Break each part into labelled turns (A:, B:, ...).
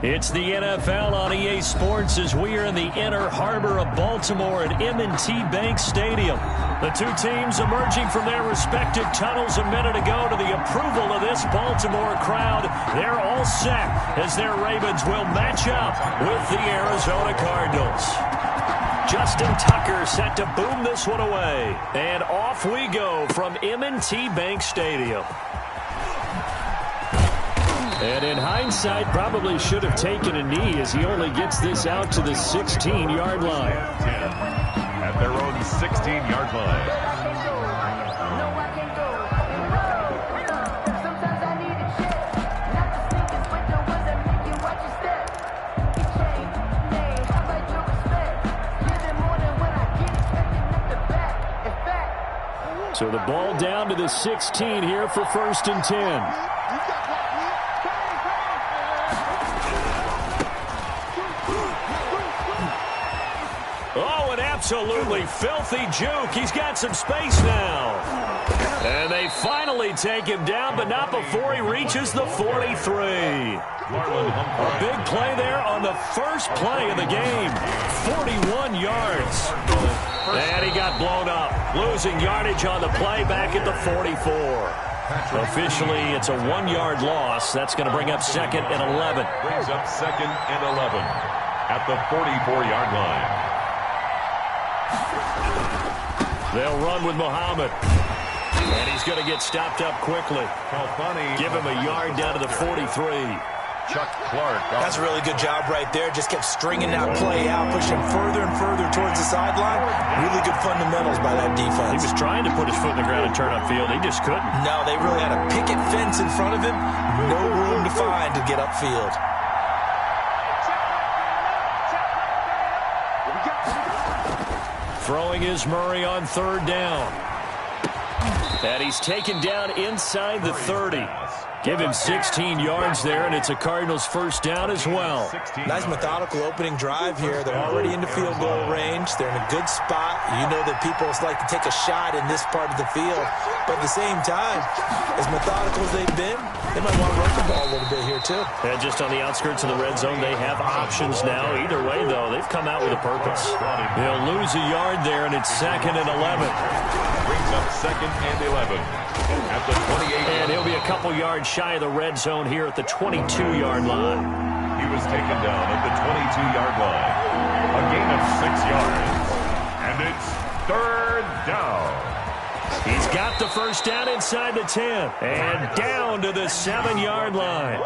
A: It's the NFL on EA Sports as we are in the inner harbor of Baltimore at M&T Bank Stadium. The two teams emerging from their respective tunnels a minute ago to the approval of this Baltimore crowd. They're all set as their Ravens will match up with the Arizona Cardinals. Justin Tucker set to boom this one away. And off we go from M&T Bank Stadium. And in hindsight, probably should have taken a knee as he only gets this out to the 16-yard line.
B: 10 at their own 16-yard line.
A: So the ball down to the 16 here for 1st and 10. Oh, an absolutely filthy juke. He's got some space now. And they finally take him down, but not before he reaches the 43. A big play there on the first play of the game. 41 yards. And he got blown up. Losing yardage on the play back at the 44. Officially, it's a 1-yard loss. That's going to bring up 2nd and 11.
B: Brings up 2nd and 11 at the 44-yard line.
A: They'll run with Muhammad. And he's going to get stopped up quickly. Give him a yard down to the 43.
B: Chuck Clark.
C: That's a really good job right there. Just kept stringing that play out, pushing further and further towards the sideline. Really good fundamentals by that defense.
A: He was trying to put his foot in the ground and turn upfield. He just couldn't.
C: No, they really had a picket fence in front of him. No room to find to get upfield.
A: Throwing is Murray on 3rd down. And he's taken down inside the 30. Give him 16 yards there, and it's a Cardinals 1st down as well.
C: Nice methodical opening drive here. They're already into field goal range. They're in a good spot. You know that people like to take a shot in this part of the field. But at the same time, as methodical as they've been, they might want to run the ball a little bit here too.
A: And just on the outskirts of the red zone, they have options now. Either way, though, they've come out with a purpose. They'll lose a yard there, and it's 2nd and 11.
B: Brings up 2nd and 11 at the 28.
A: And he'll be a couple yards shy of the red zone here at the 22-yard line.
B: He was taken down at the 22-yard line. A gain of 6 yards. And it's 3rd down.
A: He's got the 1st down inside the 10. And down to the 7-yard line.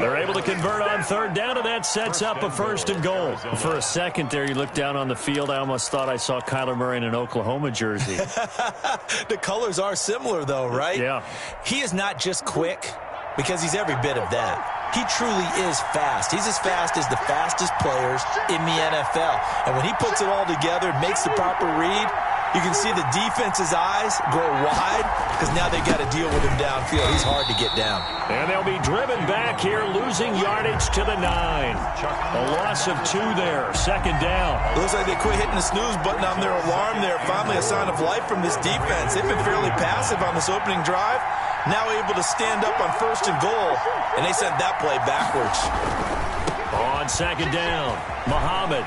A: They're able to convert on 3rd down, and that sets up a 1st and goal. For a second there, you looked down on the field. I almost thought I saw Kyler Murray in an Oklahoma jersey.
C: The colors are similar, though, right?
A: Yeah.
C: He is not just quick, because he's every bit of that. He truly is fast. He's as fast as the fastest players in the NFL. And when he puts it all together, makes the proper read, you can see the defense's eyes grow wide because now they've got to deal with him downfield. He's hard to get down.
A: And they'll be driven back here, losing yardage to the 9. A loss of 2 there. 2nd down.
C: It looks like they quit hitting the snooze button on their alarm there. Finally a sign of life from this defense. They've been fairly passive on this opening drive. Now able to stand up on 1st and goal. And they sent that play backwards.
A: On 2nd down, Muhammad.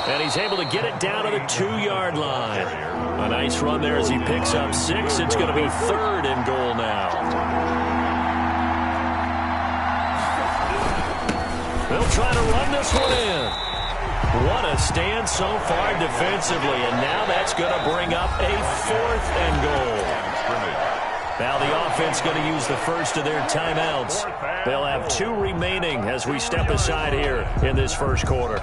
A: And he's able to get it down to the 2-yard line. A nice run there as he picks up 6. It's going to be 3rd and goal now. They'll try to run this one in. What a stand so far defensively. And now that's going to bring up a 4th and goal. Now the offense going to use the first of their timeouts. They'll have 2 remaining as we step aside here in this first quarter.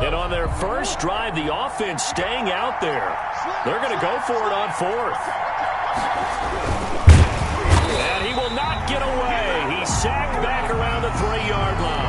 A: And on their first drive, the offense staying out there. They're going to go for it on 4th. And he will not get away. He's sacked back around the 3-yard line.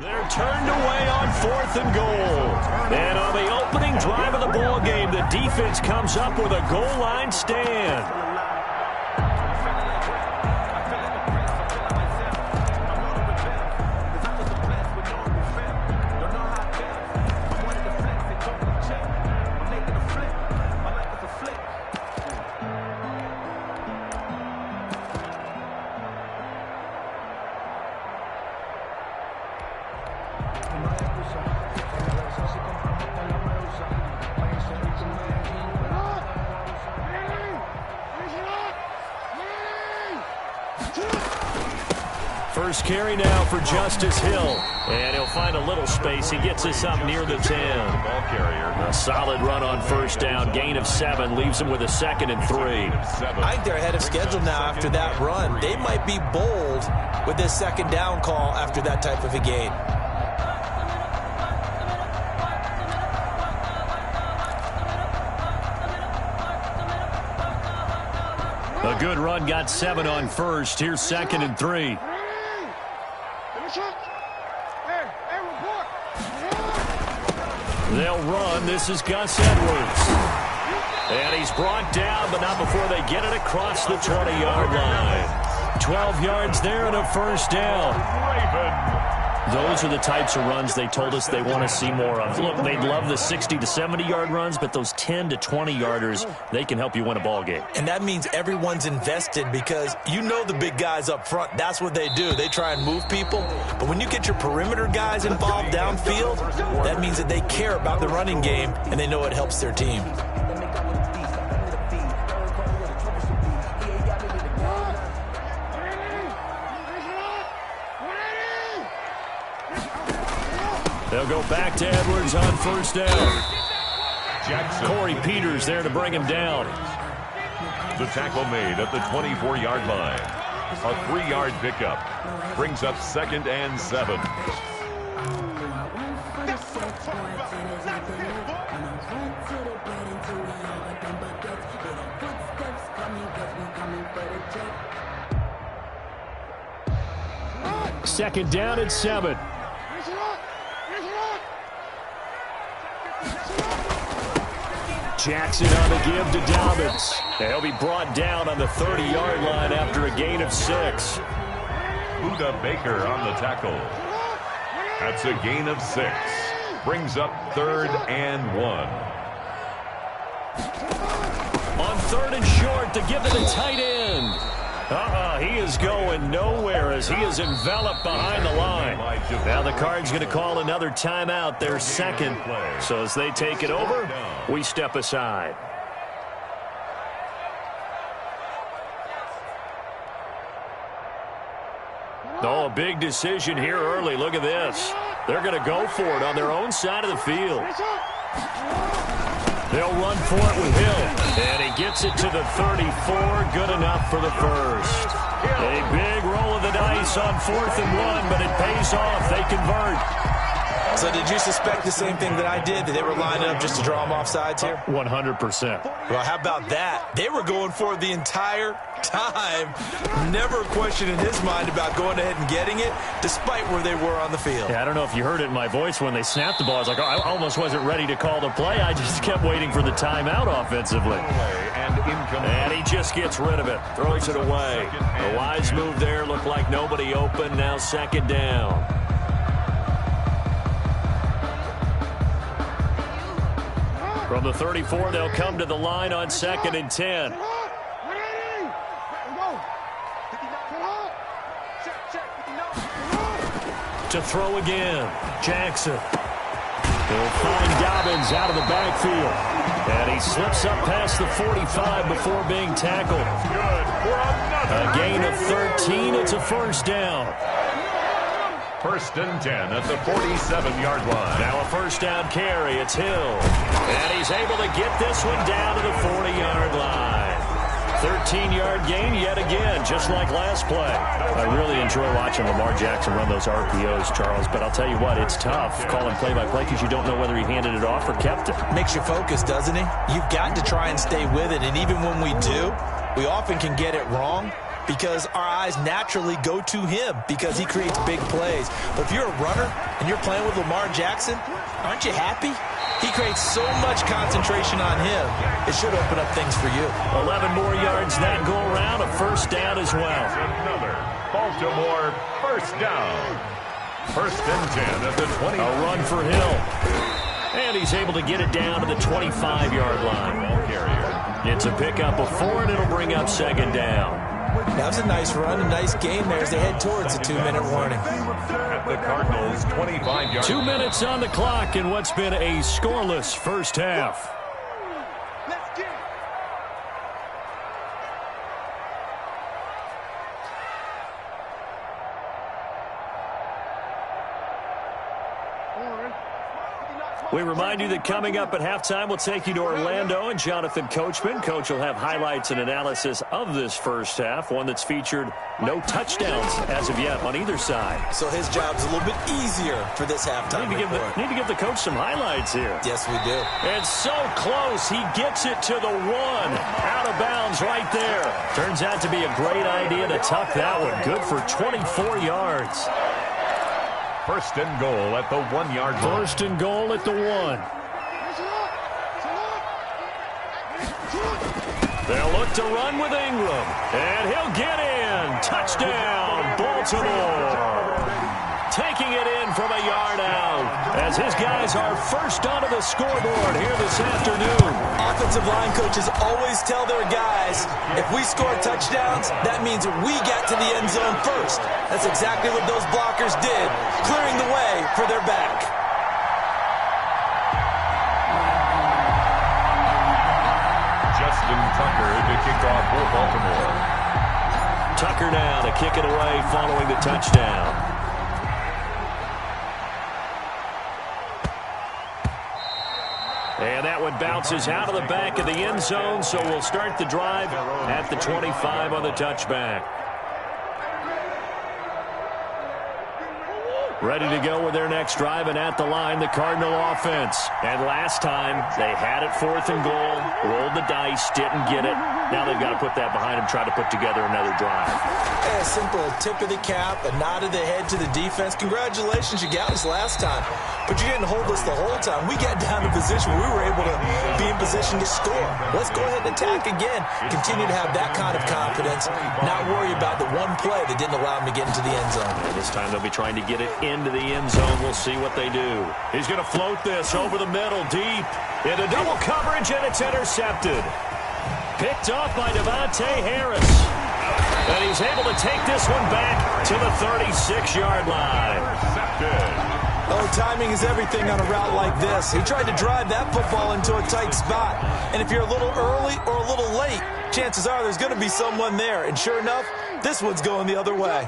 A: They're turned away on 4th and goal. And on the opening drive of the ball game, the defense comes up with a goal line stand. First carry now for Justice Hill. And he'll find a little space. He gets us up near the 10.
B: Ball carrier.
A: A solid run on first down. Gain of 7 leaves him with a 2nd and 3.
C: I think they're ahead of schedule now after that run. They might be bold with this 2nd down call after that type of a gain.
A: A good run got 7 on first. Here's 2nd and 3. They'll run. This is Gus Edwards. And he's brought down, but not before they get it across the 20-yard line. 12 yards there and a first down. Those are the types of runs they told us they want to see more of. Look, they'd love the 60 to 70-yard runs, but those 10 to 20-yarders, they can help you win a ball game.
C: And that means everyone's invested because you know the big guys up front. That's what they do. They try and move people. But when you get your perimeter guys involved downfield, that means that they care about the running game and they know it helps their team.
A: They'll go back to Edwards on first down. Corey Peters there to bring him down.
B: The tackle made at the 24-yard line. A 3-yard pickup. Brings up 2nd and 7.
A: Second down at 7. Jackson on the give to Dobbins. They'll be brought down on the 30-yard line after a gain of 6.
B: Buda Baker on the tackle. That's a gain of 6. Brings up 3rd and 1.
A: On 3rd and short to give to the tight end. He is going nowhere as he is enveloped behind the line. Now the Cards going to call another timeout, their 2nd. So as they take it over, we step aside. Oh, a big decision here early. Look at this. They're going to go for it on their own side of the field. They'll run for it with Hill. And he gets it to the 34. Good enough for the first. A big roll of the dice on 4th and 1, but it pays off. They convert.
C: So did you suspect the same thing that I did, that they were lining up just to draw them off sides here?
A: 100%.
C: Well, how about that? They were going for it the entire time. Never a question in his mind about going ahead and getting it, despite where they were on the field.
A: Yeah, I don't know if you heard it in my voice when they snapped the ball. I was like, oh, I almost wasn't ready to call the play. I just kept waiting for the timeout offensively. And he just gets rid of it. Throws it away. A wise move there. Looked like nobody open. Now 2nd down. From the 34, they'll come to the line on 2nd and 10. To throw again, Jackson. He'll find Dobbins out of the backfield. And he slips up past the 45 before being tackled. A gain of 13. It's a first down.
B: 1st and 10 at the 47-yard line.
A: Now a first down carry. It's Hill. And he's able to get this one down to the 40-yard line. 13-yard gain yet again, just like last play. I really enjoy watching Lamar Jackson run those RPOs, Charles, but I'll tell you what, it's tough calling play-by-play because you don't know whether he handed it off or kept it.
C: Makes you focus, doesn't he? You've got to try and stay with it, and even when we do, we often can get it wrong because our eyes naturally go to him because he creates big plays. But if you're a runner and you're playing with Lamar Jackson, aren't you happy? He creates so much concentration on him, it should open up things for you.
A: 11 more yards that go around, a first down as well.
B: Another Baltimore first down. First and 10 at the 20.
A: A run for Hill. And he's able to get it down to the 25-yard line. It's a pickup of 4, and it'll bring up second down.
C: That was a nice run, a nice game there as they head towards a 2-minute warning.
B: At the Cardinals' 25-yard.
A: 2 minutes on the clock in what's been a scoreless first half. We remind you that coming up at halftime, we'll take you to Orlando and Jonathan Coachman. Coach will have highlights and analysis of this first half, one that's featured no touchdowns as of yet on either side.
C: So his job's a little bit easier for this halftime report.
A: Need to give the coach some highlights here.
C: Yes, we do.
A: And so close, he gets it to the 1. Out of bounds right there. Turns out to be a great idea to tuck that one. Good for 24 yards.
B: First and goal at the 1-yard line.
A: First and goal at the 1. They'll look to run with Ingram. And he'll get in. Touchdown, Baltimore. Taking it in from a yard out as his guys are first onto the scoreboard here this afternoon.
C: Offensive line coaches always tell their guys, if we score touchdowns, that means we got to the end zone first. That's exactly what those blockers did, clearing the way for their back.
B: Justin Tucker to kick off for Baltimore.
A: Tucker now to kick it away following the touchdown. And that one bounces out of the back of the end zone, so we'll start the drive at the 25 on the touchback. Ready to go with their next drive, and at the line, the Cardinal offense. And last time, they had it 4th and goal, rolled the dice, didn't get it. Now they've got to put that behind them, try to put together another drive.
C: A simple tip of the cap, a nod of the head to the defense. Congratulations, you got us last time. But you didn't hold us the whole time. We got down to a position where we were able to be in position to score. Let's go ahead and attack again. Continue to have that kind of confidence, not worry about the one play that didn't allow them to get into the end zone.
A: And this time they'll be trying to get it into the end zone. We'll see what they do. He's going to float this over the middle, deep into double coverage, and it's intercepted. Picked off by Devontae Harris. And he's able to take this one back to the 36-yard line.
C: Oh, timing is everything on a route like this. He tried to drive that football into a tight spot. And if you're a little early or a little late, chances are there's going to be someone there. And sure enough, this one's going the other way.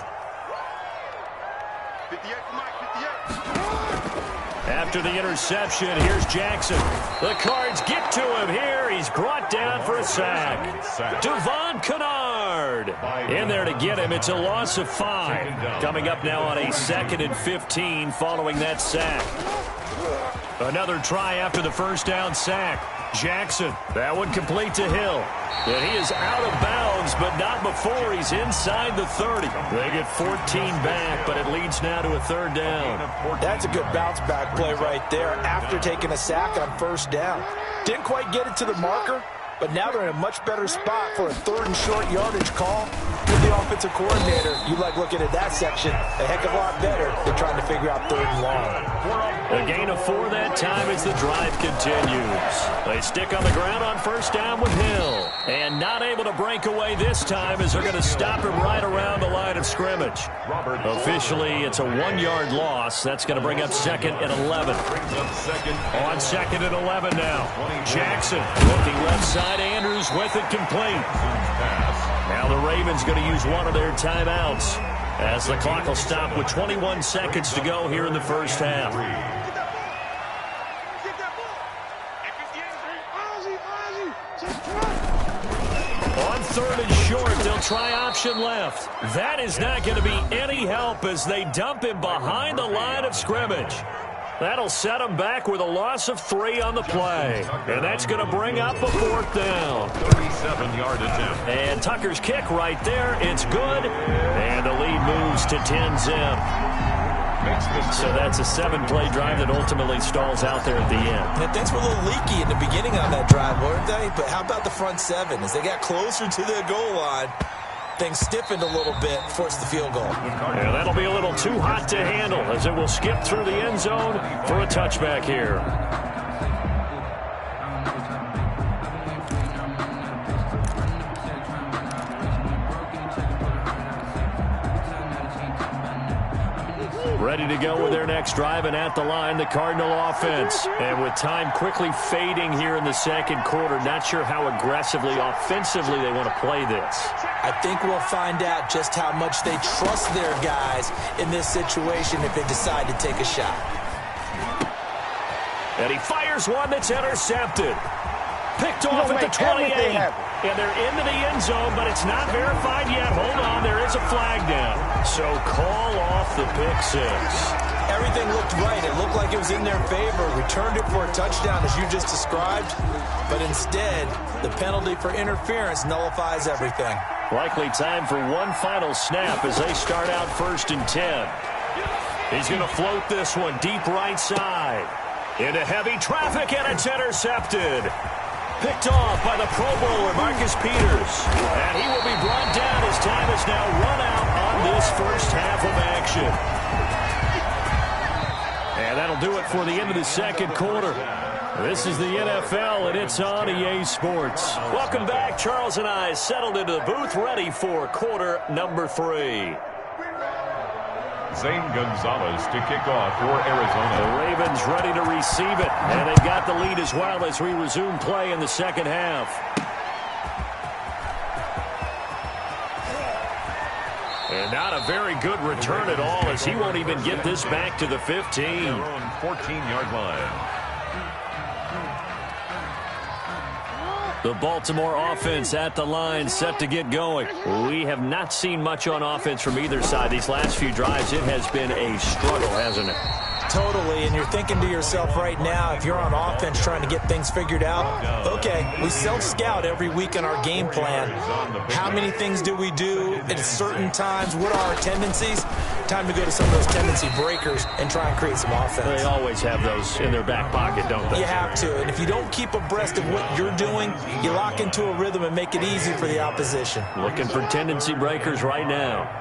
A: After the interception, here's Jackson. The Cards get to him here. He's brought down for a sack. Devon Kennard in there to get him. It's a loss of 5. Coming up now on a 2nd and 15 following that sack. Another try after the first down sack. Jackson, that one complete to Hill. And he is out of bounds, but not before he's inside the 30. They get 14 back, but it leads now to a 3rd down.
C: That's a good bounce-back play right there after taking a sack on first down. Didn't quite get it to the marker, but now they're in a much better spot for a 3rd and short yardage call. With the offensive coordinator, you like looking at that section a heck of a lot better than trying to figure out 3rd and long.
A: A gain of 4 that time as the drive continues. They stick on the ground on first down with Hill. And not able to break away this time as they're going to stop him right around the line of scrimmage. Officially, it's a 1-yard loss. That's going to bring up 2nd and 11. On 2nd and 11 now. Jackson looking left side. Andrews with it complete. Now the Ravens going to use one of their timeouts as the clock will stop with 21 seconds to go here in the first half. On 3rd and short, they'll try option left. That is not going to be any help as they dump him behind the line of scrimmage. That'll set them back with a loss of 3 on the play. And that's going to bring up a 4th down.
B: 37-yard attempt.
A: And Tucker's kick right there. It's good. And the lead moves to 10-zip. So that's a 7-play drive that ultimately stalls out there at the end.
C: And things were a little leaky in the beginning on that drive, weren't they? But how about the front 7? As they got closer to the goal line, things stiffened a little bit, forced the field goal.
A: Yeah, that'll be a little too hot to handle as it will skip through the end zone for a touchback here. Ready to go with their next drive, and at the line, the Cardinal offense. And with time quickly fading here in the second quarter, not sure how aggressively, offensively they want to play this.
C: I think we'll find out just how much they trust their guys in this situation if they decide to take a shot.
A: And he fires one that's intercepted. Picked off at the 28. And they're into the end zone, but it's not verified yet. Hold on, there is a flag down. So call off the pick 6.
C: Everything looked right. It looked like it was in their favor. Returned it for a touchdown, as you just described. But instead, the penalty for interference nullifies everything.
A: Likely time for one final snap as they start out 1st and 10. He's going to float this one deep right side. Into heavy traffic, and it's intercepted. Picked off by the Pro Bowler, Marcus Peters. And he will be brought down as time has now run out on this first half of action. And that'll do it for the end of the second quarter. This is the NFL, and it's on EA Sports. Welcome back. Charles and I settled into the booth, ready for quarter number 3.
B: Zane Gonzalez to kick off for Arizona.
A: The Ravens ready to receive it, and they've got the lead as well as we resume play in the second half. And not a very good return at all, as he won't even get this back to the 15.
B: Their own 14-yard line.
A: The Baltimore offense at the line, set to get going. We have not seen much on offense from either side these last few drives. It has been a struggle, hasn't it?
C: Totally, and you're thinking to yourself right now, if you're on offense trying to get things figured out, okay, we self-scout every week in our game plan. How many things do we do at certain times? What are our tendencies? Time to go to some of those tendency breakers and try and create some offense.
A: They always have those in their back pocket, don't they?
C: You have to, and if you don't keep abreast of what you're doing, you lock into a rhythm and make it easy for the opposition.
A: Looking for tendency breakers right now.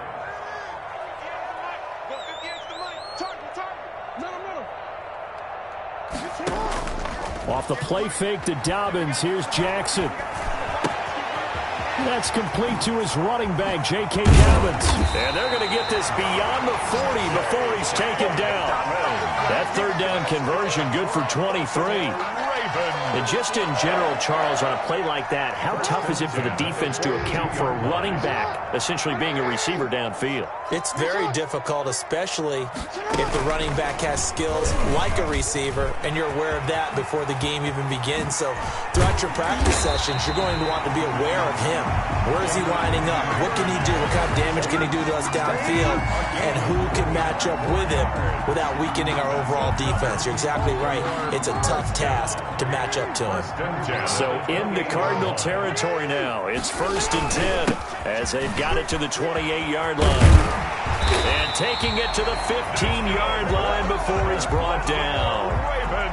A: Off the play fake to Dobbins, here's Jackson. That's complete to his running back, J.K. Dobbins. And they're going to get this beyond the 40 before he's taken down. That 3rd down conversion good for 23. And just in general, Charles, on a play like that, how tough is it for the defense to account for a running back essentially being a receiver downfield?
C: It's very difficult, especially if the running back has skills like a receiver, and you're aware of that before the game even begins. So throughout your practice sessions, you're going to want to be aware of him. Where is he lining up? What can he do? What kind of damage can he do to us downfield? And who can match up with him without weakening our overall defense? You're exactly right. It's a tough task to match up to him.
A: So into Cardinal territory now. It's 1st and 10 as they've got it to the 28-yard line. And taking it to the 15-yard line before he's brought down.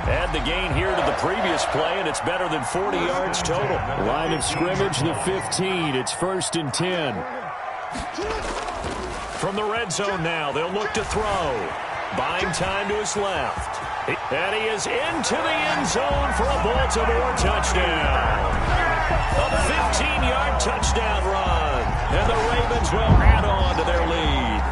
A: Add the gain here to the previous play, and it's better than 40 yards total. Line of scrimmage, the 15. It's 1st and 10. From the red zone now, they'll look to throw. Buying time to his left. And he is into the end zone for a Baltimore touchdown. A 15-yard touchdown run. And the Ravens will add on to their lead.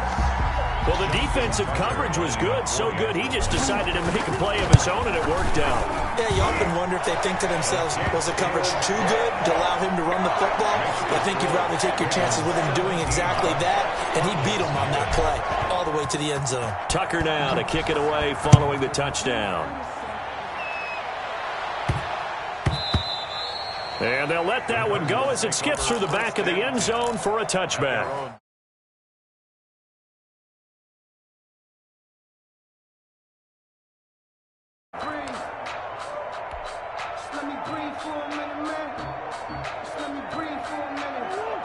A: Well, the defensive coverage was good, so good he just decided to make a play of his own, and it worked out.
C: Yeah, you often wonder if they think to themselves, was the coverage too good to allow him to run the football? I think you'd rather take your chances with him doing exactly that, and he beat him on that play all the way to the end zone.
A: Tucker now to kick it away following the touchdown. And they'll let that one go as it skips through the back of the end zone for a touchback.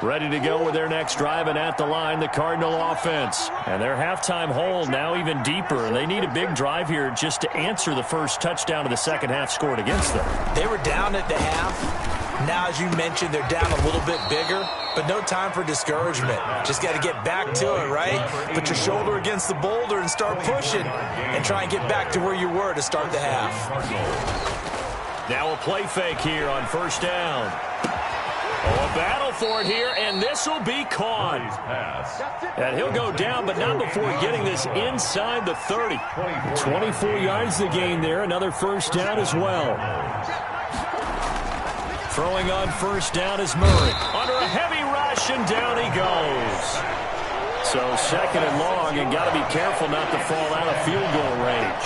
A: Ready to go with their next drive, and at the line, the Cardinal offense. And their halftime hole now even deeper. They need a big drive here just to answer the first touchdown of the second half scored against them.
C: They were down at the half. Now, as you mentioned, they're down a little bit bigger, but no time for discouragement. Just got to get back to it, right? Put your shoulder against the boulder and start pushing and try and get back to where you were to start the half.
A: Now a play fake here on first down. Oh, a battle for it here, and this will be caught. And he'll go down, but not before getting this inside the 30. 24 yards to gain there, another first down as well. Throwing on first down is Murray. Under a heavy rush, and down he goes. So second and long, and got to be careful not to fall out of field goal range.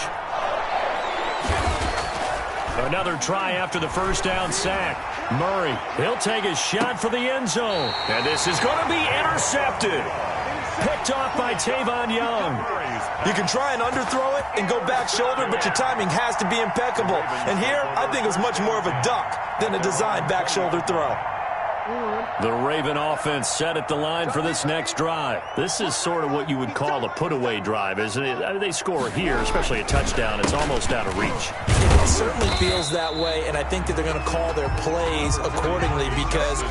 A: Another try after the first down sack. Murray, he'll take a shot for the end zone. And this is going to be intercepted. Picked off by Tavon Young.
C: You can try and underthrow it and go back shoulder, but your timing has to be impeccable. And here, I think it was much more of a duck than a designed back shoulder throw.
A: The Raven offense set at the line for this next drive. This is sort of what you would call a put-away drive, isn't it? I mean, they score here, especially a touchdown. It's almost out of reach.
C: It certainly feels that way, and I think that they're going to call their plays accordingly because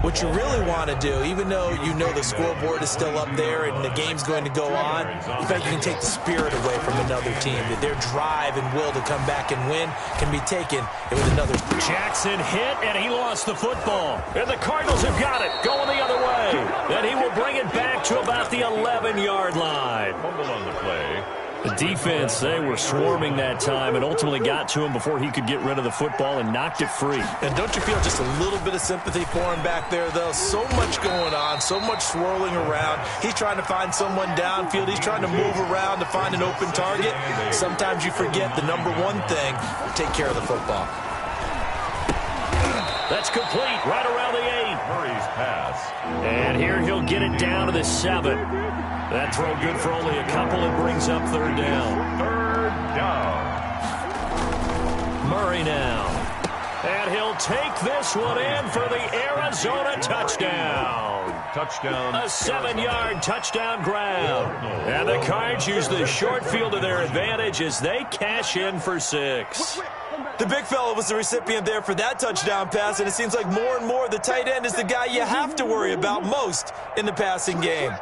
C: what you really want to do, even though you know the scoreboard is still up there and the game's going to go on, in fact, you can take the spirit away from another team, that their drive and will to come back and win can be taken with another.
A: Jackson hit, and he lost the football. And the Cardinals have got it, going the other way. Then he will bring it back to about the 11-yard line.
B: Fumble on the play.
A: The defense, they were swarming that time and ultimately got to him before he could get rid of the football and knocked it free.
C: And don't you feel just a little bit of sympathy for him back there, though? So much going on, so much swirling around. He's trying to find someone downfield. He's trying to move around to find an open target. Sometimes you forget the number one thing, take care of the football.
A: That's complete right around the 8.
B: Murray's pass.
A: And here he'll get it down to the 7. That throw good for only a couple and brings up third down.
B: Third down.
A: Murray now. And he'll take this one in for the Arizona touchdown.
B: Touchdown.
A: A 7-yard touchdown grab. And the Cards use the short field to their advantage as they cash in for 6.
C: The big fella was the recipient there for that touchdown pass, and it seems like more and more the tight end is the guy you have to worry about most in the passing game.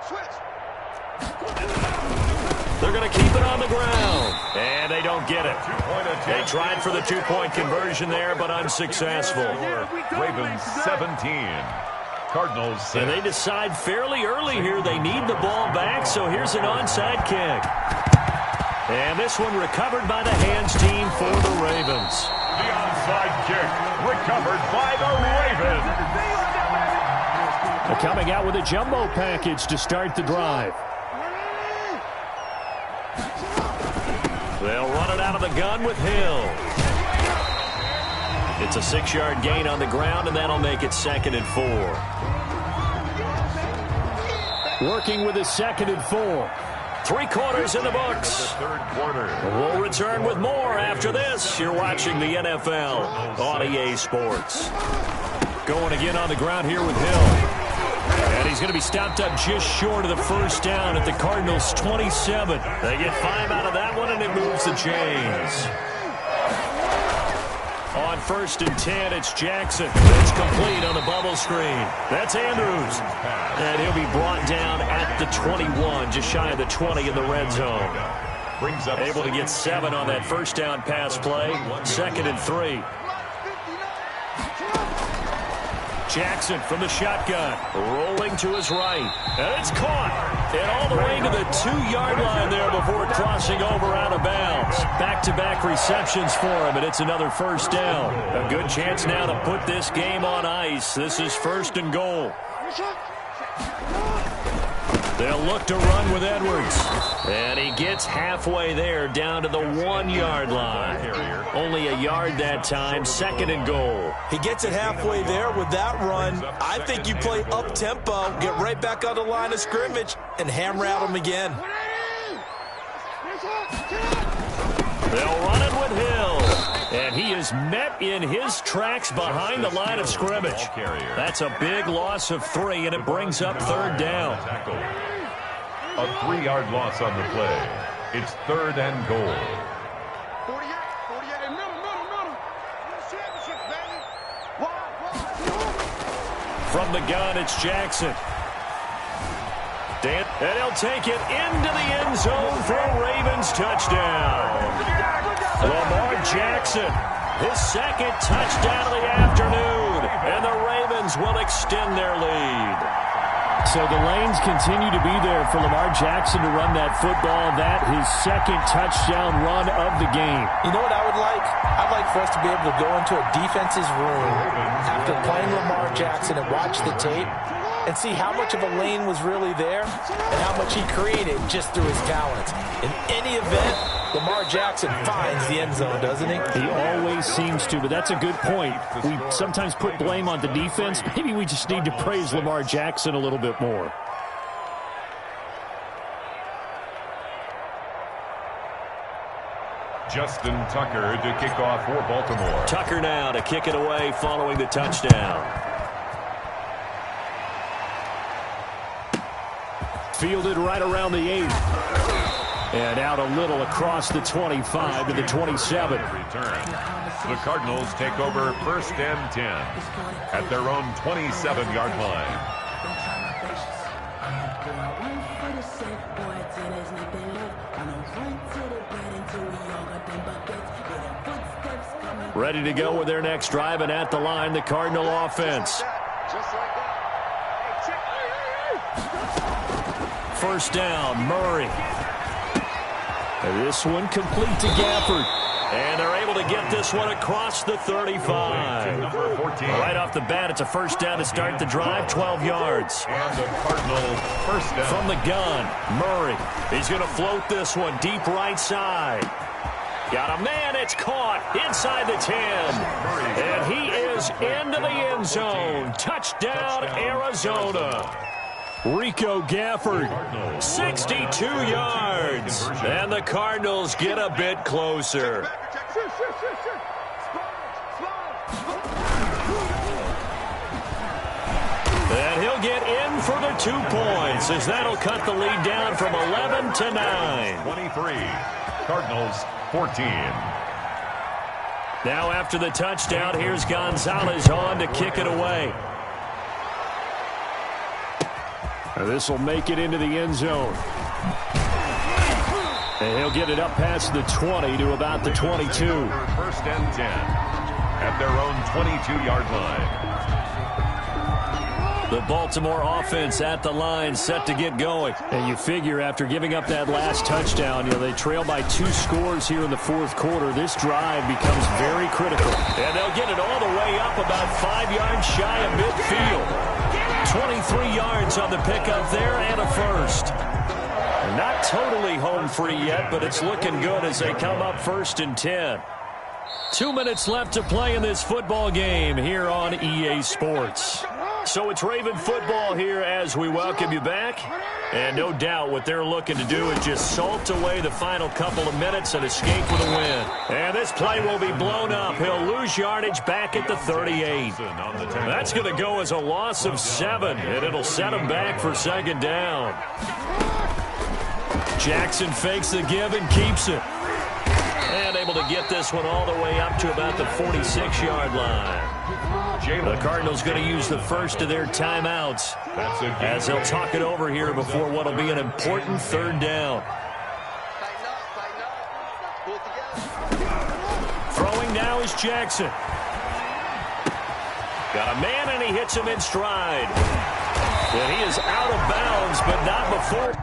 A: They're going to keep it on the ground. And they don't get it. They tried for the two-point conversion there, but unsuccessful.
B: Ravens 17. Cardinals 6.
A: And they decide fairly early here they need the ball back, so here's an onside kick. And this one recovered by the hands team for the Ravens.
B: The onside kick recovered by the Ravens.
A: They're coming out with a jumbo package to start the drive. They'll run it out of the gun with Hill. It's a 6-yard gain on the ground, and that'll make it 2nd and 4. Working with a 2nd and 4. 3 quarters in the books.
B: Third quarter.
A: We'll return with more after this. You're watching the NFL on EA Sports. Going again on the ground here with Hill. And he's going to be stopped up just short of the first down at the Cardinals' 27. They get 5 out of that one, and it moves the chains. On 1st and 10, it's Jackson. It's complete on the bubble screen. That's Andrews. And he'll be brought down at the 21, just shy of the 20 in the red zone. Able to get 7 on that first down pass play. 2nd and 3. Jackson from the shotgun, rolling to his right. And it's caught. And all the way to the 2-yard line there before crossing over out of bounds. Back-to-back receptions for him, and it's another first down. A good chance now to put this game on ice. This is 1st and goal. They'll look to run with Edwards. And he gets halfway there, down to the 1-yard line. Only a yard that time, 2nd and goal.
C: He gets it halfway there with that run. I think you play up-tempo, get right back on the line of scrimmage, and hammer at him again.
A: They'll run it with Hill. And he is met in his tracks behind the line of scrimmage. That's a big loss of 3, and it brings up 3rd down.
B: A 3-yard loss on the play. It's 3rd and goal.
A: From the gun, it's Jackson. And he'll take it into the end zone for a Ravens touchdown. Lamar Jackson, his 2nd touchdown of the afternoon. And the Ravens will extend their lead.
D: So the lanes continue to be there for Lamar Jackson to run that football. That his 2nd touchdown run of the game.
C: You know what I would like? I'd like for us to be able to go into a defense's room after playing Lamar Jackson and watch the tape and see how much of a lane was really there and how much he created just through his talents. In any event, Lamar Jackson finds the end zone, doesn't he?
D: He always seems to, but that's a good point. We sometimes put blame on the defense. Maybe we just need to praise Lamar Jackson a little bit more.
B: Justin Tucker to kick off for Baltimore.
A: Tucker now to kick it away following the touchdown. Fielded right around the 8. And out a little across the 25 to the 27.
B: Return. The Cardinals take over 1st and 10 at their own 27-yard line.
A: Ready to go with their next drive, and at the line, the Cardinal offense. First down, Murray. This one complete to Gafford. And they're able to get this one across the 35. Right off the bat, it's a first down to start the drive, 12 yards.
B: And the Cardinal first down.
A: From the gun, Murray. He's going to float this one deep right side. Got a man, it's caught inside the 10. And he is into the end zone. Touchdown, Arizona. Rico Gafford, 62 yards. And the Cardinals get a bit closer. And he'll get in for the 2 points, as that'll cut the lead down from 11 to 9.
B: 23, Cardinals 14.
A: Now after the touchdown, here's Gonzalez on to kick it away. This will make it into the end zone. And he'll get it up past the 20 to about the 22.
B: 1st and 10 at their own 22-yard line.
A: The Baltimore offense at the line, set to get going.
D: And you figure after giving up that last touchdown, they trail by 2 scores here in the 4th quarter. This drive becomes very critical.
A: And they'll get it all the way up about 5 yards shy of midfield. 23 yards on the pickup there and a first. Not totally home free yet, but it's looking good as they come up 1st and 10. 2 minutes left to play in this football game here on EA Sports. So it's Raven football here as we welcome you back. And no doubt what they're looking to do is just salt away the final couple of minutes and escape with a win. And this play will be blown up. He'll lose yardage back at the 38. That's going to go as a loss of 7, and it'll set him back for 2nd down. Jackson fakes the give and keeps it. And able to get this one all the way up to about the 46-yard line. The Cardinals going to use the first of their timeouts as they'll talk it over here before what will be an important 3rd down. Throwing now is Jackson. Got a man, and he hits him in stride. And he is out of bounds, but not before.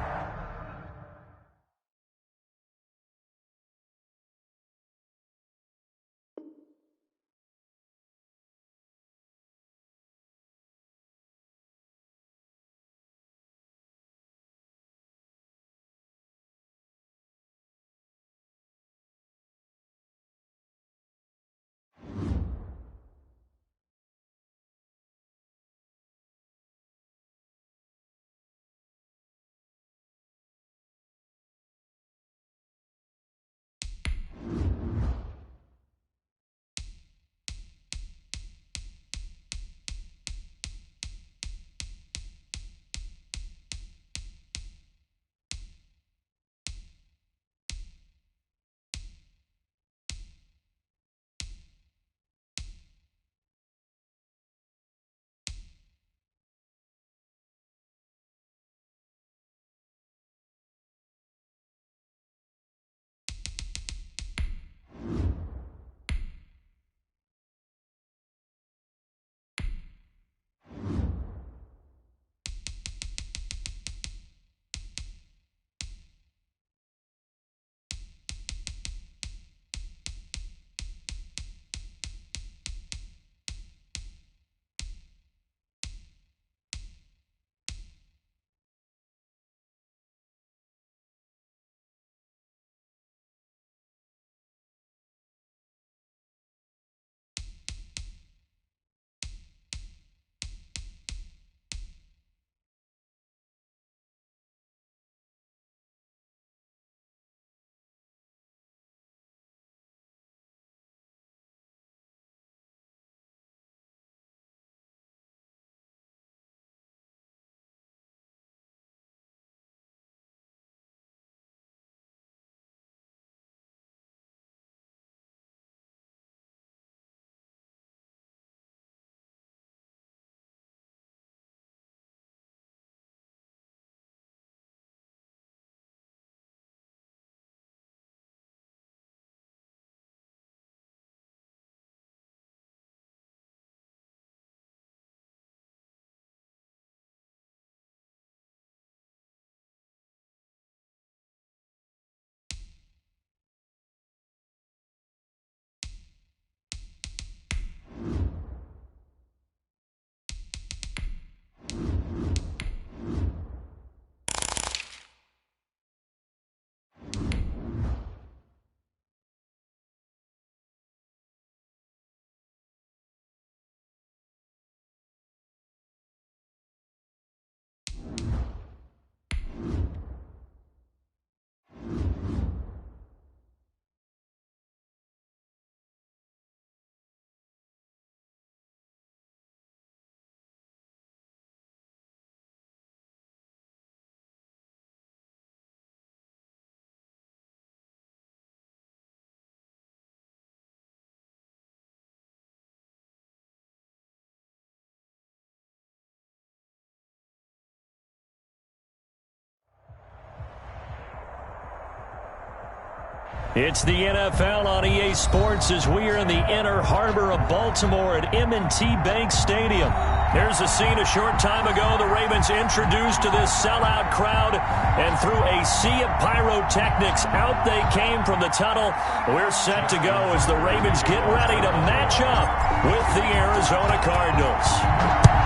A: It's the NFL on EA Sports as we are in the inner harbor of Baltimore at M&T Bank Stadium. There's a scene a short time ago. The Ravens introduced to this sellout crowd, and through a sea of pyrotechnics, out they came from the tunnel. We're set to go as the Ravens get ready to match up with the Arizona Cardinals.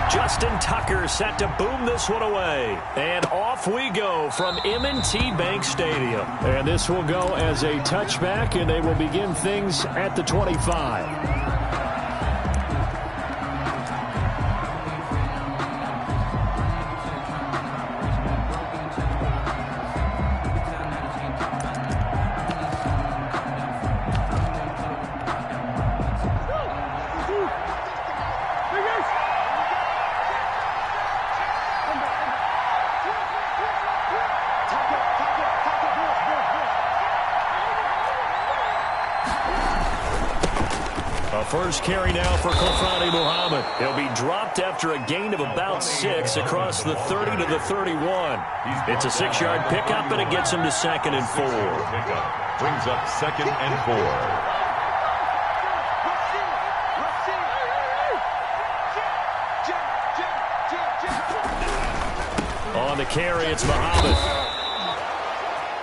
A: Justin Tucker set to boom this one away. And off we go from M&T Bank Stadium.
D: And this will go as a touchback, and they will begin things at the 25.
A: First carry now for Kofrani Muhammad. He'll be dropped after a gain of about 6 across the 30 to the 31. It's a 6-yard pickup, and it gets him to 2nd and 4.
B: Brings up 2nd and 4.
A: On the carry, it's Muhammad.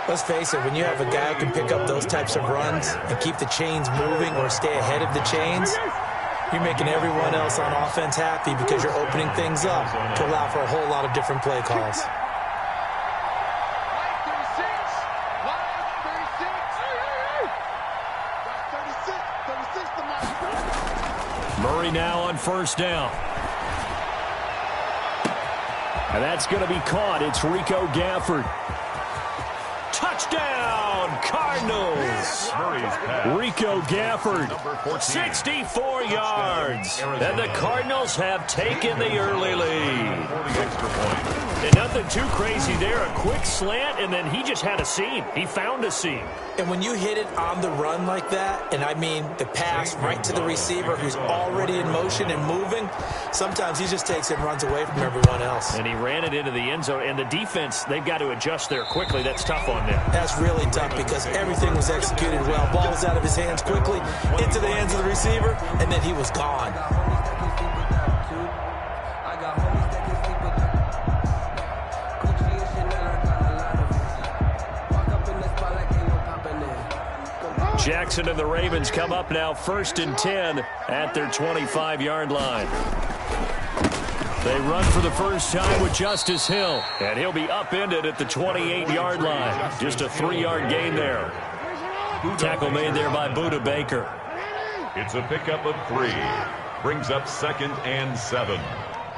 C: Let's face it, when you have a guy who can pick up those types of runs and keep the chains moving or stay ahead of the chains, you're making everyone else on offense happy because you're opening things up to allow for a whole lot of different play calls.
A: Murray now on first down.
D: And that's going to be caught. It's Rico Gafford.
A: Touchdown, Cardinals. Rico Gafford, 64 yards. And the Cardinals have taken the early lead. And nothing too crazy there. A quick slant, and then he just had a seam. He found a seam.
C: And when you hit it on the run like that, and I mean the pass right to the receiver who's already in motion and moving, sometimes he just takes it and runs away from everyone else.
A: And he ran it into the end zone. And the defense, they've got to adjust there quickly. That's tough on them.
C: That's really tough because everything was executed well. Ball was out of his hands quickly, into the hands of the receiver, and then he was gone.
A: Jackson and the Ravens come up now 1st and 10 at their 25-yard line. They run for the first time with Justice Hill, and he'll be upended at the 28-yard line. Just a 3-yard gain there. Tackle made there by Budda Baker.
B: It's a pickup of 3. Brings up 2nd and 7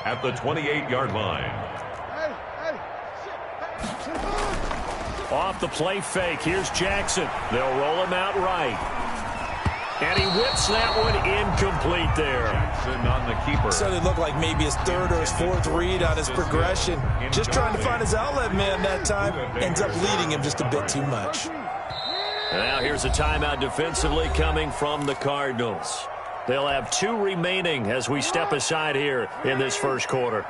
B: at the 28-yard line.
A: Off the play fake, here's Jackson. They'll roll him out right. And he whips that one incomplete there.
B: Jackson on the keeper.
C: So it looked like maybe his 3rd or his 4th read on his progression. Just trying to find his outlet man that time. Ends up leading him just a bit too much.
A: Now here's a timeout defensively coming from the Cardinals. They'll have 2 remaining as we step aside here in this first quarter.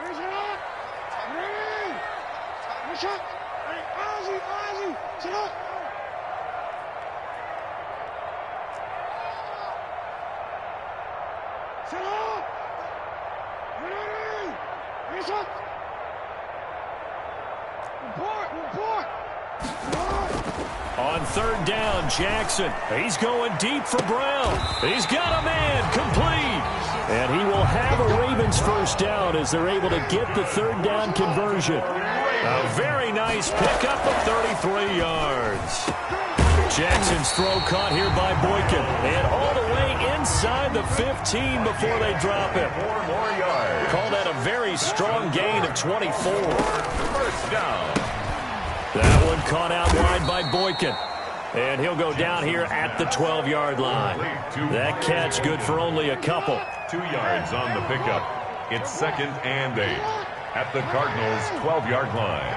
A: On 3rd down, Jackson. He's going deep for Brown. He's got a man complete. And he will have a Ravens first down as they're able to get the 3rd down conversion. A very nice pickup of 33 yards. Jackson's throw caught here by Boykin. And all the way inside the 15 before they drop it.
B: 4 more yards.
A: Call that a very strong gain of 24.
B: First down.
A: That one caught out wide by Boykin. And he'll go down here at the 12-yard line. That catch good for only a couple.
B: 2 yards on the pickup. It's 2nd and 8 at the Cardinals' 12-yard line.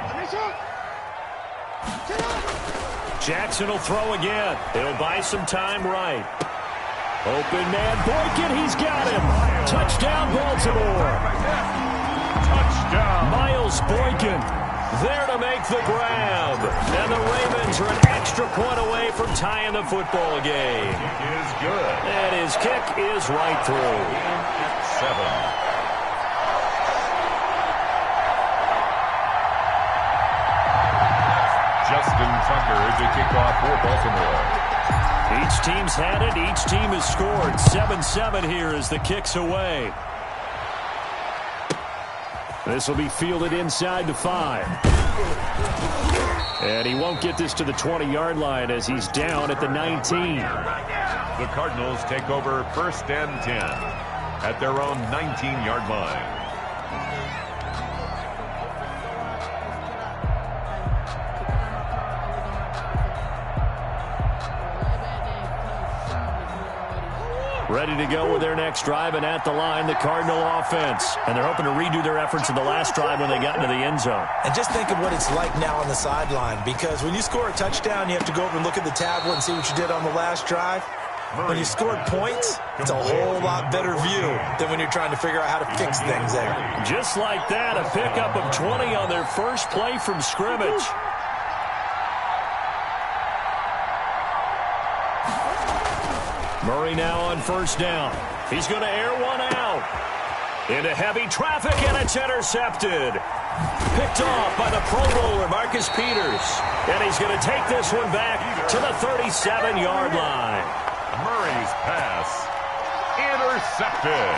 A: Jackson will throw again. He'll buy some time right. Open man, Boykin, he's got him. Touchdown, Baltimore.
B: Touchdown.
A: Miles Boykin. There to make the grab. And the Ravens are an extra point away from tying the football game.
B: Kick is good.
A: And his kick is right through.
B: At 7. Justin Tucker to kick off for Baltimore.
A: Each team's had it. Each team has scored. 7-7 here as the kick's away. This will be fielded inside the 5. And he won't get this to the 20-yard line as he's down at the 19.
B: The Cardinals take over 1st and 10 at their own 19-yard line.
A: Ready to go with their next drive, and at the line, the Cardinal offense. And they're hoping to redo their efforts in the last drive when they got into the end zone.
C: And just think of what it's like now on the sideline, because when you score a touchdown, you have to go over and look at the tablet and see what you did on the last drive. When you scored points, it's a whole lot better view than when you're trying to figure out how to fix things there.
A: Just like that, a pickup of 20 on their first play from scrimmage. Murray now on 1st down. He's going to air one out. Into heavy traffic, and it's intercepted. Picked off by the Pro Bowler, Marcus Peters. And he's going to take this one back to the 37-yard line.
B: Murray's pass intercepted.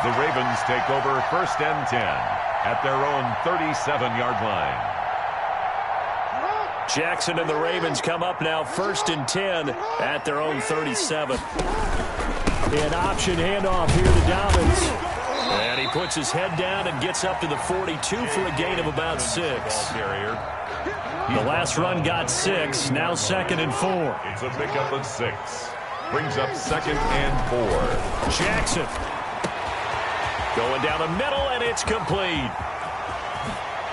B: The Ravens take over 1st and 10 at their own 37-yard line.
A: Jackson and the Ravens come up now 1st and 10 at their own 37.
D: An option handoff here to Dobbins.
A: And he puts his head down and gets up to the 42 for a gain of about 6. The last run got 6, now 2nd and 4.
B: It's a pickup of 6. Brings up 2nd and 4.
A: Jackson going down the middle, and it's complete.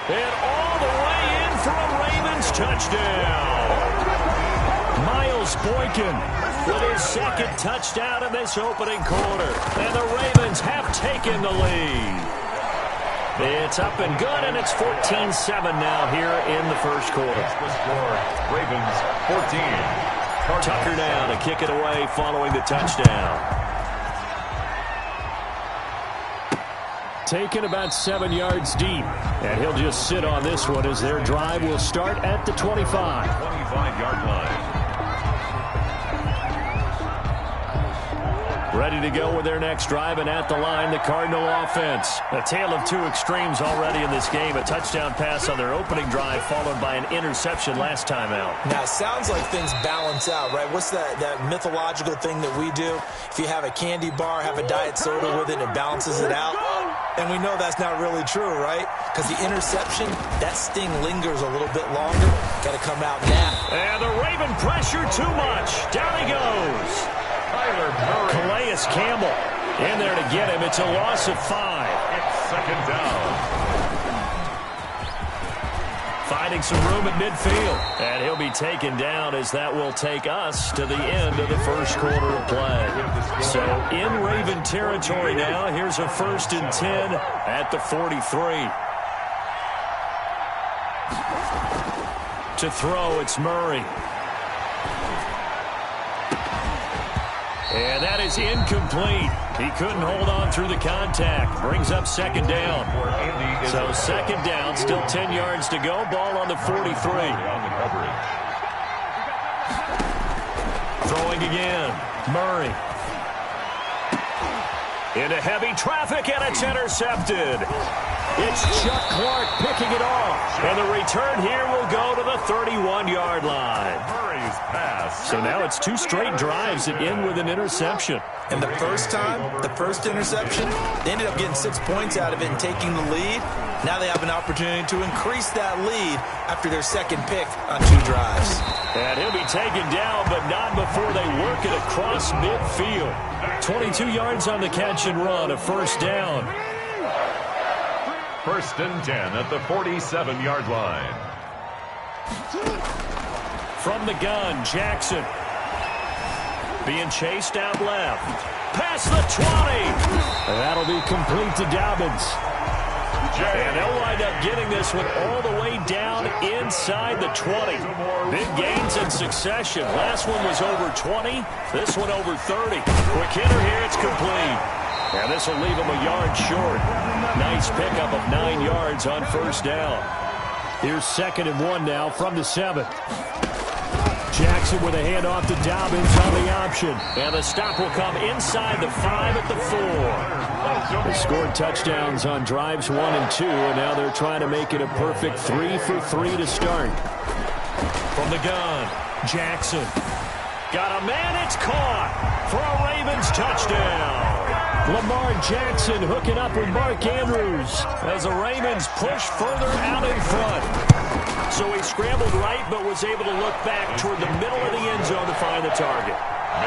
A: And all the way in for a Ravens touchdown. Miles Boykin with his 2nd touchdown in this opening quarter. And the Ravens have taken the lead. It's up and good, and it's 14-7 now here in the first quarter.
B: Ravens 14.
A: Tucker now to kick it away following the touchdown.
D: Taken about 7 yards deep. And he'll just sit on this one as their drive will start at the 25.
B: 25-yard line.
A: Ready to go with their next drive, and at the line, the Cardinal offense. A tale of two extremes already in this game. A touchdown pass on their opening drive, followed by an interception last time out.
C: Now, it sounds like things balance out, right? What's that mythological thing that we do? If you have a candy bar, have a diet soda with it, it balances it out. And we know that's not really true, right? Because the interception, that sting lingers a little bit longer. Got to come out now.
A: And the Raven pressure too much. Down he goes. Calais Campbell in there to get him. It's a loss of 5.
B: It's 2nd down.
A: Finding some room at midfield. And he'll be taken down as that will take us to the end of the first quarter of play. So in Raven territory now. Here's a 1st and 10 at the 43. To throw, it's Murray. And that is incomplete. He couldn't hold on through the contact. Brings up 2nd down. So 2nd down, still 10 yards to go. Ball on the 43. Throwing again. Murray. Into heavy traffic, and it's intercepted. It's Chuck Clark picking it off. And the return here will go to the 31-yard line.
B: Murray's pass.
A: So now it's 2 straight drives that end with an interception.
C: And the first time, the first interception, they ended up getting 6 points out of it and taking the lead. Now they have an opportunity to increase that lead after their 2nd pick on 2 drives.
A: And he'll be taken down, but not before they work it across midfield. 22 yards on the catch and run, a 1st down.
B: 1st and 10 at the 47-yard line.
A: From the gun, Jackson. Being chased out left. Past the 20.
D: And that'll be complete to Dobbins.
A: And they'll wind up getting this one all the way down inside the 20. Big gains in succession. Last one was over 20. This one over 30. Quick hitter here. It's complete. And this will leave him a yard short. Nice pickup of 9 yards on first down. Here's 2nd and 1 now from the 7. Jackson with a handoff to Dobbins on the option. And the stop will come inside the 5 at the 4. They scored touchdowns on drives 1 and 2, and now they're trying to make it a perfect 3 for 3 to start. From the gun, Jackson. Got a man, it's caught for a Ravens touchdown. Lamar Jackson hooking up with Mark Andrews as the Ravens push further out in front. So he scrambled right but was able to look back toward the middle of the end zone to find the target.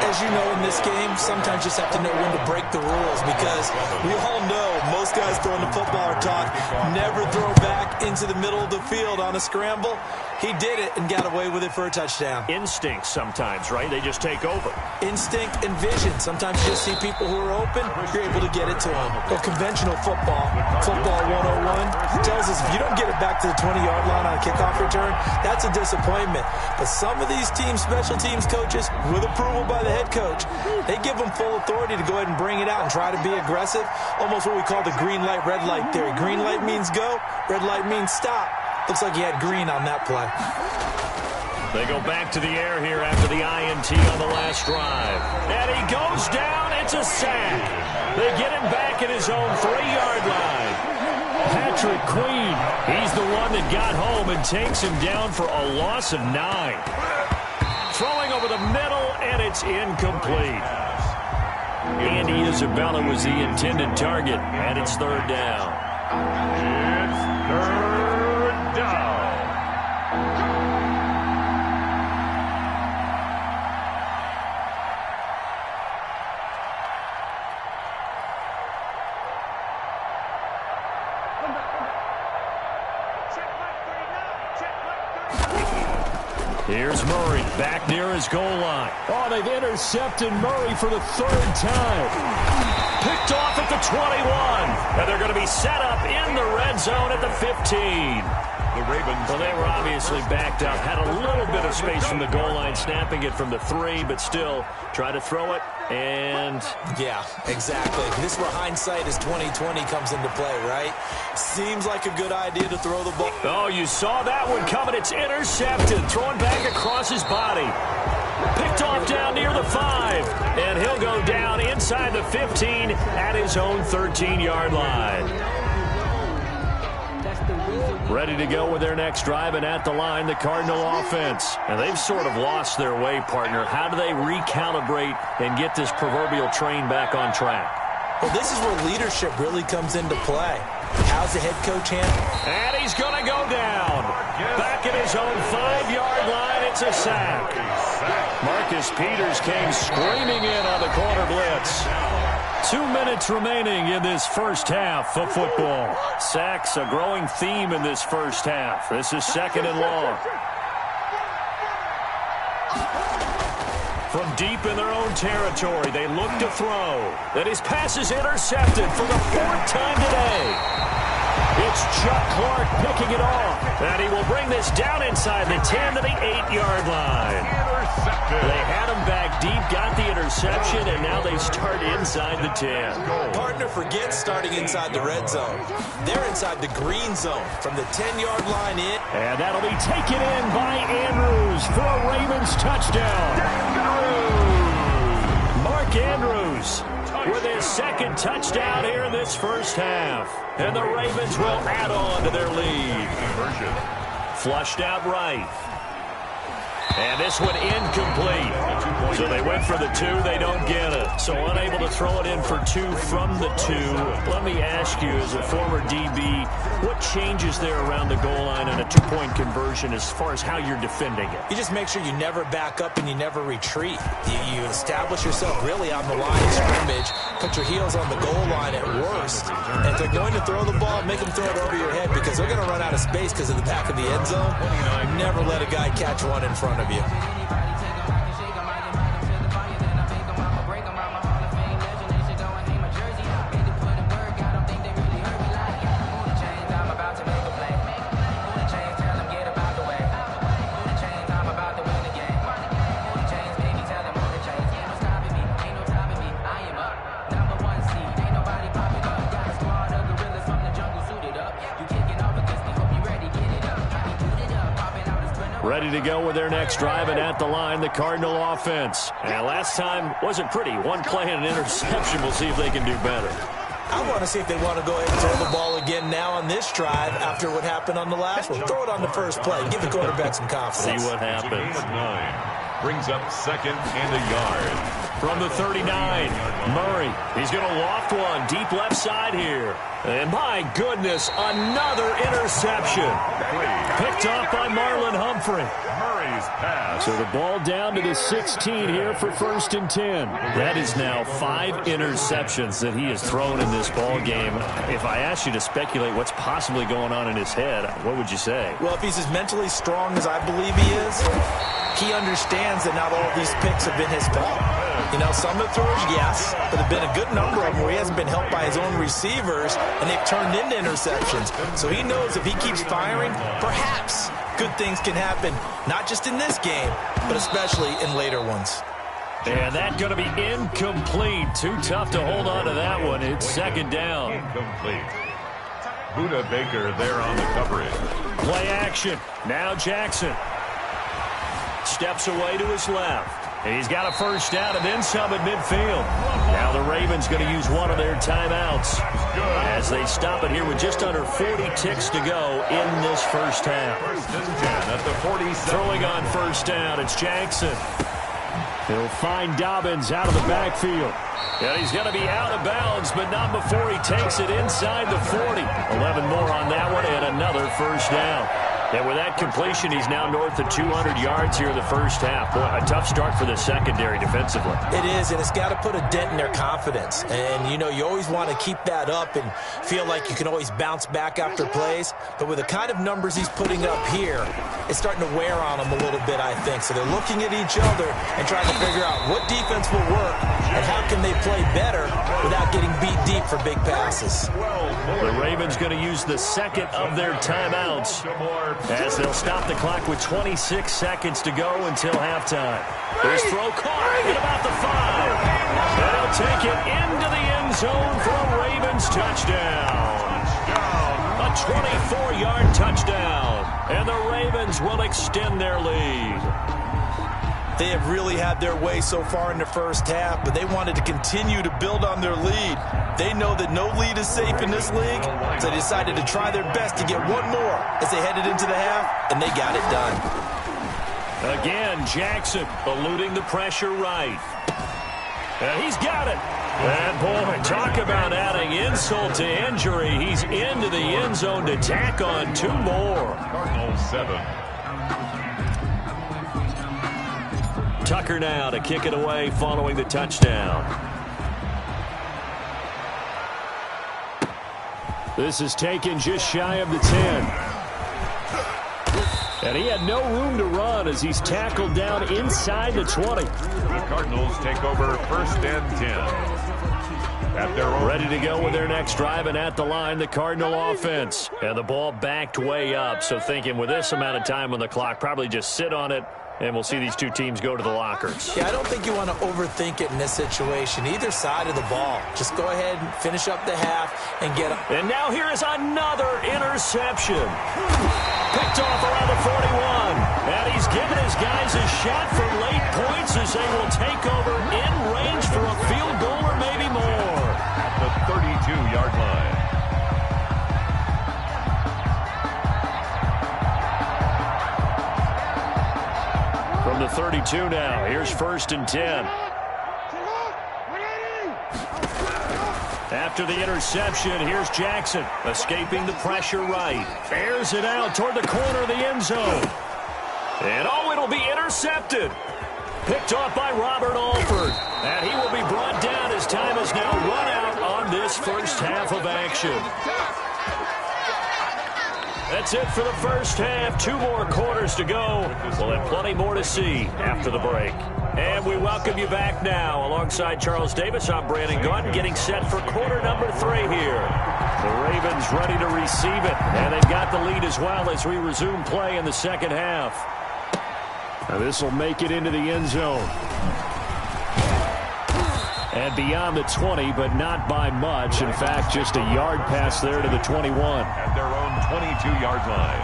C: As you know, in this game, sometimes you just have to know when to break the rules, because we all know most guys throwing the football are taught never throw back into the middle of the field on a scramble. He did it and got away with it for a touchdown.
A: Instinct sometimes, right? They just take over.
C: Instinct and vision. Sometimes you just see people who are open, you're able to get it to them. But conventional football 101, tells us if you don't get it back to the 20-yard line on a kickoff return, that's a disappointment. But some of these teams, special teams coaches, with approval by the head coach, they give them full authority to go ahead and bring it out and try to be aggressive. Almost what we call the green light, red light theory. Green light means go, red light means stop. Looks like he had green on that play.
A: They go back to the air here after the INT on the last drive. And he goes down. It's a sack. They get him back at his own 3-yard line. Patrick Queen, he's the one that got home and takes him down for a loss of 9. Throwing over the middle, and it's incomplete. Andy Isabella was the intended target, and it's 3rd down.
B: It's 3rd down.
A: Here's Murray back near his goal line.
D: Oh, they've intercepted Murray for the 3rd time.
A: Picked off at the 21. And they're going to be set up in the red zone at the 15.
B: The Ravens.
A: Well, they were obviously backed up. Had a little bit of space from the goal line, snapping it from the 3, but still try to throw it. And
C: yeah, exactly. This is where hindsight is 20/20 comes into play, right? Seems like a good idea to throw the ball.
A: Oh, you saw that one coming. It's intercepted. Thrown back across his body. Picked off down near the 5. And he'll go down inside the 15 at his own 13-yard line. Ready to go with their next drive, and at the line, the Cardinal offense. And they've sort of lost their way, partner. How do they recalibrate and get this proverbial train back on track?
C: Well, this is where leadership really comes into play. How's the head coach handle?
A: And he's going to go down. Back at his own 5-yard line, it's a sack. Marcus Peters came screaming in on the corner blitz.
D: 2 minutes remaining in this first half of football.
A: Sacks, a growing theme in this first half. This is 2nd and long. From deep in their own territory, they look to throw. Then his pass is intercepted for the 4th time today. It's Chuck Clark picking it off. And he will bring this down inside the 10 to the 8-yard line. They had him back deep, got the interception, and now they start inside the 10.
C: Partner forgets starting inside the red zone. They're inside the green zone from the 10-yard line in.
D: And that'll be taken in by Andrews for a Ravens touchdown.
A: Mark Andrews with his 2nd touchdown here in this first half. And the Ravens will add on to their lead. Flushed out right. And this one incomplete. So they went for the 2, they don't get it. So unable to throw it in for 2 from the 2. Let me ask you, as a former DB, what changes there around the goal line on a 2-point conversion as far as how you're defending it?
C: You just make sure you never back up and you never retreat. You establish yourself really on the line of scrimmage, put your heels on the goal line at worst. And if they're going to throw the ball, make them throw it over your head, because they're going to run out of space because of the back of the end zone. Never let a guy catch one in front of you.
A: ready to go with their next drive, and at the line, the Cardinal offense. And last time wasn't pretty. One play and an interception. We'll see if they can do better.
C: I want to see if they want to go ahead and throw the ball again now on this drive after what happened on the last one. Throw it on the first play. Give the quarterback some confidence.
A: See what happens.
B: 9 brings up 2nd and a yard.
A: From the 39, Murray. He's going to loft one deep left side here. And my goodness, another interception. Picked off by Marlon Humphrey.
B: Murray's pass.
D: So the ball down to the 16 here for 1st and 10.
A: That is now 5 interceptions that he has thrown in this ball game. If I asked you to speculate what's possibly going on in his head, what would you say?
C: Well, if he's as mentally strong as I believe he is, he understands that not all of these picks have been his fault. You know, some of the throws, yes, but there have been a good number of them where he hasn't been helped by his own receivers, and they've turned into interceptions. So he knows if he keeps firing, perhaps good things can happen, not just in this game, but especially in later ones.
A: And that's going to be incomplete. Too tough to hold on to that one. It's 2nd down.
B: Incomplete. Buda Baker there on the coverage.
A: Play action. Now Jackson. Steps away to his left. He's got a first down and then some at midfield. Now the Ravens going to use one of their timeouts as they stop it here with just under 40 ticks to go in this first half.
B: 1st and 10 at the 47.
A: Throwing on first down, it's Jackson.
D: He'll find Dobbins out of the backfield.
A: And he's going to be out of bounds, but not before he takes it inside the 40. 11 more on that one and another first down. And with that completion, he's now north of 200 yards here in the first half. Boy, a tough start for the secondary defensively.
C: It is, and it's got to put a dent in their confidence. And, you know, you always want to keep that up and feel like you can always bounce back after plays. But with the kind of numbers he's putting up here, it's starting to wear on them a little bit, I think. So they're looking at each other and trying to figure out what defense will work and how can they play better without getting beat deep for big passes.
A: The Ravens going to use the 2nd of their timeouts as they'll stop the clock with 26 seconds to go until halftime. There's throw caught at about the 5. And he'll take it into the end zone for a Ravens touchdown. A 24-yard touchdown. And the Ravens will extend their lead.
C: They have really had their way so far in the first half, but they wanted to continue to build on their lead. They know that no lead is safe in this league, so they decided to try their best to get one more as they headed into the half, and they got it done.
A: Again, Jackson eluding the pressure right. And he's got it. And, boy, talk about adding insult to injury. He's into the end zone to tack on 2 more.
B: Cardinals 7.
A: Tucker now to kick it away following the touchdown.
D: This is taken just shy of the 10. And he had no room to run as he's tackled down inside the 20.
B: The Cardinals take over 1st and 10. At their own.
A: Ready to go with their next drive, and at the line, the Cardinal offense. And the ball backed way up, so thinking with this amount of time on the clock, probably just sit on it, and we'll see these two teams go to the lockers.
C: Yeah, I don't think you want to overthink it in this situation. Either side of the ball. Just go ahead and finish up the half and get up.
A: And now here is another interception. Picked off around the 41. And he's given his guys a shot for late points as they will take over in range for a field goal or maybe more.
B: At the 32-yard line.
A: From the 32 now, here's 1st and 10. After the interception, here's Jackson, escaping the pressure right. Airs it out toward the corner of the end zone. And, oh, it'll be intercepted. Picked off by Robert Alford. And he will be brought down as time has now run out on this first half of action. That's it for the first half. 2 more quarters to go. We'll have plenty more to see after the break. And we welcome you back now. Alongside Charles Davis, I'm Brandon Gunn, getting set for quarter number 3 here. The Ravens ready to receive it, and they've got the lead as well as we resume play in the second half.
D: Now this will make it into the end zone. And beyond the 20, but not by much. In fact, just a yard pass there to the 21.
B: At their own 22-yard line.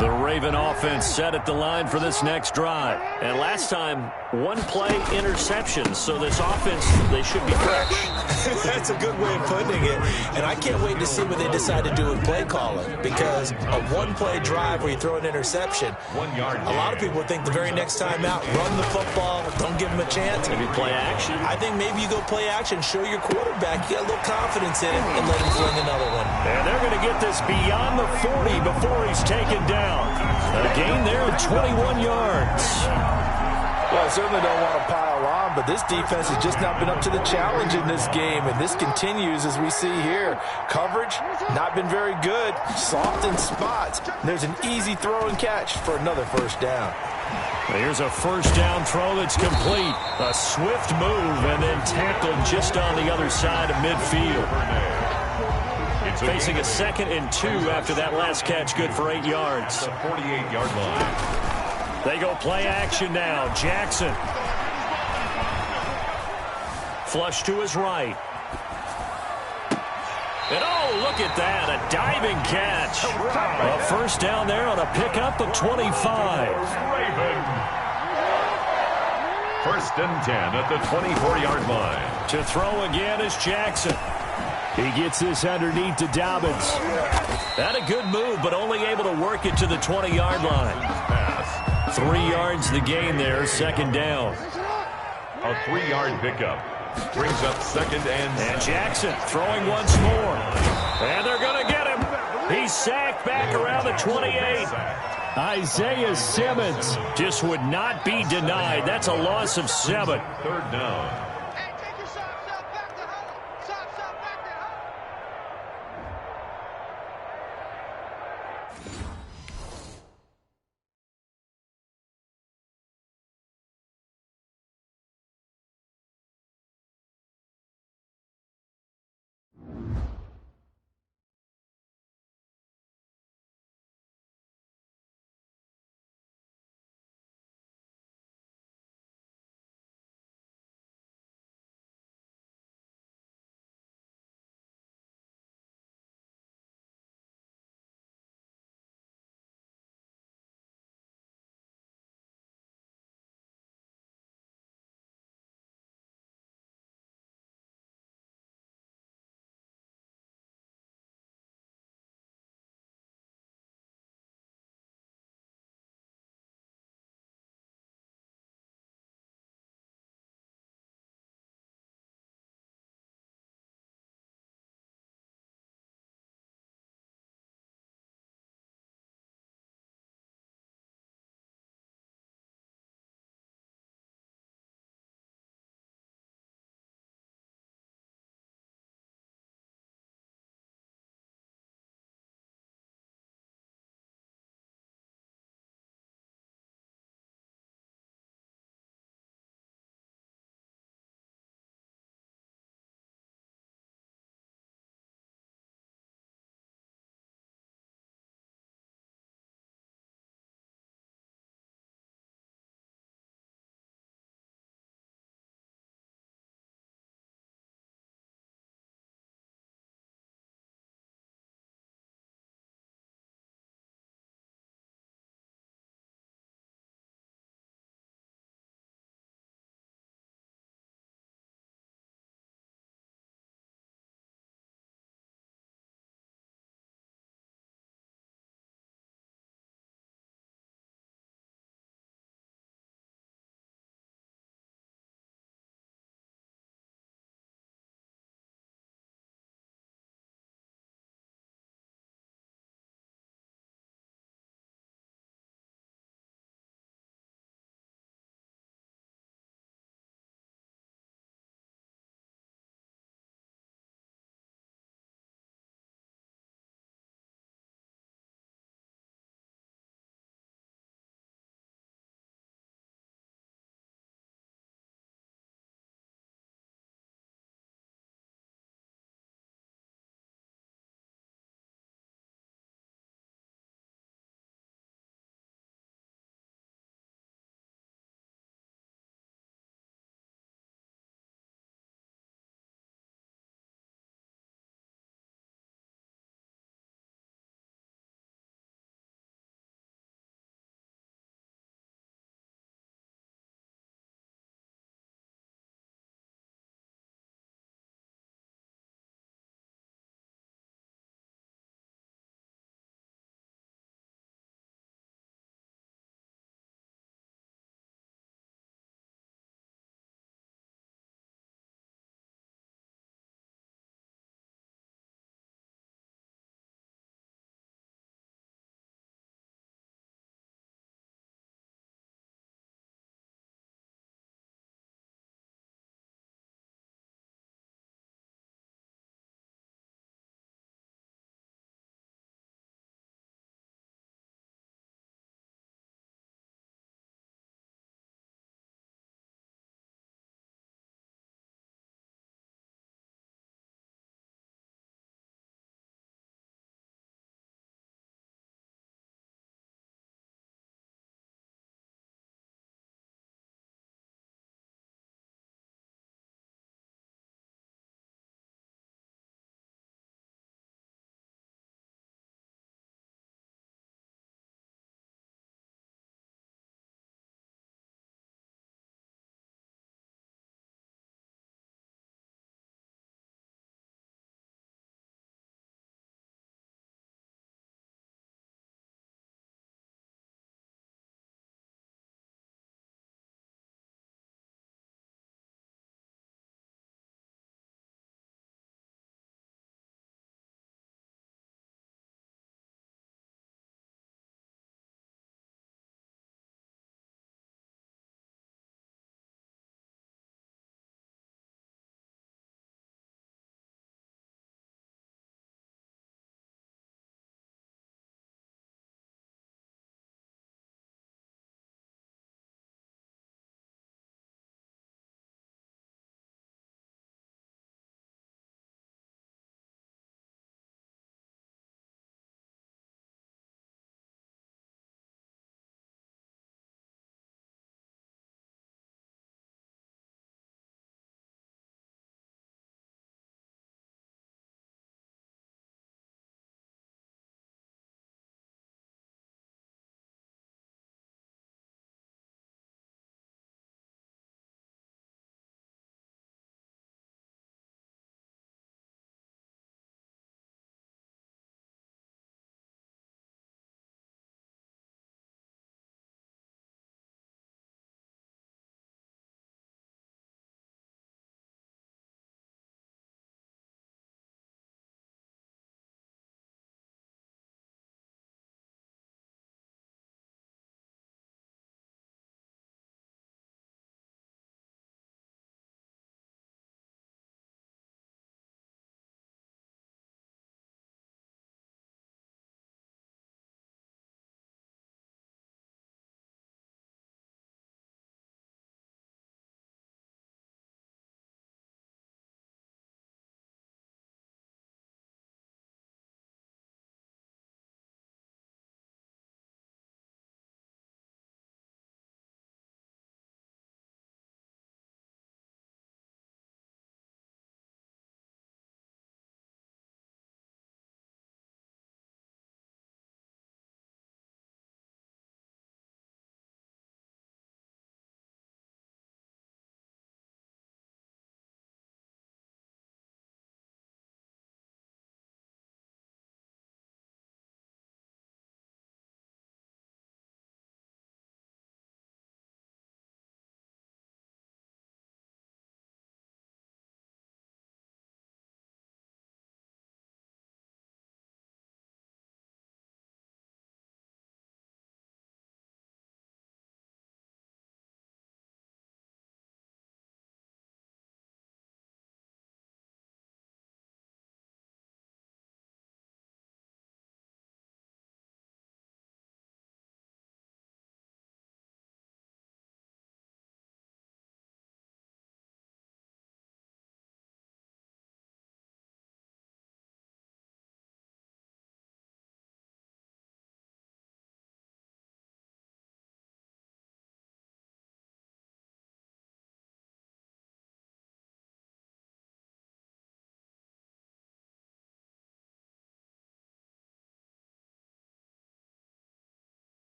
A: The Raven offense set at the line for this next drive. And last time, one-play interception. So this offense, they should be fresh.
C: That's a good way of putting it. And I can't wait to see what they decide to do with play calling. Because a one-play drive where you throw an interception,
B: 1 yard.
C: a lot of people think the very next time out, run the football, don't give them a chance.
A: Maybe play action.
C: I think maybe you go play action, show your quarterback you got a little confidence in him, and let him fling another one.
A: And they're going to get this beyond the 40 before he's taken down. A gain there of 21 yards.
E: Well, I certainly don't want to pile on, but this defense has just not been up to the challenge in this game, and this continues as we see here. Coverage, not been very good, soft in spots. There's an easy throw and catch for another first down.
A: Here's a first down throw that's complete. A swift move and then tackled just on the other side of midfield. Facing a 2nd and 2 after that last catch, good for 8 yards.
B: The 48-yard line.
A: They go play action now. Jackson. Flush to his right. And oh, look at that, a diving catch. A first down there on a pickup of 25.
B: Raven. 1st and 10 at the 24-yard line.
A: To throw again is Jackson. He gets this underneath to Dobbins. Had a good move, but only able to work it to the 20-yard line.
B: Pass.
A: 3 yards the gain there, 2nd down.
B: A 3-yard pickup. Brings up 2nd and...
A: And Jackson throwing once more. And they're going to get him. He's sacked back around the 28. Isaiah Simmons just would not be denied. That's a loss of 7.
B: 3rd down.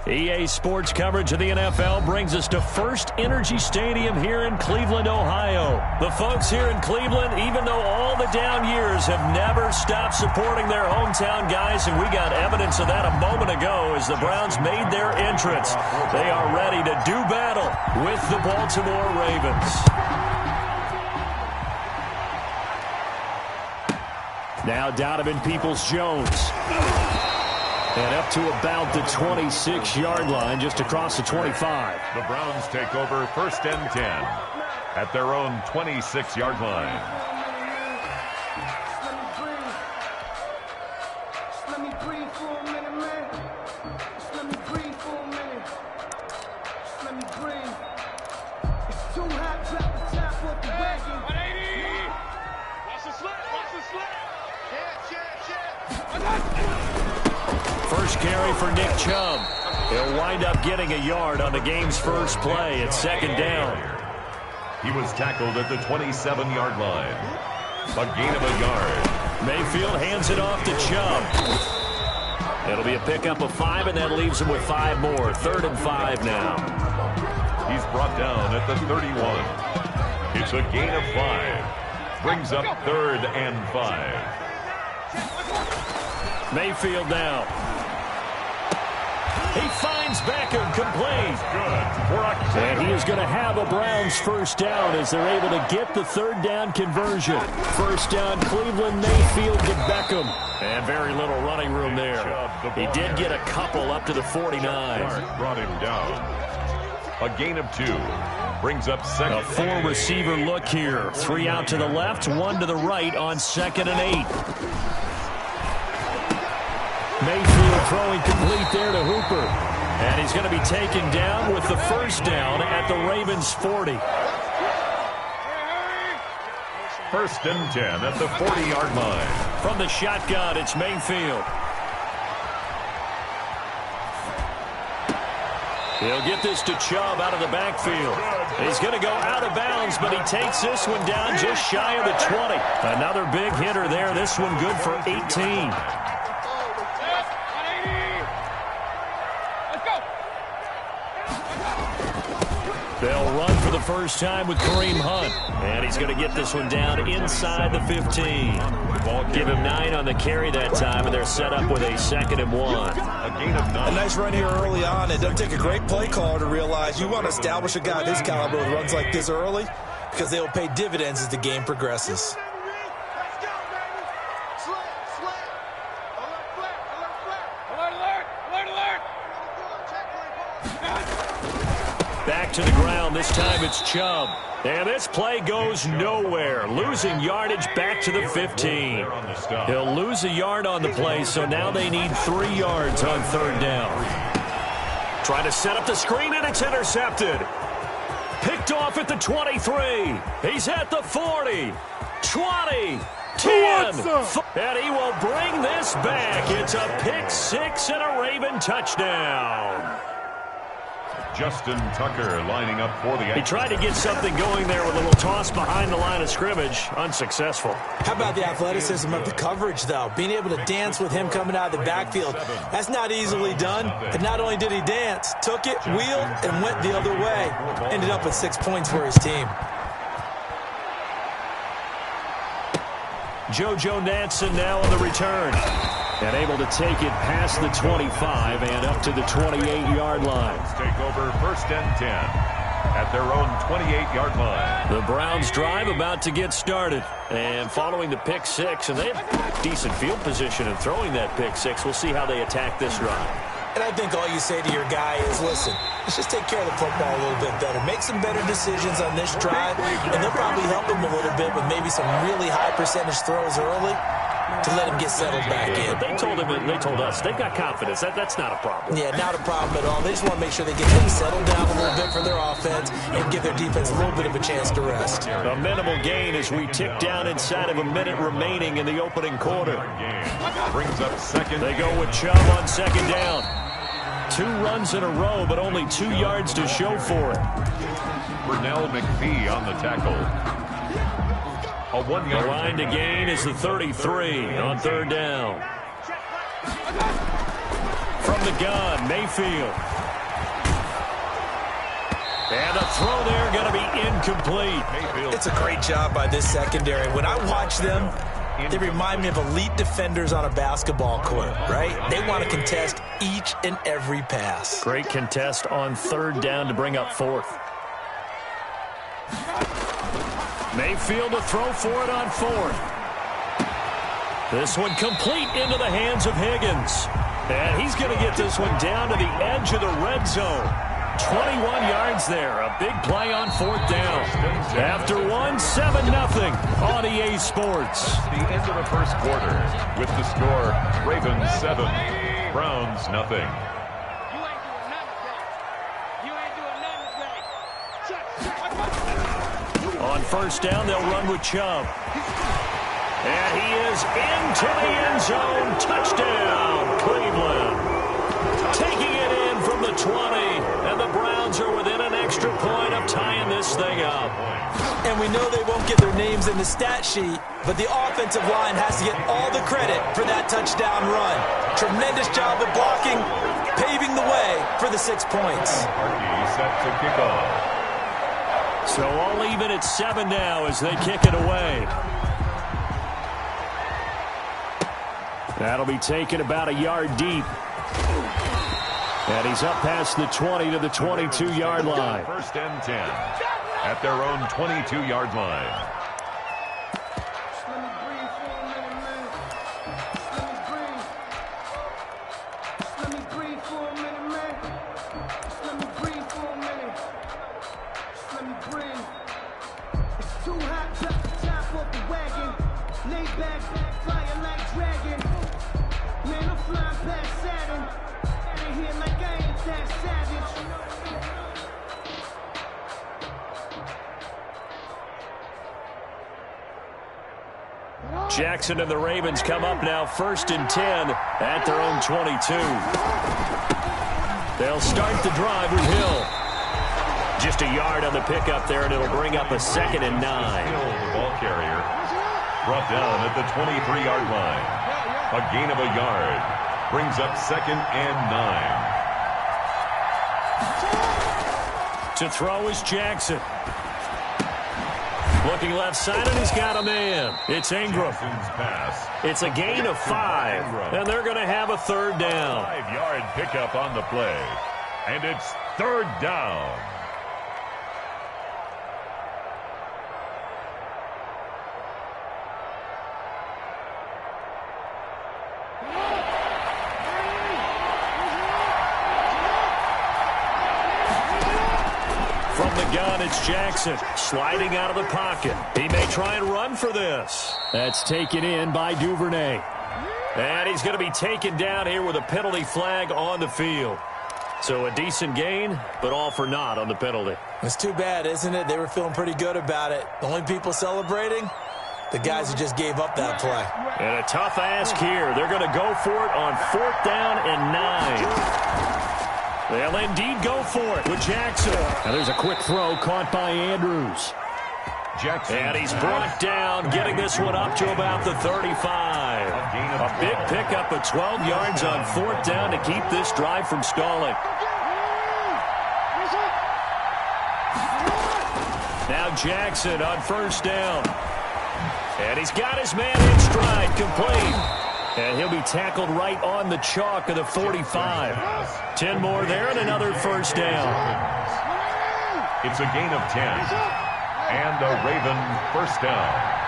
A: EA Sports coverage of the NFL brings us to First Energy Stadium here in Cleveland, Ohio. The folks here in Cleveland, even though all the down years, have never stopped supporting their hometown guys, and we got evidence of that a moment ago as the Browns made their entrance. They are ready to do battle with the Baltimore Ravens. Now Donovan Peoples-Jones. And up to about the 26-yard line, just across the 25.
B: The Browns take over 1st and 10 at their own 26-yard line.
F: Let me breathe for a minute, man. Just let me breathe for a minute. Just let me breathe. It's too hot, drop the top off the wagon. 180! Watch the slip, watch the slip.
A: First carry for Nick Chubb. He'll wind up getting a yard on the game's first play at 2nd down.
B: He was tackled at the 27-yard line. A gain of a yard.
A: Mayfield hands it off to Chubb. It'll be a pickup of 5, and that leaves him with 5 more. 3rd and 5 now.
B: He's brought down at the 31. It's a gain of 5. Brings up 3rd and 5.
A: Mayfield now. He finds Beckham complete. And he is going to have a Browns first down as they're able to get the 3rd down conversion. First down, Cleveland, Mayfield to Beckham. And very little running room there. He did get a couple up to the 49.
B: Brought him down. A gain of 2. Brings up 2nd.
A: A 4-receiver look here. 3 out to the left, 1 to the right on 2nd and 8. Mayfield throwing complete there to Hooper. And he's going to be taken down with the first down at the Ravens' 40.
B: 1st and 10 at the 40-yard line.
A: From the shotgun, it's Mayfield. He'll get this to Chubb out of the backfield. He's going to go out of bounds, but he takes this one down just shy of the 20. Another big hitter there. This one good for 18. They'll run for the first time with Kareem Hunt. And he's going to get this one down inside the 15. Give him 9 on the carry that time, and they're set up with a 2nd and 1.
E: A nice run here early on. It doesn't take a great play caller to realize you want to establish a guy this caliber with runs like this early because they will pay dividends as the game progresses.
A: Back to the ground. This time it's Chubb. And this play goes nowhere. Losing yardage back to the 15. He'll lose a yard on the play, so now they need 3 yards on 3rd down. Trying to set up the screen, and it's intercepted. Picked off at the 23. He's at the 40. 20. 10. And he will bring this back. It's a pick 6 and a Raven touchdown.
B: Justin Tucker lining up for the...
A: He tried to get something going there with a little toss behind the line of scrimmage. Unsuccessful.
E: How about the athleticism of the coverage, though? Being able to dance with him coming out of the backfield. That's not easily done. And not only did he dance, took it, wheeled, and went the other way. Ended up with 6 points for his team.
A: JoJo Natson now on the return. And able to take it past the 25 and up to the 28-yard line.
B: Take over 1st and 10 at their own 28-yard line.
A: The Browns drive about to get started. And following the pick 6, and they have decent field position in throwing that pick 6. We'll see how they attack this drive.
E: And I think all you say to your guy is, listen, let's just take care of the football a little bit better. Make some better decisions on this drive, and they'll probably help him a little bit with maybe some really high percentage throws early to let him get settled back in.
A: But they told him, and they told us, they've got confidence. That's not a problem.
E: Yeah, not a problem at all. They just want to make sure they get things settled down a little bit for their offense and give their defense a little bit of a chance to rest.
A: A minimal gain as we tick down inside of a minute remaining in the opening quarter.
B: Brings up 2nd.
A: They go with Chubb on 2nd down. 2 runs in a row, but only 2 yards to show for it.
B: Bernell McPhee on the tackle. A 1-yard.
A: The line to gain is the 33 on 3rd down. From the gun, Mayfield. And the throw there going to be incomplete.
C: It's a great job by this secondary. When I watch them, they remind me of elite defenders on a basketball court, right? They want to contest each and every pass.
A: Great contest on third down to bring up fourth. Mayfield to throw for it on fourth. This one complete into the hands of Higgins. And he's going to get this one down to the edge of the red zone. 21 yards there. A big play on fourth down. After one, 7-0 on EA Sports.
B: The end of the first quarter with the score, Ravens 7, Browns nothing.
A: On first down, they'll run with Chubb. And he is into the end zone. Touchdown, Cleveland. Taking it in from the 20. And the Browns are within an extra point of tying this thing up.
C: And we know they won't get their names in the stat sheet, but the offensive line has to get all the credit for that touchdown run. Tremendous job of blocking, paving the way for the 6 points.
B: Set to kick off.
A: So all even at 7 now as they kick it away. That'll be taken about a yard deep. And he's up past the 20 to the 22-yard line.
B: First and 10 at their own 22-yard line.
A: Jackson and the Ravens come up now first and 10 at their own 22. They'll start the drive with Hill. Just a yard on the pickup there, and it'll bring up a 2nd and 9.
B: Hill, the ball carrier, brought down at the 23-yard line. A gain of a yard brings up 2nd and 9.
A: To throw is Jackson. Looking left side, and he's got a man. It's Ingram.
B: Pass.
A: It's a gain of 5, and they're going to have a third down.
B: 5-yard pickup on the play, and it's third down.
A: From the gun, it's Jackson sliding out of the pocket. He may try and run for this. That's taken in by Duvernay. And he's going to be taken down here with a penalty flag on the field. So a decent gain, but all for naught on the penalty.
C: It's too bad, isn't it? They were feeling pretty good about it. The only people celebrating, the guys who just gave up that play.
A: And a tough ask here. They're going to go for it on 4th down and 9. They'll indeed go for it with Jackson. And there's a quick throw caught by Andrews.
B: Jackson.
A: And he's brought down, getting this one up to about the 35. A big pickup of 12 yards on 4th down to keep this drive from stalling. Now Jackson on first down. And he's got his man in stride, complete. And he'll be tackled right on the chalk of the 45. 10 more there and another first down.
B: It's a gain of 10. And a Raven first down.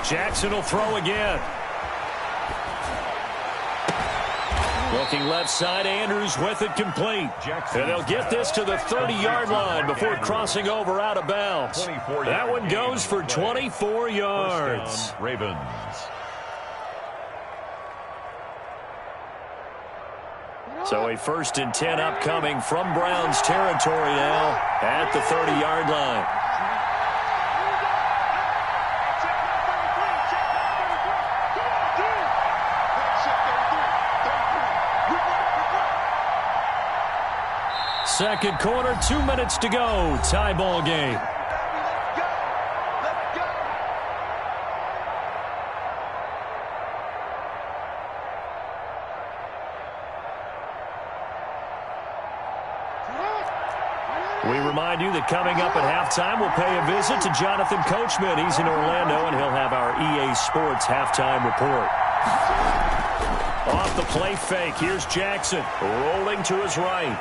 A: Jackson will throw again. Looking left side, Andrews with it complete. And they'll get this to the 30-yard line before crossing over out of bounds. That one goes for 24 yards.
B: Ravens.
A: So a 1st and 10 upcoming from Browns territory now at the 30-yard line. Second quarter, 2 minutes to go. Tie ball game. We remind you that coming up at halftime, we'll pay a visit to Jonathan Coachman. He's in Orlando, and he'll have our EA Sports halftime report. Off the play fake, here's Jackson, rolling to his right.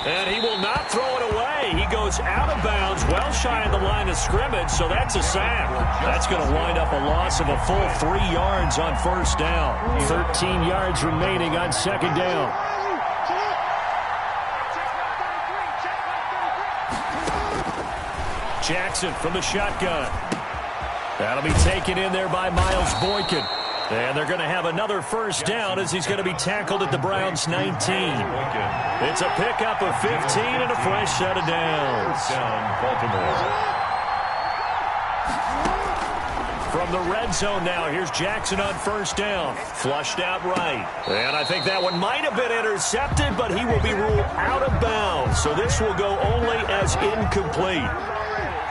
A: And he will not throw it away. He goes out of bounds, well shy of the line of scrimmage, so that's a sack. That's going to wind up a loss of a full 3 yards on first down. 13 yards remaining on second down. Jackson from the shotgun. That'll be taken in there by Miles Boykin. And they're going to have another first down as he's going to be tackled at the Browns' 19. It's a pickup of 15 and a fresh set of downs.
B: Baltimore.
A: From the red zone now, here's Jackson on first down. Flushed out right. And I think that one might have been intercepted, but he will be ruled out of bounds. So this will go only as incomplete.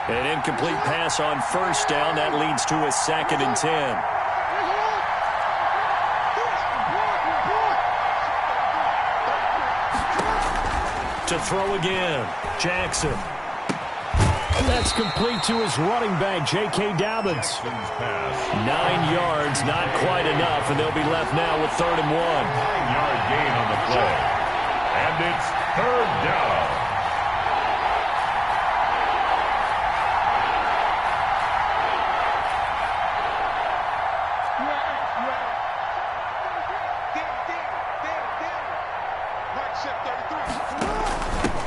A: An incomplete pass on first down. That leads to a 2nd and 10. To throw again, Jackson. That's complete to his running back, J.K. Dobbins. 9 yards, not quite enough, and they'll be left now with 3rd and 1.
B: 9-yard gain on the play. And it's 3rd down.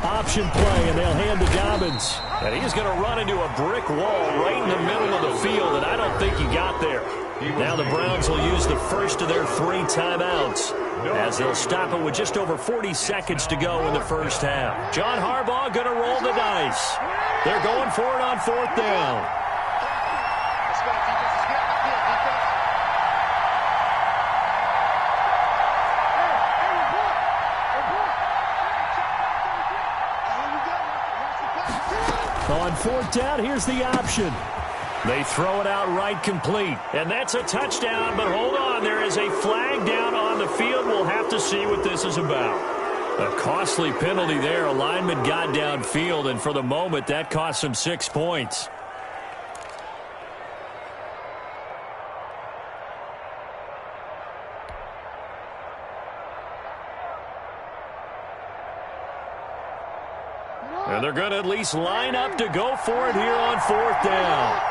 A: Option play, and they'll hand to Dobbins. And he's going to run into a brick wall right in the middle of the field, and I don't think he got there. Now the Browns will use the first of their 3 timeouts as they'll stop it with just over 40 seconds to go in the first half. John Harbaugh going to roll the dice. They're going for it on 4th down. On 4th down, here's the option. They throw it out right complete. And that's a touchdown, but hold on. There is a flag down on the field. We'll have to see what this is about. A costly penalty there. A lineman got downfield, and for the moment, that cost him 6 points. And they're going to at least line up to go for it here on 4th down.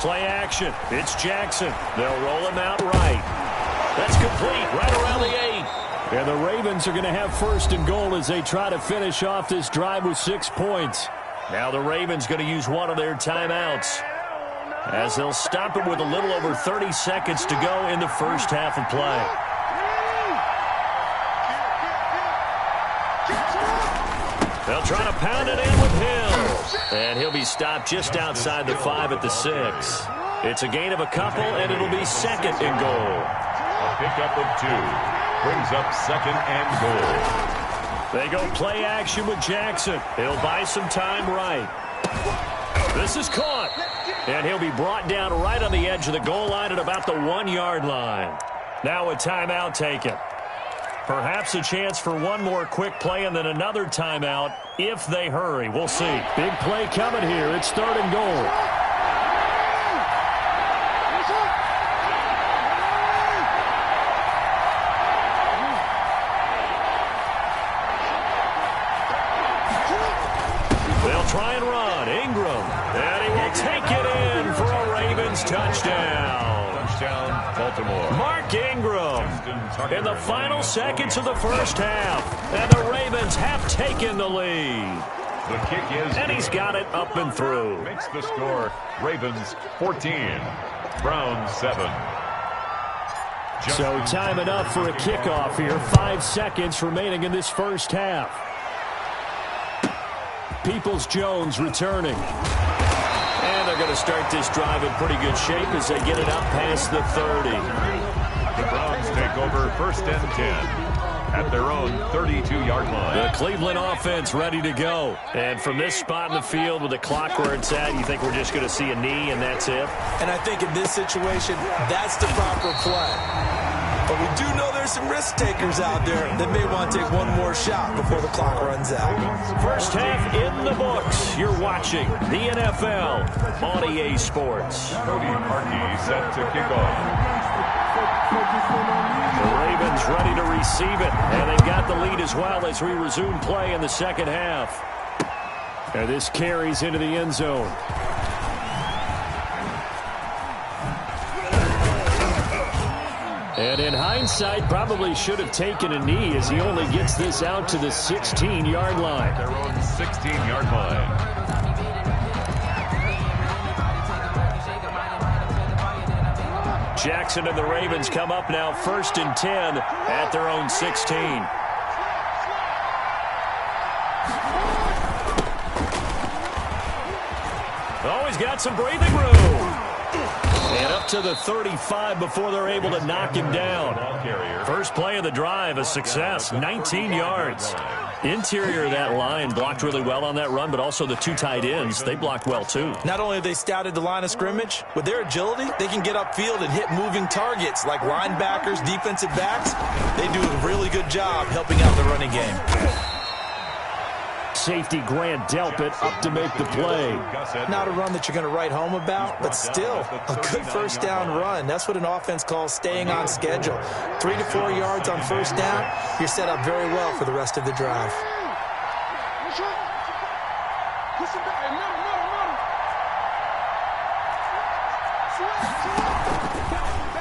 A: Play action. It's Jackson. They'll roll him out right. That's complete right around the 8. And the Ravens are going to have 1st and goal as they try to finish off this drive with 6 points. Now the Ravens going to use one of their timeouts, as they'll stop it with a little over 30 seconds to go in the first half of play. They'll try to pound it in with Hill. And he'll be stopped just outside the 5 at the 6. It's a gain of a couple, and it'll be 2nd and goal.
B: A pickup of 2 brings up 2nd and goal.
A: They go play action with Jackson. He'll buy some time right. This is caught. And he'll be brought down right on the edge of the goal line at about the 1-yard line. Now a timeout taken. Perhaps a chance for one more quick play and then another timeout if they hurry. We'll see. Big play coming here. It's 3rd and goal. They'll try and run. Ingram. And he will take it in for a Ravens touchdown.
B: Touchdown, Baltimore.
A: Mark Ingram in the final seconds of the first half. And the Ravens have taken the lead.
B: The kick is...
A: And he's got it up and through.
B: Makes the score Ravens 14, Browns 7.
A: So time enough for a kickoff here. 5 seconds remaining in this first half. Peoples-Jones returning. And they're going to start this drive in pretty good shape as they get it up past the 30.
B: The Browns take over 1st and 10 at their own 32-yard line.
A: The Cleveland offense ready to go. And from this spot in the field with the clock where it's at, you think we're just going to see a knee and that's it?
C: And I think in this situation, that's the proper play. But we do know there's some risk takers out there that may want to take one more shot before the clock runs out.
A: First half in the books. You're watching the NFL on EA Sports.
B: Cody Parkey set to kick off.
A: The Ravens ready to receive it, and they've got the lead as well as we resume play in the second half.
D: And this carries into the end zone. And in hindsight, probably should have taken a knee as he only gets this out to the 16-yard line.
B: Their own 16-yard line.
A: Jackson and the Ravens come up now 1st and 10 at their own 16. Oh, he's got some breathing room. And up to the 35 before they're able to knock him down. First play of the drive, a success, 19 yards. Interior of that line blocked really well on that run, but also the two tight ends, they blocked well too.
C: Not only have they scouted the line of scrimmage, with their agility, they can get upfield and hit moving targets like linebackers, defensive backs. They do a really good job helping out the running game.
D: Safety Grant Delpit up to make the play.
C: Not a run that you're going to write home about, but still a good first down run. That's what an offense calls staying on schedule. 3 to 4 yards on first down, you're set up very well for the rest of the drive.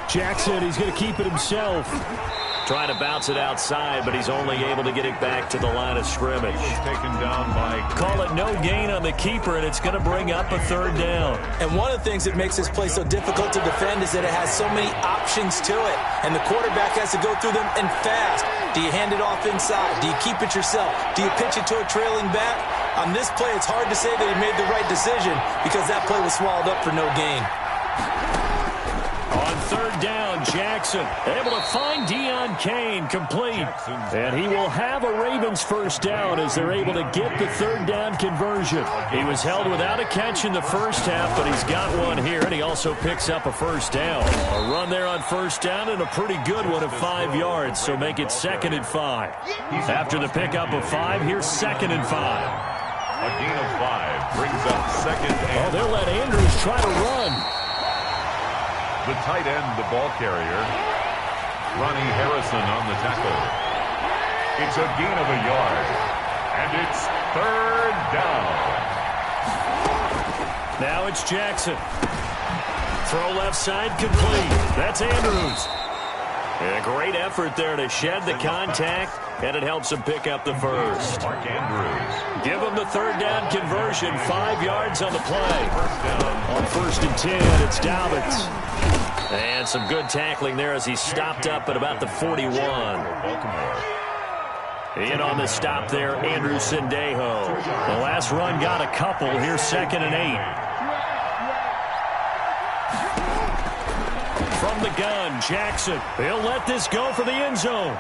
D: Jackson, he's going to keep it himself.
A: Trying to bounce it outside, but he's only able to get it back to the line of scrimmage.
B: Taken down by...
A: Call it no gain on the keeper, and it's going to bring up a 3rd down.
C: And one of the things that makes this play so difficult to defend is that it has so many options to it, and the quarterback has to go through them and fast. Do you hand it off inside? Do you keep it yourself? Do you pitch it to a trailing back? On this play, it's hard to say that he made the right decision because that play was swallowed up for no gain.
A: On 3rd down, Jackson able to find Deion Kane complete. And he will have a Ravens first down as they're able to get the 3rd down conversion. He was held without a catch in the first half, but he's got one here, and he also picks up a first down. A run there on first down and a pretty good one of 5 yards, so make it 2nd and 5. After the pickup of 5, here's 2nd and 5.
B: A gain of 5 brings up 2nd and...
D: Oh, they'll let Andrews try to run.
B: The tight end, the ball carrier, Ronnie Harrison on the tackle. It's a gain of a yard, and it's 3rd down.
A: Now it's Jackson. Throw left side complete. That's Andrews. And a great effort there to shed the contact, and it helps him pick up the first.
B: Mark Andrews.
A: Give him the 3rd down conversion, 5 yards on the play. On 1st and 10, it's Dobbins. And some good tackling there as he stopped up at about the 41. In on the stop there, Andrew Sendejo. The last run got a couple. Here's 2nd and 8. From the gun, Jackson. He'll let this go for the end zone.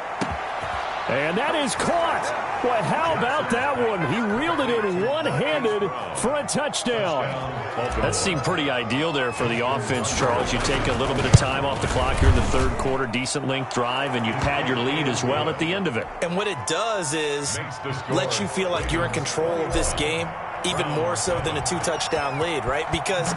A: And that is caught. Boy, how about that one? He reeled it in one-handed for a touchdown. That seemed pretty ideal there for the offense, Charles. You take a little bit of time off the clock here in the 3rd quarter, decent length drive, and you pad your lead as well at the end of it.
C: And what it does is let you feel like you're in control of this game, even more so than a 2-touchdown lead, right? Because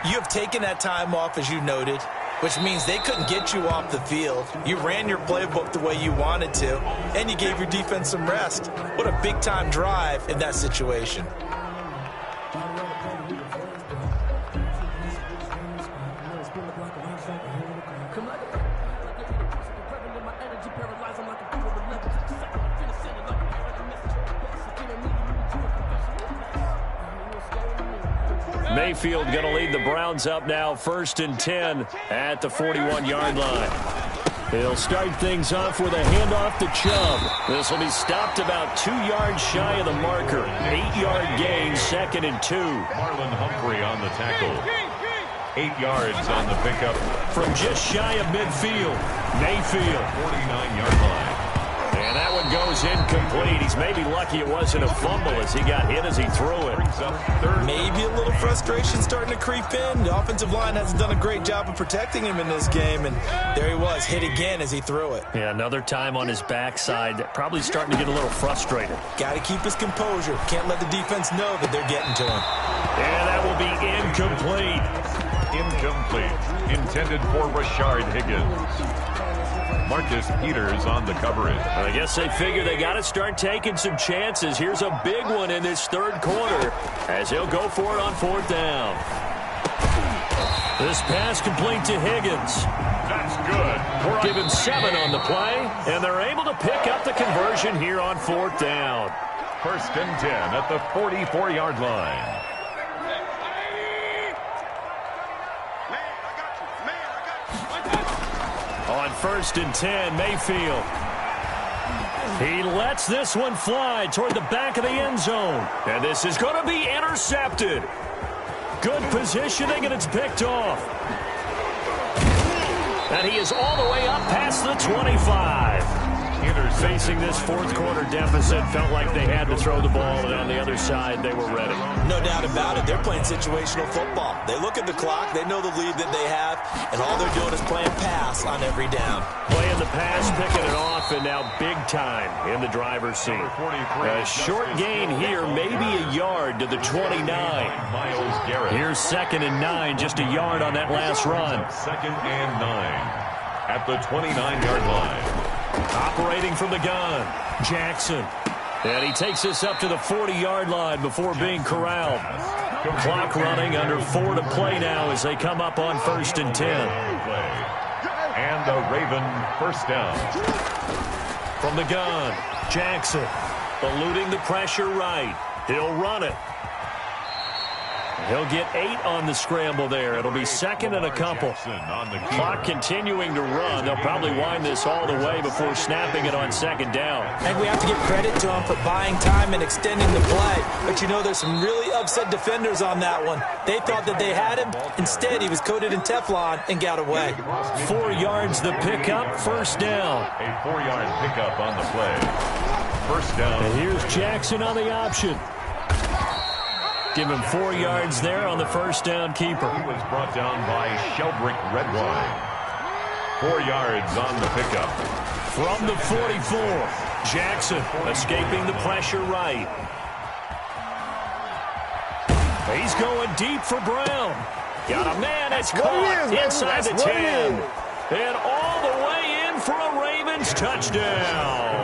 C: you have taken that time off, as you noted, which means they couldn't get you off the field. You ran your playbook the way you wanted to, and you gave your defense some rest. What a big-time drive in that situation.
A: Mayfield going to lead the Browns up now, 1st and 10 at the 41-yard line. He'll start things off with a handoff to Chubb. This will be stopped about 2 yards shy of the marker. 8-yard gain, 2nd and 2.
B: Marlon Humphrey on the tackle. 8 yards on the pickup.
A: From just shy of midfield, Mayfield.
B: 49-yard line.
A: And that one goes incomplete. He's maybe lucky it wasn't a fumble as he got hit as he threw it.
E: Maybe a little frustration starting to creep in. The offensive line hasn't done a great job of protecting him in this game, and there he was, hit again as he threw it.
A: Yeah, another time on his backside, probably starting to get a little frustrated.
E: Got to keep his composure. Can't let the defense know that they're getting to him.
A: And that will be incomplete.
B: Incomplete. Intended for Rashard Higgins. Marcus Peters on the coverage.
A: I guess they figure they got to start taking some chances. Here's a big one in this 3rd quarter as he'll go for it on 4th down. This pass complete to Higgins.
B: That's good.
A: Give him 7 on the play, and they're able to pick up the conversion here on 4th down.
B: 1st and 10 at the 44-yard line.
A: On 1st and 10, Mayfield. He lets this one fly toward the back of the end zone. And this is going to be intercepted. Good positioning, and it's picked off. And he is all the way up past the 25. Facing this 4th quarter deficit, felt like they had to throw the ball, and on the other side, they were ready.
E: No doubt about it. They're playing situational football. They look at the clock, they know the lead that they have, and all they're doing is playing pass on every down.
A: Playing the pass, picking it off, and now big time in the driver's seat. A short gain here, maybe a yard to the 29.
B: Myles Garrett.
A: Here's 2nd and 9, just a yard on that last run.
B: 2nd and 9 at the 29-yard line.
A: Operating from the gun, Jackson. And he takes us up to the 40-yard line before being corralled. Clock running, under 4 to play now as they come up on 1st and 10.
B: And a Raven 1st down.
A: From the gun, Jackson. Eluding the pressure right. He'll run it. He'll get 8 on the scramble there. It'll be 2nd and a couple. Clock continuing to run. They'll probably wind this all the way before snapping it on 2nd down.
E: I think we have to give credit to him for buying time and extending the play. But, you know, there's some really upset defenders on that one. They thought that they had him. Instead, he was coated in Teflon and got away.
A: 4 yards the pickup, 1st down.
B: A 4-yard pickup on the play. 1st down.
A: And here's Jackson on the option. Give him 4 yards there on the 1st down keeper.
B: He was brought down by Sheldrick Redwine. 4 yards on the pickup.
A: From the 44, Jackson escaping the pressure right. He's going deep for Brown. Got a man that's caught inside the 10. And all the way in for a Ravens touchdown.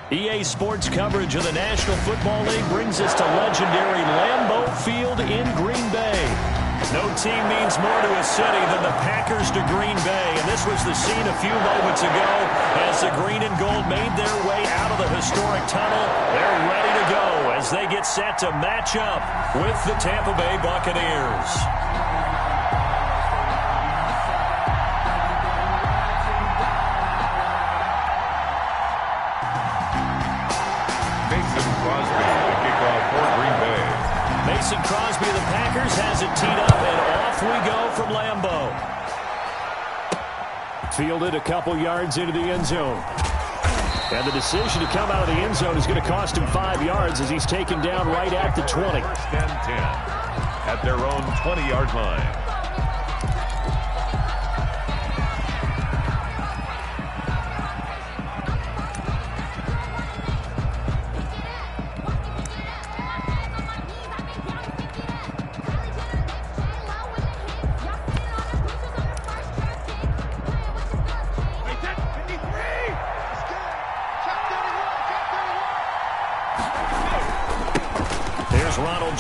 A: EA Sports coverage of the National Football League brings us to legendary Lambeau Field in Green Bay. No team means more to a city than the Packers to Green Bay, and this was the scene a few moments ago as the green and gold made their way out of the historic tunnel. They're ready to go as they get set to match up with the Tampa Bay Buccaneers. Mason Crosby of the Packers has it teed up, and off we go from Lambeau.
D: Fielded a couple yards into the end zone. And the decision to come out of the end zone is going to cost him 5 yards as he's taken down right at the 20.
B: First and 10 at their own 20-yard line.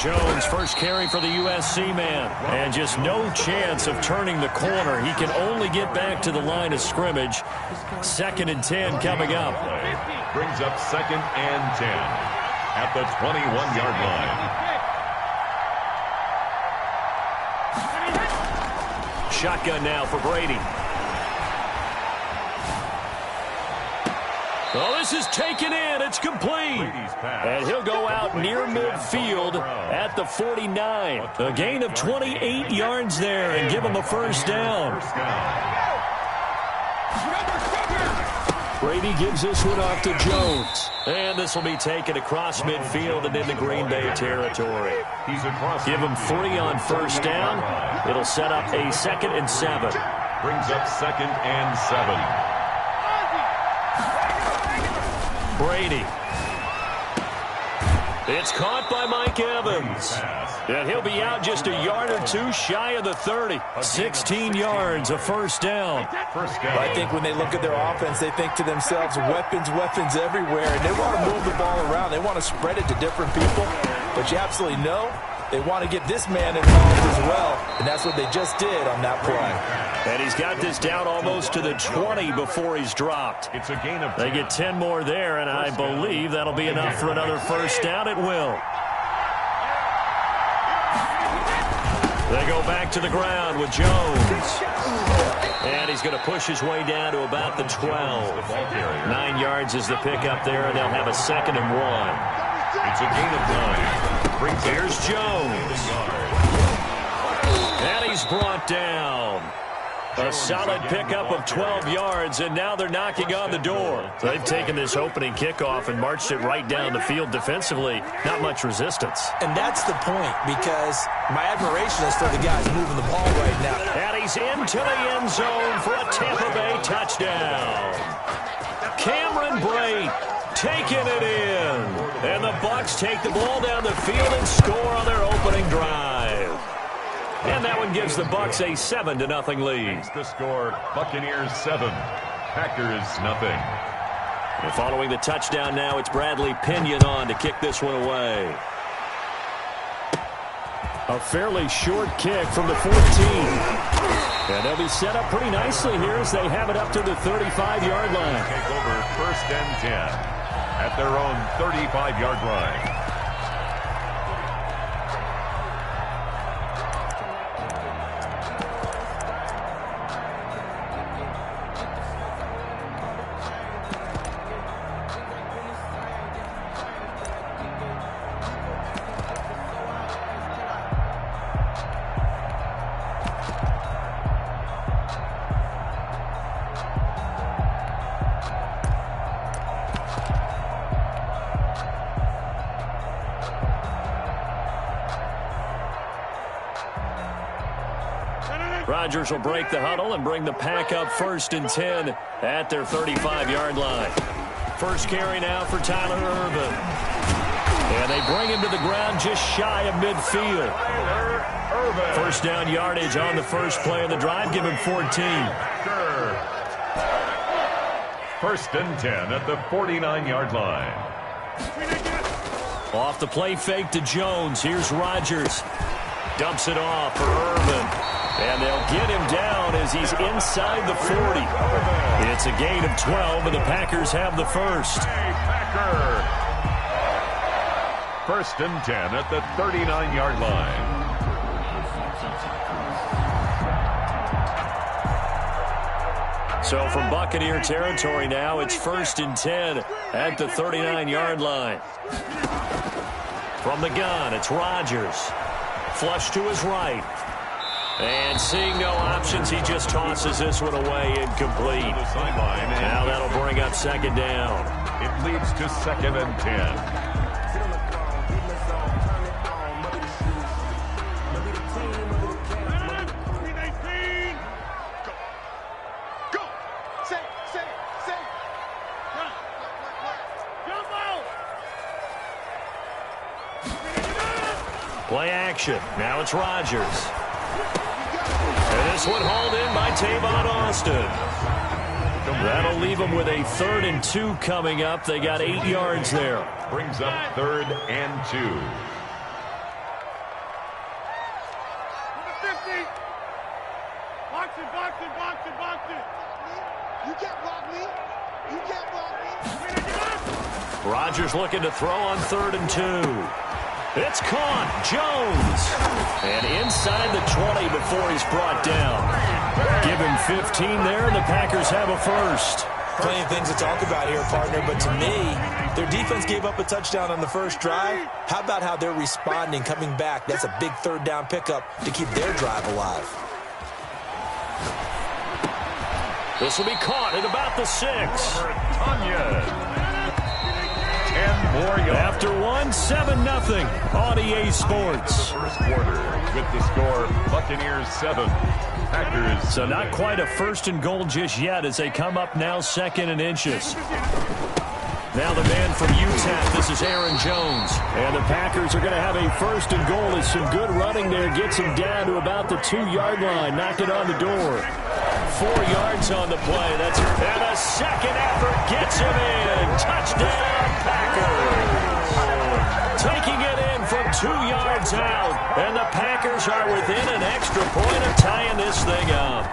A: Jones, first carry for the USC man, and just no chance of turning the corner. He can only get back to the line of scrimmage. 2nd and 10 coming up.
B: Brings up 2nd and 10 at the 21-yard line.
A: Shotgun now for Brady. Oh, this is taken in. It's complete. And he'll go out near midfield at the 49. A gain of 28 yards there and give him a first down.
D: Brady gives this one off to Jones.
A: And this will be taken across midfield and into Green Bay territory. Give him 3 on first down. It'll set up a 2nd and 7.
B: Brings up 2nd and 7.
A: Brady. It's caught by Mike Evans. And he'll be out just a yard or two shy of the 30. 16 yards, a first down.
E: I think when they look at their offense, they think to themselves, weapons everywhere. And they want to move the ball around. They want to spread it to different people. But you absolutely know they want to get this man involved as well. And that's what they just did on that play.
A: And he's got this down almost to the 20 before he's dropped.
B: It's a gain of 10.
A: They get 10 more there, and I believe that'll be enough for another first down. It will. They go back to the ground with Jones. And he's going to push his way down to about the 12. 9 yards is the pickup there, and they'll have a 2nd and 1.
B: It's a gain of 9.
A: Here's Jones. And he's brought down. A solid pickup of 12 yards, and now they're knocking on the door. They've taken this opening kickoff and marched it right down the field defensively. Not much resistance.
C: And that's the point, because my admiration is for the guys moving the ball right now.
A: And he's into the end zone for a Tampa Bay touchdown. Cameron Brate taking it in. And the Bucs take the ball down the field and score on their opening drive. And that one gives the Bucs a 7-0 lead.
B: The score, Buccaneers 7, Packers nothing.
A: And following the touchdown now, it's Bradley Pinion on to kick this one away.
D: A fairly short kick from the 14. And they'll be set up pretty nicely here as they have it up to the 35-yard line.
B: Take over 1st and 10 at their own 35-yard line.
A: Rodgers will break the huddle and bring the pack up 1st and 10 at their 35-yard line. First carry now for Tyler Ervin. And they bring him to the ground just shy of midfield. First down yardage on the first play of the drive. Give him 14.
B: First and 10 at the 49-yard line.
A: Off the play fake to Jones. Here's Rodgers. Dumps it off for Irvin. And they'll get him down as he's inside the 40. It's a gain of 12, and the Packers have the first.
B: Packer. First and 10 at the 39-yard line.
A: So from Buccaneer territory now, it's first and 10 at the 39-yard line. From the gun, it's Rodgers. Flush to his right. And seeing no options, he just tosses this one away incomplete. Now that'll bring up second down.
B: It leads to second and 10.
A: Play action. Now it's Rodgers. And this one hauled in by Tavon Austin. That'll leave them with a 3rd and 2 coming up. They got 8 yards there.
B: Brings up 3rd and 2.
F: Box it, box it, box it, box it. You can't block me. You can't block me.
A: Rodgers looking to throw on 3rd and 2. It's caught. Jones. And inside the 20 before he's brought down. Give him 15 there, and the Packers have a first.
C: Plenty of things to talk about here, partner, but to me, their defense gave up a touchdown on the first drive. How about how they're responding, coming back? That's a big 3rd down pickup to keep their drive alive.
A: This will be caught at about the 6.
B: Tanya. 10 more yards.
A: After 7-0 on EA Sports.
B: First quarter with the score Buccaneers 7, Packers.
A: So not quite a 1st and goal just yet as they come up now 2nd and inches. Now the man from UTEP, this is Aaron Jones.
D: And the Packers are going to have a 1st and goal as some good running there gets him down to about the 2-yard line. Knocked it on the door.
A: 4 yards on the play. And a second effort gets him in. Touchdown, Packers. Taking it in from 2 yards out. And the Packers are within an extra point of tying this thing up.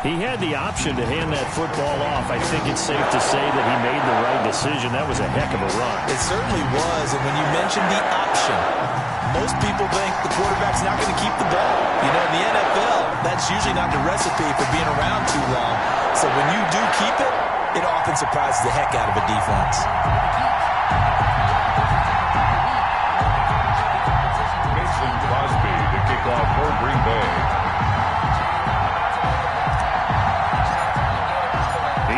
D: He had the option to hand that football off. I think it's safe to say that he made the right decision. That was a heck of a run.
C: It certainly was, and when you mentioned the option, most people think the quarterback's not going to keep the ball. You know, in the NFL, that's usually not the recipe for being around too long. So when you do keep it, it often surprises the heck out of a defense.
B: Mason Crosby to kick off for Green Bay.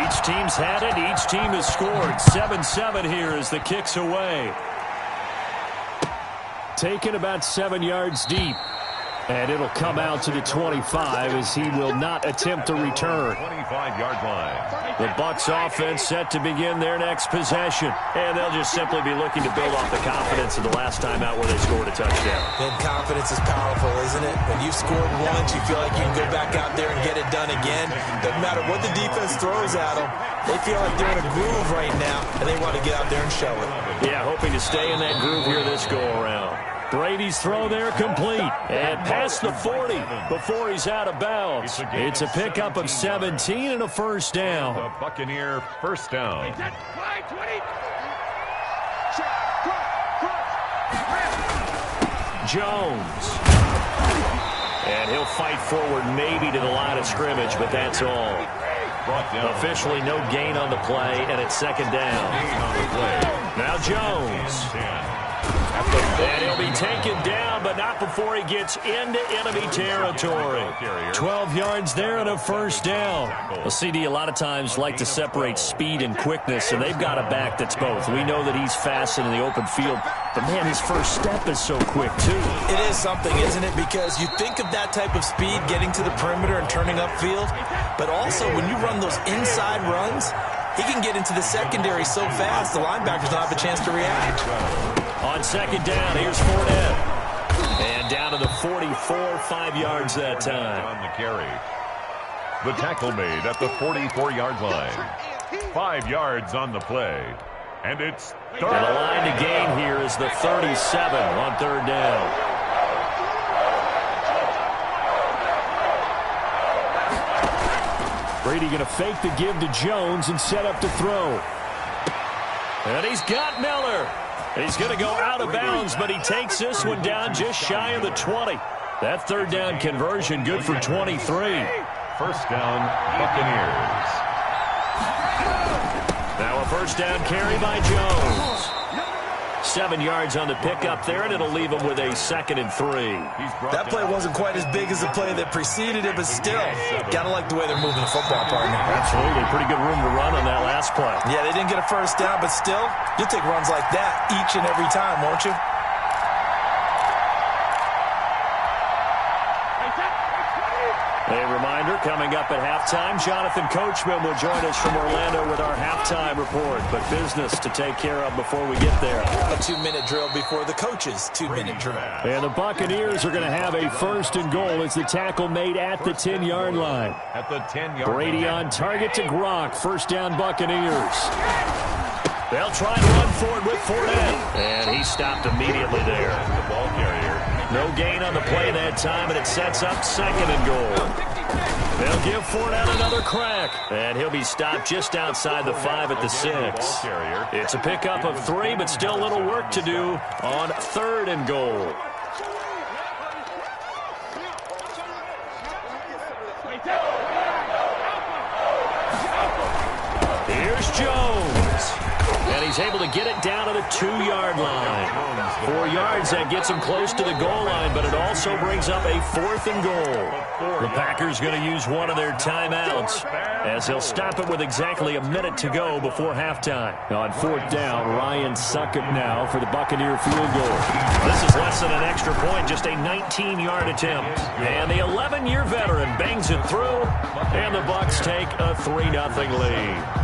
A: Each team's had it. Each team has scored. 7-7 here as the kick's away.
D: Taken about 7 yards deep. And it'll come out to the 25 as he will not attempt to return.
B: 25-yard line.
A: The Bucs offense set to begin their next possession. And they'll just simply be looking to build off the confidence of the last time out where they scored a touchdown.
C: And confidence is powerful, isn't it? When you've scored once, you feel like you can go back out there and get it done again. Doesn't matter what the defense throws at them. They feel like they're in a groove right now, and they want to get out there and show it.
A: Yeah, hoping to stay in that groove here this go-around.
D: Brady's throw there complete.
A: And past the 40 before he's out of bounds. It's a pickup of 17 and a first down.
B: The Buccaneer first down.
A: Jones. And he'll fight forward maybe to the line of scrimmage, but that's all. Officially no gain on the play, and it's second down. Now Jones. And he'll be taken down, but not before he gets into enemy territory.
D: 12 yards there and a first down.
A: Well, CD a lot of times like to separate speed and quickness, and they've got a back that's both. We know that he's fast in the open field, but, man, his first step is so quick, too.
C: It is something, isn't it? Because you think of that type of speed getting to the perimeter and turning upfield, but also when you run those inside runs, he can get into the secondary so fast the linebackers don't have a chance to react.
A: On second down, here's Fournette. And down to the 44, 5 yards that time.
B: On the carry. The tackle made at the 44-yard line. 5 yards on the play. And it's third.
A: And the line to gain here is the 37 on third down.
D: Brady going to fake the give to Jones and set up to throw.
A: And he's got Miller. He's going to go out of bounds, but he takes this one down just shy of the 20. That third down conversion good for 23.
B: First down, Buccaneers.
A: Now a first down carry by Jones. 7 yards on the pickup there, and it'll leave him with a 2nd and 3.
E: That play wasn't quite as big as the play that preceded it, but still, gotta like the way they're moving the football, partner.
A: Absolutely. Pretty good room to run on that last play.
E: Yeah, they didn't get a first down, but still, you'll take runs like that each and every time, won't you?
A: A reminder, coming up at halftime, Jonathan Coachman will join us from Orlando with our halftime report. But business to take care of before we get there.
E: A 2-minute drill before the coach's 2-minute drill.
D: And the Buccaneers are going to have a 1st and goal as the tackle made at the 10-yard line.
B: At the 10-yard
D: Brady
B: line.
D: on target to Gronk. First down, Buccaneers.
A: They'll try and run forward with Fournette. And he stopped immediately there.
B: The ball carrier.
A: No gain on the play that time, and it sets up 2nd and goal. They'll give Fournette another crack. And he'll be stopped just outside the 5 at the 6. It's a pickup of 3, but still a little work to do on 3rd and goal. Here's Jones. And he's able to get it down to the 2-yard line. 4 yards, that gets him close to the goal line, but it also brings up a 4th and goal. The Packers going to use one of their timeouts as they'll stop it with exactly a minute to go before halftime.
D: On 4th down, Ryan Succop now for the Buccaneer field goal.
A: This is less than an extra point, just a 19-yard attempt. And the 11-year veteran bangs it through, and the Bucs take a 3-0 lead.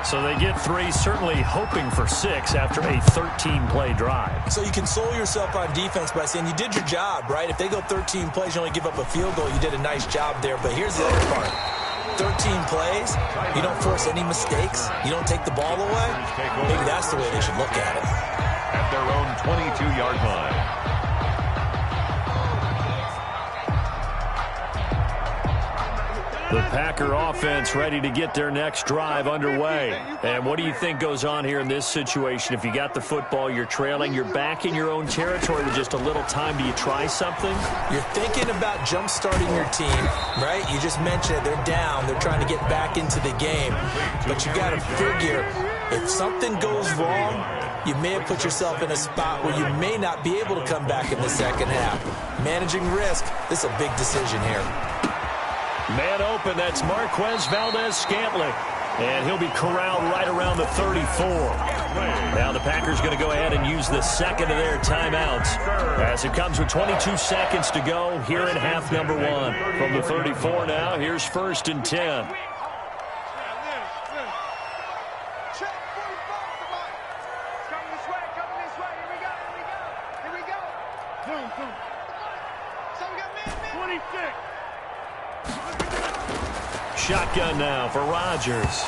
A: So they get 3, certainly hoping for 6 after a 13-play drive.
E: So you console yourself on defense by saying you did your job, right? If they go 13 plays, you only give up a field goal, you did a nice job there. But here's the other part. 13 plays, you don't force any mistakes, you don't take the ball away. Maybe that's the way they should look at it.
B: At their own 22-yard line.
A: The Packer offense ready to get their next drive underway. And what do you think goes on here in this situation? If you got the football, you're trailing, you're back in your own territory with just a little time. Do you try something?
E: You're thinking about jump-starting your team, right? You just mentioned it. They're down. They're trying to get back into the game. But you got to figure, if something goes wrong, you may have put yourself in a spot where you may not be able to come back in the second half. Managing risk, this is a big decision here.
A: Man open, that's Marquez Valdez-Scantling. And he'll be corralled right around the 34. Now the Packers going to go ahead and use the 2nd of their timeouts as it comes with 22 seconds to go here in half number 1. From the 34 now, here's 1st and 10. Shotgun now for Rodgers.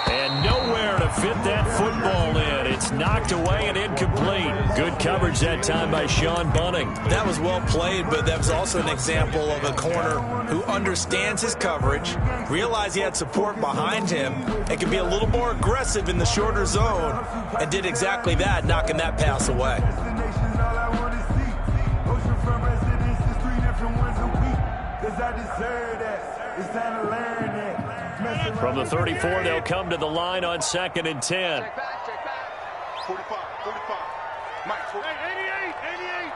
A: And nowhere to fit that football in. It's knocked away and incomplete. Good coverage that time by Sean Bunting.
E: That was well played, but that was also an example of a corner who understands his coverage, realized he had support behind him, and can be a little more aggressive in the shorter zone, and did exactly that, knocking that pass away.
A: From the 34, they'll come to the line on 2nd and 10.
G: 45, 45. Mike, 88, 88.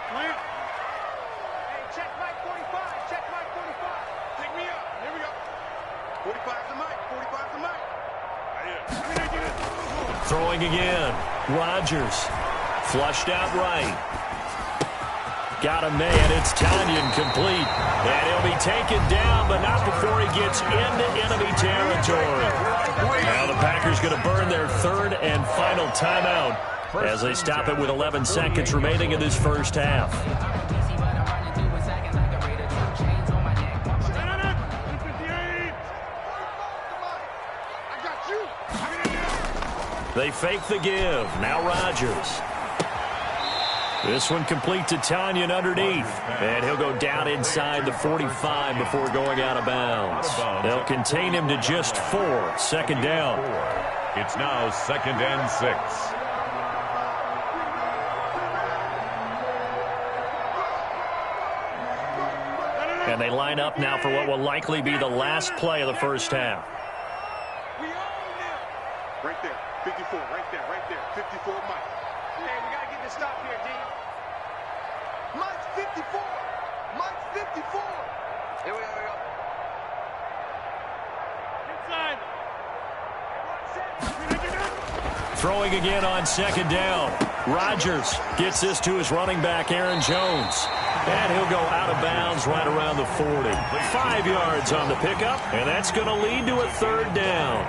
G: Clear. Hey, check Mike 45. Check Mike 45. Pick me up. Here we go. 45 to Mike. 45 to Mike.
A: Throwing again. Rodgers. Flushed out right. Got a man. It's Tanyan complete. And he'll be taken down, but not before he gets into enemy territory. Now the Packers going to burn their 3rd and final timeout as they stop it with 11 seconds remaining in this first half.
G: I got
A: They fake the give. Now Rodgers. This one complete to Tanyan underneath. And he'll go down inside the 45 before going out of bounds. They'll contain him to just 4. Second down.
B: It's now 2nd and 6.
A: And they line up now for what will likely be the last play of the first half.
G: Right there, 54, right there, 54, Mike. Hey, we got to get this stop here, D. Mike's 54. Mike's 54. Here we go. Inside.
A: Throwing again on second down. Rodgers gets this to his running back, Aaron Jones. And he'll go out of bounds right around the 40. 5 yards on the pickup, and that's going to lead to a third down.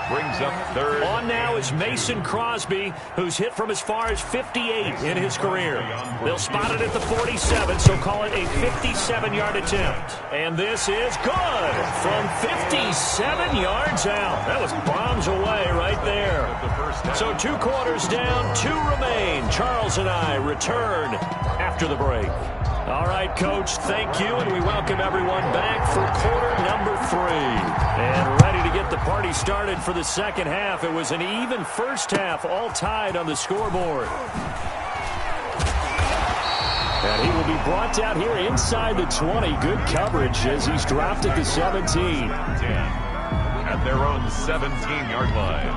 B: Brings up third.
A: On now is Mason Crosby, who's hit from as far as 58 in his career. They'll spot it at the 47, so call it a 57-yard attempt. And this is good from 57 yards out. That was bombs away right there. So 2 quarters down, 2 remain. Charles and I return after the break. All right, Coach, thank you, and we welcome everyone back for quarter number 3. And ready to get the party started for the second half. It was an even first half, all tied on the scoreboard. And he will be brought down here inside the 20. Good coverage as he's dropped at the 17.
B: At their own 17-yard line.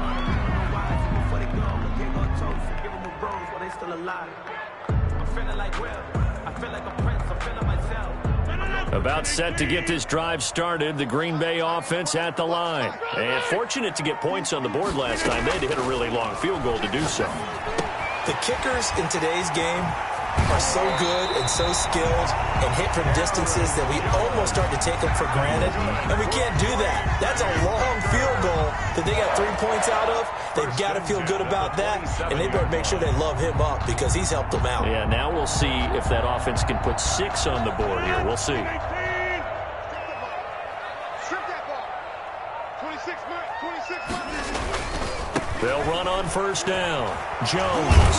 A: About set to get this drive started, the Green Bay offense at the line. And fortunate to get points on the board last time. They had to hit a really long field goal to do so.
C: The kickers in today's game are so good and so skilled and hit from distances that we almost start to take them for granted. And we can't do that. That's a long field goal that they got 3 points out of. They've got to feel good about that, and they better make sure they love him up because he's helped them out.
A: Yeah, now we'll see if that offense can put 6 on the board here. We'll see. They'll run on first down. Jones,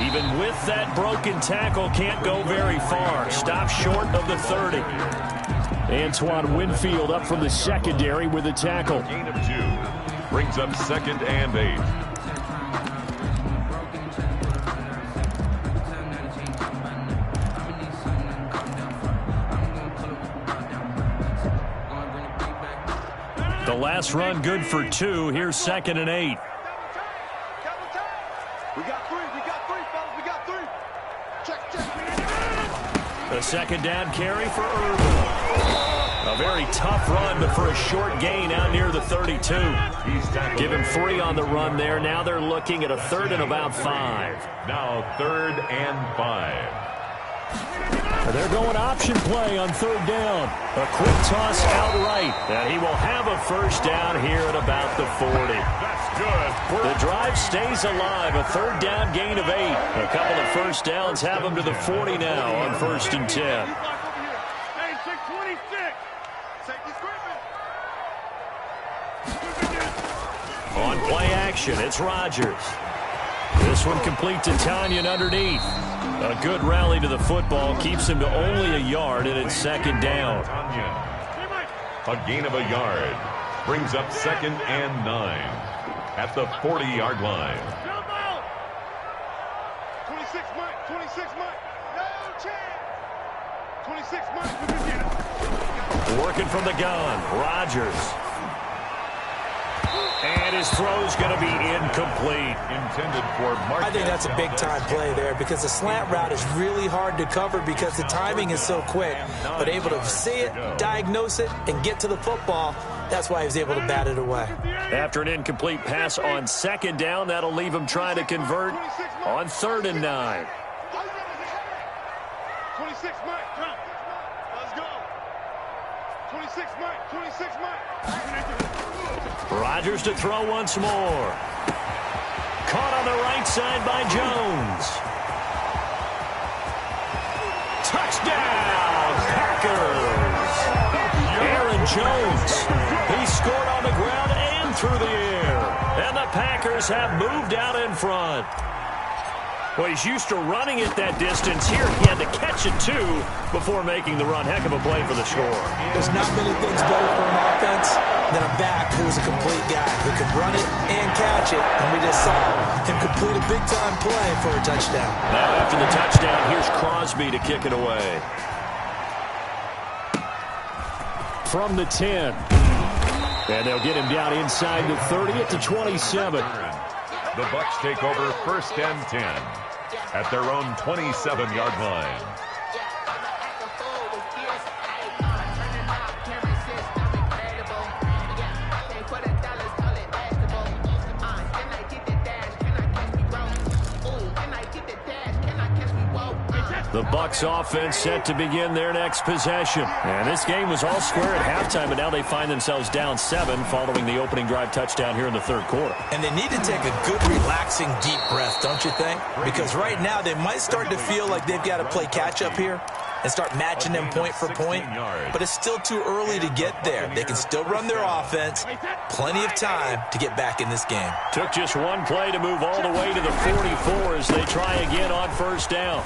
A: even with that broken tackle, can't go very far. Stop short of the 30. Antoine Winfield up from the secondary with a tackle.
B: Gain of 2. Brings up 2nd and 8.
A: The last run good for 2. Here's 2nd and 8.
G: We got 3, fellas, we got 3. Check.
A: The second down carry for Irvin. A very tough run, but for a short gain out near the 32. Give him 3 on the run there. Now they're looking at a 3rd and about 5.
B: Now 3rd and 5.
A: They're going option play on 3rd down. A quick toss out right. And he will have a first down here at about the 40.
B: That's good.
A: The drive stays alive. A 3rd down gain of 8. A couple of first downs have them to the 40 now on 1st and 10.
G: Hey, 626. Safety scraping.
A: On play action, it's Rodgers. This one complete to Tanyan underneath. A good rally to the football keeps him to only a yard, and it's 2nd down.
B: A gain of a yard. Brings up 2nd and 9. At the 40-yard line.
G: 26 Mike, 26 Mike. No chance. 26 Mike.
A: Working from the gun, Rodgers. And his throw's going to be incomplete.
B: Intended for Mark.
C: I think that's a big-time play there because the slant route is really hard to cover because the timing is so quick. But able to see it, diagnose it, and get to the football, that's why he was able to bat it away.
A: After an incomplete pass on 2nd down, that'll leave him trying to convert on 3rd and 9.
G: 26 Mike, jump. Let's go. 26 Mike, 26 Mike.
A: Rodgers to throw once more. Caught on the right side by Jones. Touchdown, Packers. Aaron Jones. He scored on the ground and through the air. And the Packers have moved out in front. Well, he's used to running it that distance. Here he had to catch it, too, before making the run. Heck of a play for the score.
C: There's not many things better for an offense than a back who's a complete guy who can run it and catch it. And we just saw him complete a big-time play for a touchdown.
A: Now, after the touchdown, here's Crosby to kick it away.
D: From the 10. And they'll get him down inside the 30 at the 27.
B: The Bucs take over 1st and 10 at their own 27-yard line.
A: The Bucs offense set to begin their next possession. And this game was all square at halftime, but now they find themselves down 7 following the opening drive touchdown here in the third quarter.
C: And they need to take a good, relaxing, deep breath, don't you think? Because right now they might start to feel like they've got to play catch-up here and start matching them point for point. But it's still too early to get there. They can still run their offense. Plenty of time to get back in this game.
A: Took just one play to move all the way to the 44 as they try again on first down.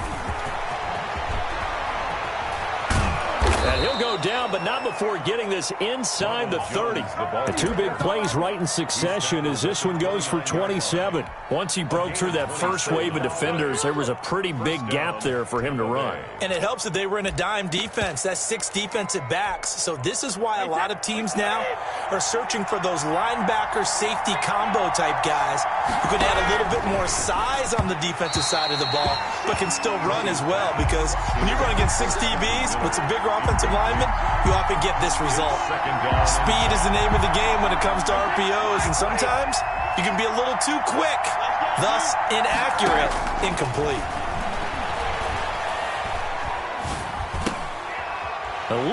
A: And he'll go down, but not before getting this inside the 30.
D: The two big plays right in succession as this one goes for 27.
A: Once he broke through that first wave of defenders, there was a pretty big gap there for him to run.
C: And it helps that they were in a dime defense. That's 6 defensive backs. So this is why a lot of teams now are searching for those linebacker safety combo type guys who can add a little bit more size on the defensive side of the ball, but can still run as well. Because when you run against 6 DBs with some bigger offensive linemen, you often get this result. Speed is the name of the game when it comes to RPOs, and sometimes you can be a little too quick, thus inaccurate, incomplete.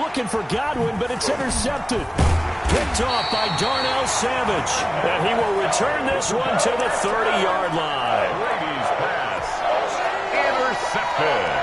D: Looking for Godwin, but it's intercepted.
A: Picked off by Darnell Savage. And he will return this one to the 30-yard line.
B: Brady's pass. Intercepted.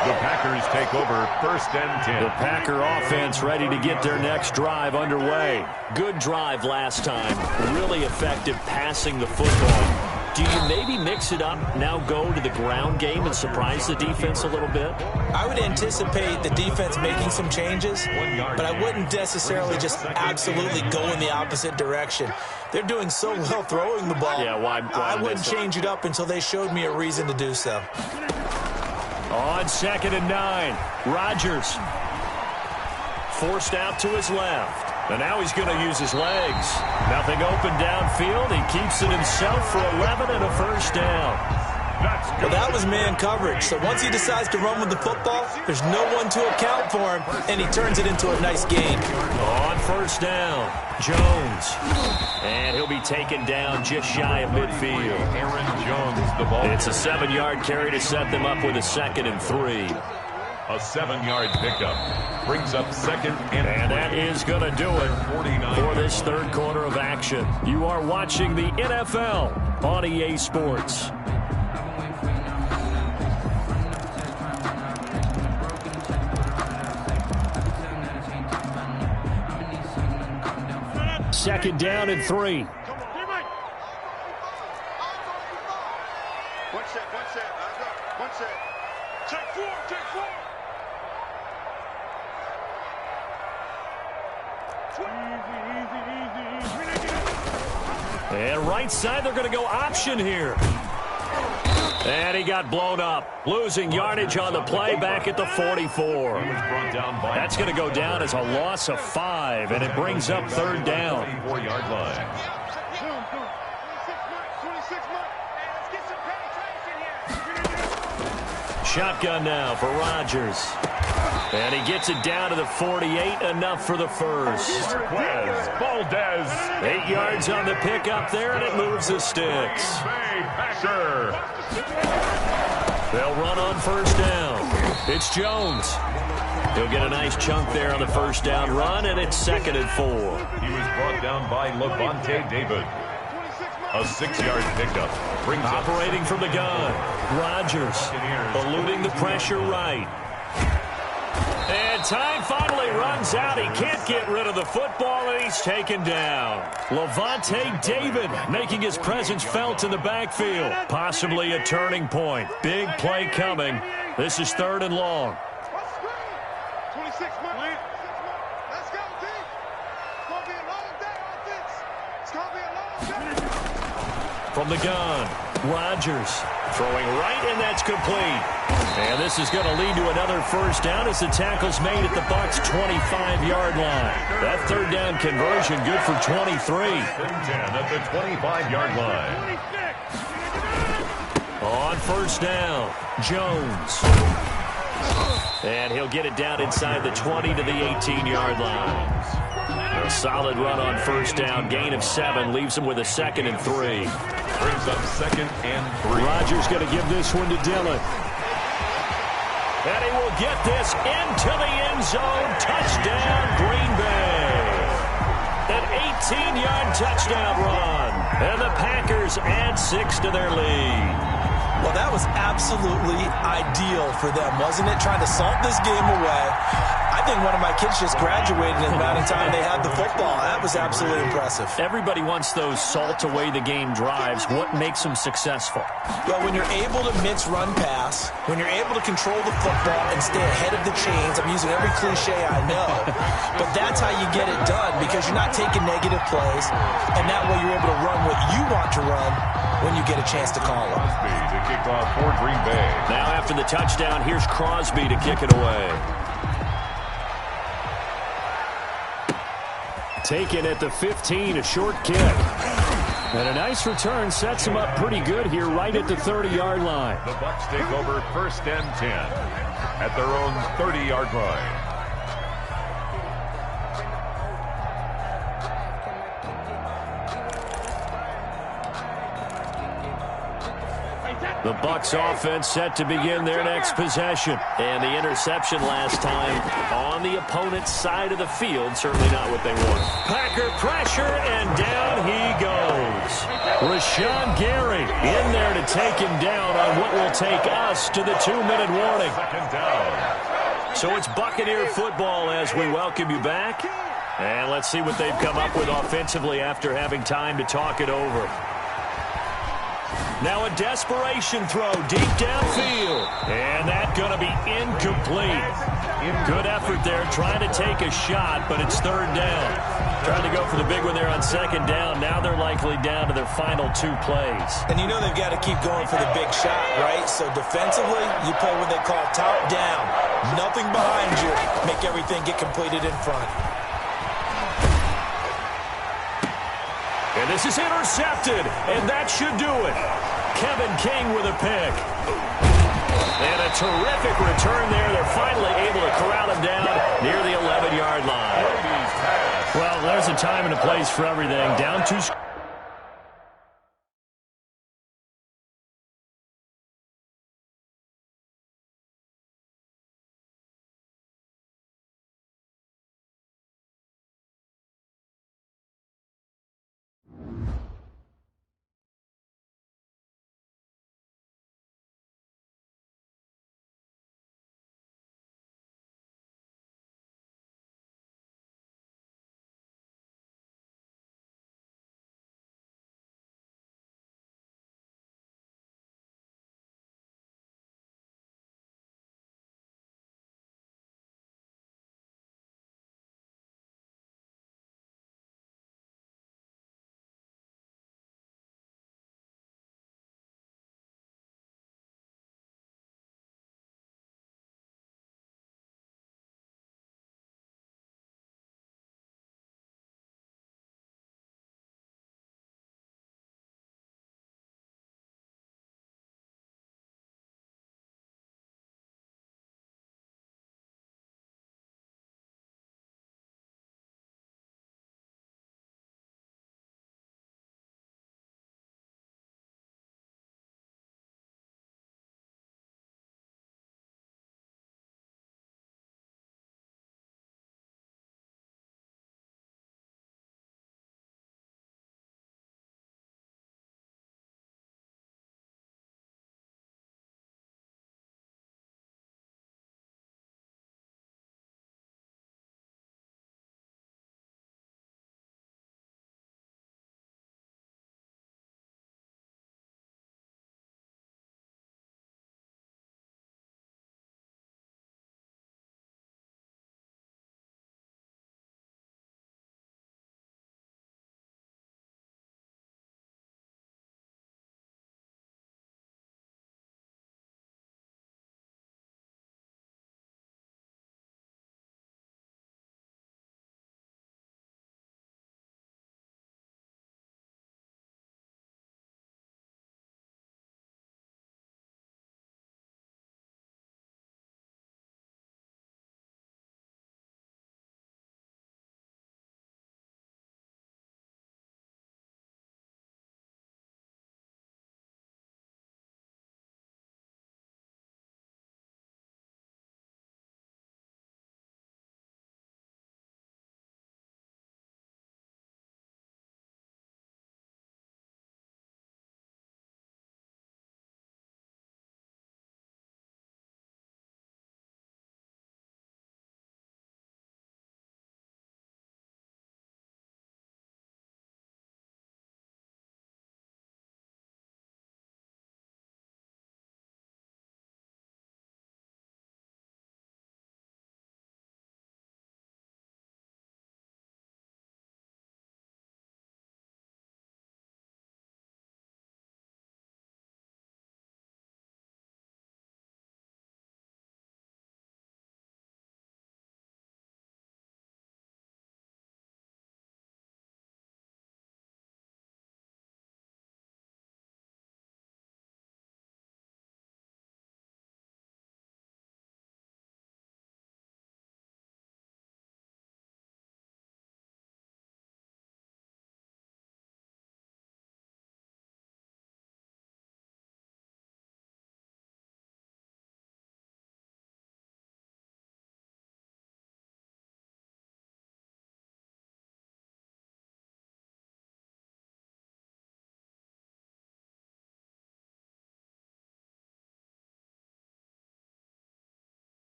B: The Packers take over 1st and 10.
A: The Packer offense ready to get their next drive underway. Good drive last time. Really effective passing the football. Do you maybe mix it up, now go to the ground game and surprise the defense a little bit?
C: I would anticipate the defense making some changes, but I wouldn't necessarily just absolutely go in the opposite direction. They're doing so well throwing the ball.
A: Yeah, why
C: I wouldn't change it up until they showed me a reason to do so.
A: On 2nd and 9, Rodgers forced out to his left. And now he's going to use his legs. Nothing open downfield. He keeps it himself for 11 and a first down.
C: Well, that was man coverage. So once he decides to run with the football, there's no one to account for him, and he turns it into a nice gain.
A: On first down, Jones. And he'll be taken down just shy of midfield.
B: Aaron Jones, the ball.
A: It's a 7-yard carry to set them up with a 2nd and 3.
B: A 7-yard pickup brings up 2nd and 3.
A: And that is going to do it for this third quarter of action. You are watching the NFL on EA Sports.
D: Second down and 3.
G: One set. One set. Check 4.
A: And right side, they're going to go option here. And he got blown up, losing yardage on the play back at the 44. That's going to go down as a loss of 5, and it brings up 3rd down.
B: 24-yard line.
A: Shotgun now for Rodgers. And he gets it down to the 48, enough for the first.
B: Valdez.
A: 8 yards on the pickup there, and it moves the sticks.
B: Packer.
A: They'll run on first down. It's Jones. He'll get a nice chunk there on the first down run, and it's 2nd and 4.
B: He was brought down by Levante David. A 6-yard pickup. Brings
A: Operating from the gun. Rodgers eluding the pressure right. And And time finally runs out. He can't get rid of the football, and he's taken down. Levante David making his presence felt in the backfield. Possibly a turning point. Big play coming. This is 3rd and long.
G: 26 minutes. Let's go, D. It's going to be a long day, offense. It's going to be a long day.
A: From the gun, Rodgers throwing right, and that's complete. And this is going to lead to another first down as the tackle's made at the Bucs' 25-yard line. That 3rd down conversion good for 23.
B: 10 at the 25-yard line.
A: On first down, Jones. And he'll get it down inside the 20 to the 18-yard line. A solid run on first down. Gain of 7 leaves him with a 2nd and 3.
B: Brings up 2nd and 3.
D: Rodgers going to give this one to Dillon.
A: And he will get this into the end zone. Touchdown, Green Bay. An 18-yard touchdown run. And the Packers add 6 to their lead.
C: Well, that was absolutely ideal for them, wasn't it? Trying to salt this game away. I think one of my kids just graduated in the amount of time they had the football. That was absolutely impressive.
A: Everybody wants those salt away the game drives. What makes them successful?
C: Well, when you're able to mix run pass, when you're able to control the football and stay ahead of the chains, I'm using every cliche I know, but that's how you get it done because you're not taking negative plays, and that way you're able to run what you want to run when you get a chance to call them.
B: To kick off for Green Bay.
A: Now after the touchdown, here's Crosby to kick it away.
D: Taken at the 15, a short kick. And a nice return sets him up pretty good here right at the 30-yard line.
B: The Bucs take over 1st and 10 at their own 30-yard line.
A: The Bucs offense set to begin their next possession. And the interception last time on the opponent's side of the field. Certainly not what they want. Packer pressure, and down he goes. Rashawn Gary in there to take him down on what will take us to the 2-minute warning.
B: 2nd down.
A: So it's Buccaneer football as we welcome you back. And let's see what they've come up with offensively after having time to talk it over. Now a desperation throw deep downfield. And that's going to be incomplete. Good effort there trying to take a shot, but it's 3rd down. Trying to go for the big one there on 2nd down. Now they're likely down to their final 2 plays.
C: And you know they've got to keep going for the big shot, right? So defensively, you play what they call top down. Nothing behind you. Make everything get completed in front.
A: And this is intercepted, and that should do it. Kevin King with a pick. And a terrific return there. They're finally able to corral him down near the 11-yard line.
D: Well, there's a time and a place for everything. Down 2.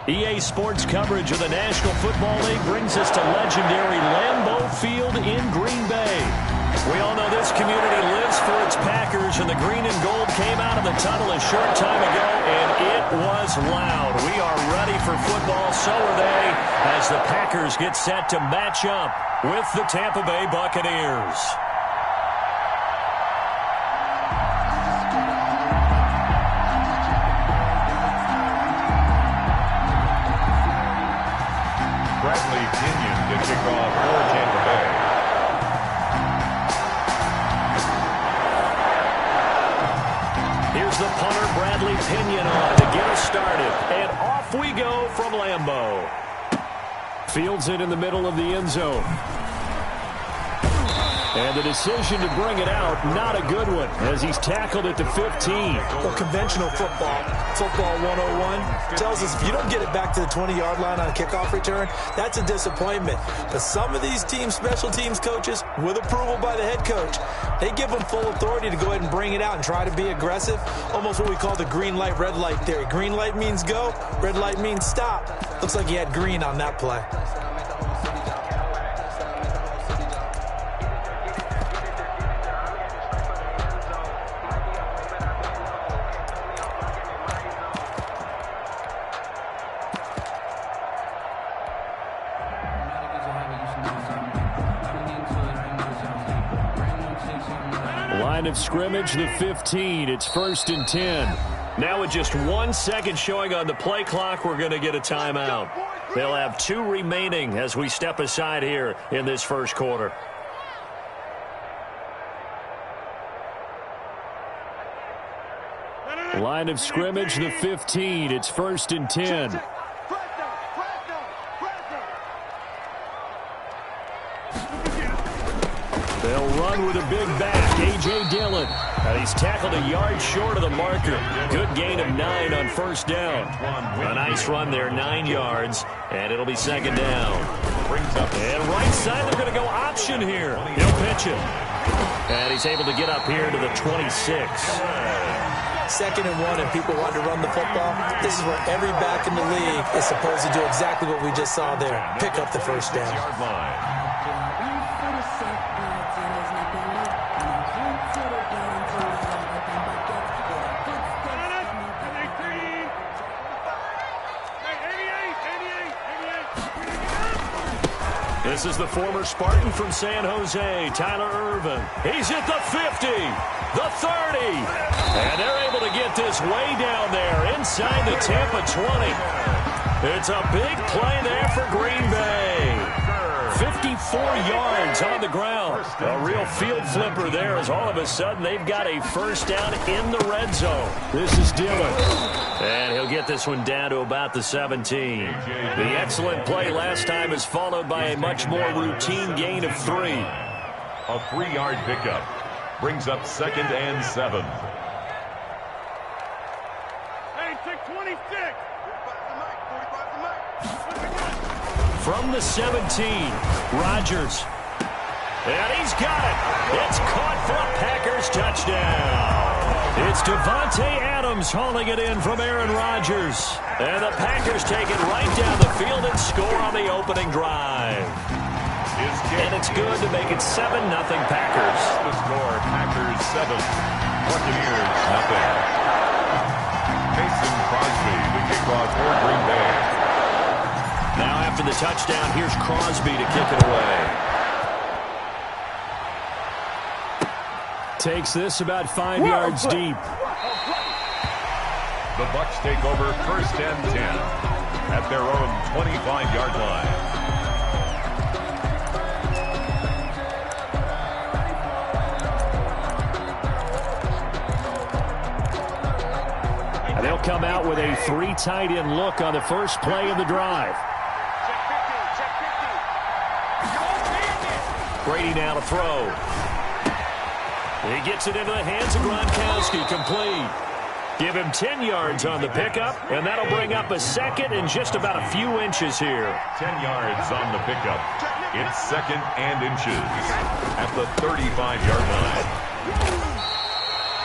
D: EA Sports coverage of the National Football League brings us to legendary Lambeau Field in Green Bay. We all know this community lives for its Packers, and the green and gold came out of the tunnel a short time ago, and it was loud. We are ready for football, so are they, as the Packers get set to match up with the Tampa Bay Buccaneers.
B: Bradley Pinion to kick off for Tampa Bay.
D: Here's the punter, Bradley Pinion, on to get us started. And off we go from Lambeau. Fields it in the middle of the end zone. And the decision to bring it out, not a good one, as he's tackled at the 15.
E: Well, conventional football 101, tells us if you don't get it back to the 20-yard line on a kickoff return, that's a disappointment. But some of these special teams coaches, with approval by the head coach, they give them full authority to go ahead and bring it out and try to be aggressive, almost what we call the green light, red light theory. Green light means go, red light means stop. Looks like he had green on that play.
D: Line of scrimmage, the 15. It's 1st and 10. Now with just 1 second showing on the play clock, we're going to get a timeout. They'll have 2 remaining as we step aside here in this first quarter. Line of scrimmage, the 15. It's 1st and 10. They'll run with a big back, A.J. Dillon. And he's tackled a yard short of the marker. Good gain of 9 on first down. A nice run there, 9 yards, and it'll be 2nd down. And right side, they're going to go option here. He'll pitch it. And he's able to get up here to the 26.
E: 2nd and 1, and people want to run the football. This is where every back in the league is supposed to do exactly what we just saw there. Pick up the first down.
D: This is the former Spartan from San Jose, Tyler Irvin. He's at the 50, the 30, and they're able to get this way down there inside the Tampa 20. It's a big play there for Green Bay. 54 yards on the ground. A real field flipper there as all of a sudden they've got a first down in the red zone. This is Dillon. And he'll get this one down to about the 17. The excellent play last time is followed by a much more routine gain of 3.
B: A 3-yard pickup brings up 2nd and 7.
G: Hey, take 26.
D: From the 17, Rodgers. And he's got it. It's caught for a Packers touchdown. It's Devontae Adams hauling it in from Aaron Rodgers. And the Packers take it right down the field and score on the opening drive. And it's good to make it 7-0 Packers.
B: The score, Packers 7, Buccaneers 0. Mason Crosby, the kickoff for Green Bay.
D: Now after the touchdown, here's Crosby to kick it away. Takes this about 5 yards deep.
B: The Bucs take over 1st and 10 at their own 25-yard line.
D: And they'll come out with a 3 tight end look on the first play of the drive. Brady now to throw. He gets it into the hands of Gronkowski, complete. Give him 10 yards on the pickup, and that'll bring up a 2nd and just about a few inches here.
B: 10 yards on the pickup. It's 2nd and inches at the 35-yard line.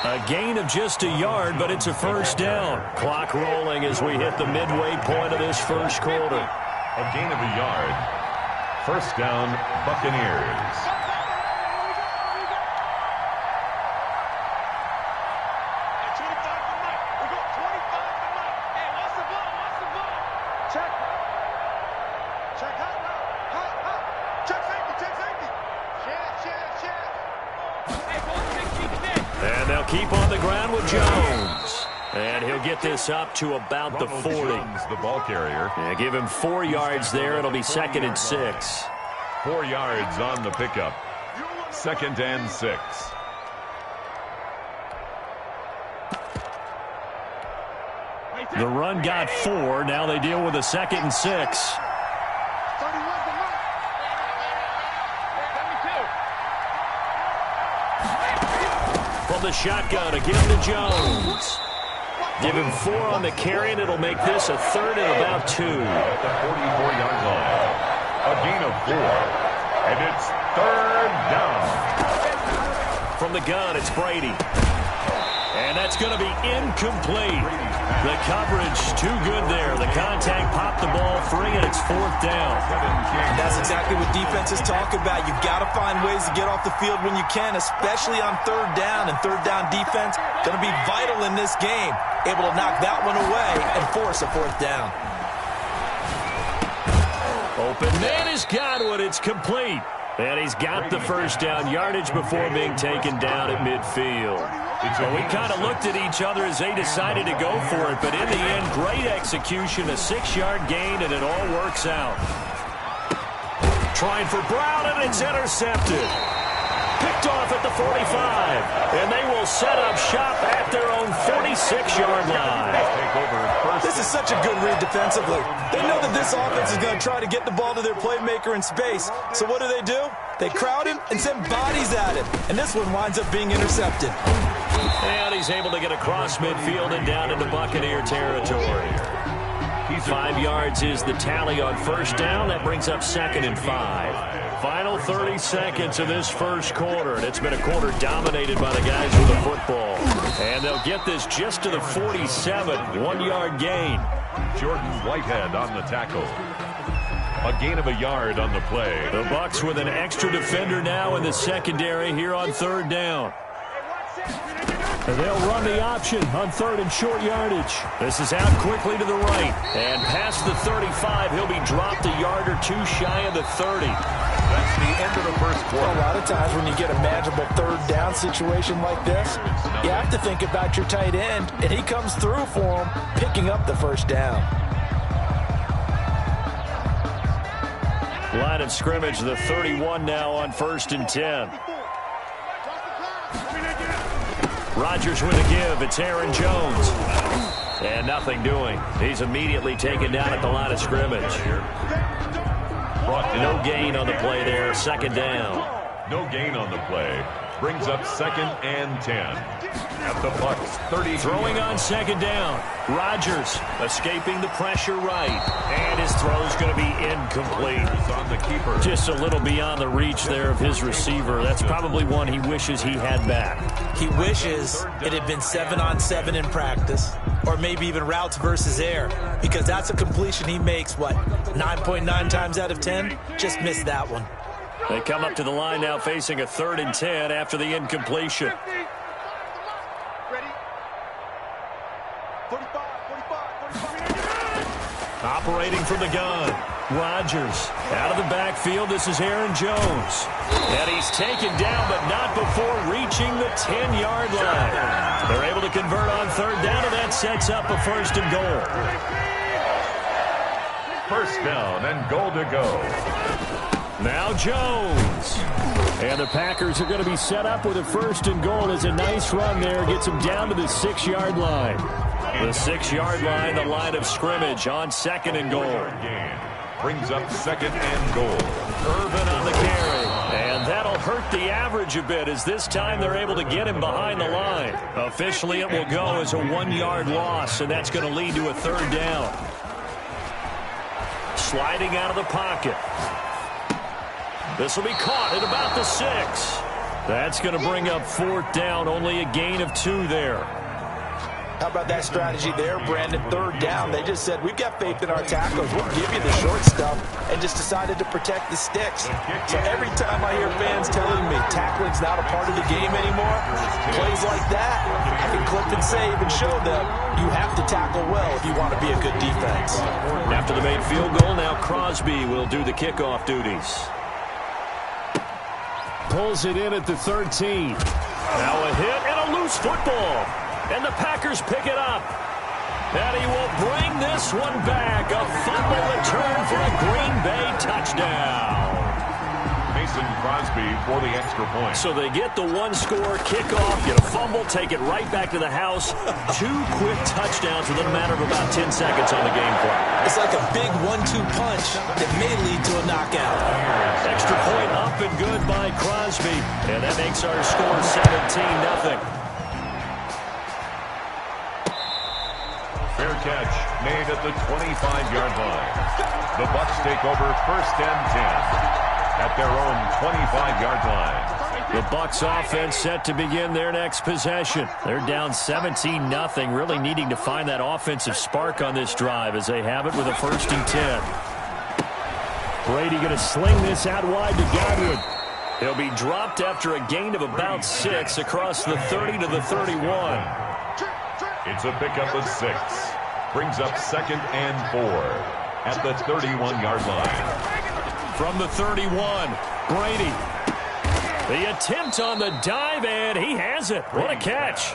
A: A gain of just a yard, but it's a first down. Clock rolling as we hit the midway point of this first quarter.
B: A gain of a yard. First down, Buccaneers.
A: And they'll keep on the ground with Jones. And he'll get this up to about the 40.
B: Jones, the ball carrier.
A: Yeah, give him 4 yards there. It'll be 2nd and 6.
B: 4 yards on the pickup. 2nd and 6.
A: The run got 4. Now they deal with a 2nd and 6. From the shotgun, again to Jones. Give him 4 on the carry, and it'll make this a 3rd and about 2.
B: At the 44-yard line. A gain of 4. And it's 3rd down.
A: From the gun, it's Brady. And that's going to be incomplete. The coverage too good there. The contact popped the ball free, and it's 4th down.
E: That's exactly what defenses talk about. You've got to find ways to get off the field when you can, especially on 3rd down. And 3rd down defense going to be vital in this game. Able to knock that one away and force a 4th down.
A: Open man has got one. It's complete. And he's got the first down yardage before being taken down at midfield. Well, we kind of looked at each other as they decided to go for it, but in the end, great execution, a 6-yard gain, and it all works out. Trying for Brown, and it's intercepted. Picked off at the 45, and they will set up shop at their own 46-yard line.
E: This is such a good read defensively. They know that this offense is going to try to get the ball to their playmaker in space. So what do? They crowd him and send bodies at him. And this one winds up being intercepted.
A: And he's able to get across midfield and down into Buccaneer territory. 5 yards is the tally on first down. That brings up 2nd and 5. Final 30 seconds of this first quarter, and it's been a quarter dominated by the guys with the football. And they'll get this just to the 47, 1-yard gain.
B: Jordan Whitehead on the tackle. A gain of a yard on the play.
A: The Bucs with an extra defender now in the secondary here on 3rd down. They'll run the option on 3rd and short yardage. This is out quickly to the right. And past the 35, he'll be dropped a yard or 2 shy of the 30.
B: That's the end of the first quarter.
E: A lot of times when you get a manageable 3rd down situation like this, you have to think about your tight end, and he comes through for him, picking up the first down.
A: Line of scrimmage, the 31 now on 1st and 10. Rodgers with a give. It's Aaron Jones. And nothing doing. He's immediately taken down at the line of scrimmage. No gain on the play there. 2nd down.
B: No gain on the play. Brings up 2nd and 10. At the Bucs 30.
A: Throwing on 2nd down. Rodgers escaping the pressure right. And his throw's going to be incomplete.
B: On the keeper.
A: Just a little beyond the reach there of his receiver. That's probably one he wishes he had back.
E: He wishes it had been 7-on-7 in practice, or maybe even routes versus air, because that's a completion he makes, 9.9 times out of 10? Just missed that one.
A: They come up to the line now facing a 3rd and 10 after the incompletion.
G: Ready? 45.
A: Operating from the gun. Rodgers out of the backfield. This is Aaron Jones. And he's taken down, but not before reaching the 10-yard line. They're able to convert on 3rd down, and that sets up a 1st and goal.
B: 1st down and goal to go.
A: Now Jones. And the Packers are going to be set up with a 1st and goal. As a nice run there. Gets him down to the 6-yard line. The 6-yard line, the line of scrimmage on 2nd and goal.
B: Brings up 2nd and goal.
A: Irvin on the carry. And that'll hurt the average a bit, as this time they're able to get him behind the line. Officially, it will go as a 1-yard loss, and that's going to lead to a 3rd down. Sliding out of the pocket. This will be caught at about the 6. That's going to bring up 4th down, only a gain of 2 there.
E: How about that strategy there, Brandon? 3rd down. They just said, we've got faith in our tackles. We'll give you the short stuff, and just decided to protect the sticks. So every time I hear fans telling me tackling's not a part of the game anymore, plays like that, I can clip and save and show them you have to tackle well if you want to be a good defense.
A: After the made field goal, now Crosby will do the kickoff duties. Pulls it in at the 13. Now a hit and a loose football. And the Packers pick it up. And he will bring this one back. A fumble return for a Green Bay touchdown.
B: Mason Crosby for the extra point.
A: So they get the 1-score kickoff, get a fumble, take it right back to the house. 2 quick touchdowns within a matter of about 10 seconds on the game clock.
C: It's like a big 1-2 punch that may lead to a knockout.
A: Extra point up and good by Crosby. And that makes our score 17-0.
B: Fair catch made at the 25-yard line. The Bucs take over 1st and 10 at their own 25-yard line.
A: The Bucs offense set to begin their next possession. They're down 17-0, really needing to find that offensive spark on this drive as they have it with a 1st and 10. Brady going to sling this out wide to Godwin. He'll be dropped after a gain of about 6 across the 30 to the 31.
B: It's a pickup of 6. Brings up 2nd and 4 at the 31-yard line.
A: From the 31, Brady. The attempt on the dive, and he has it. What a catch.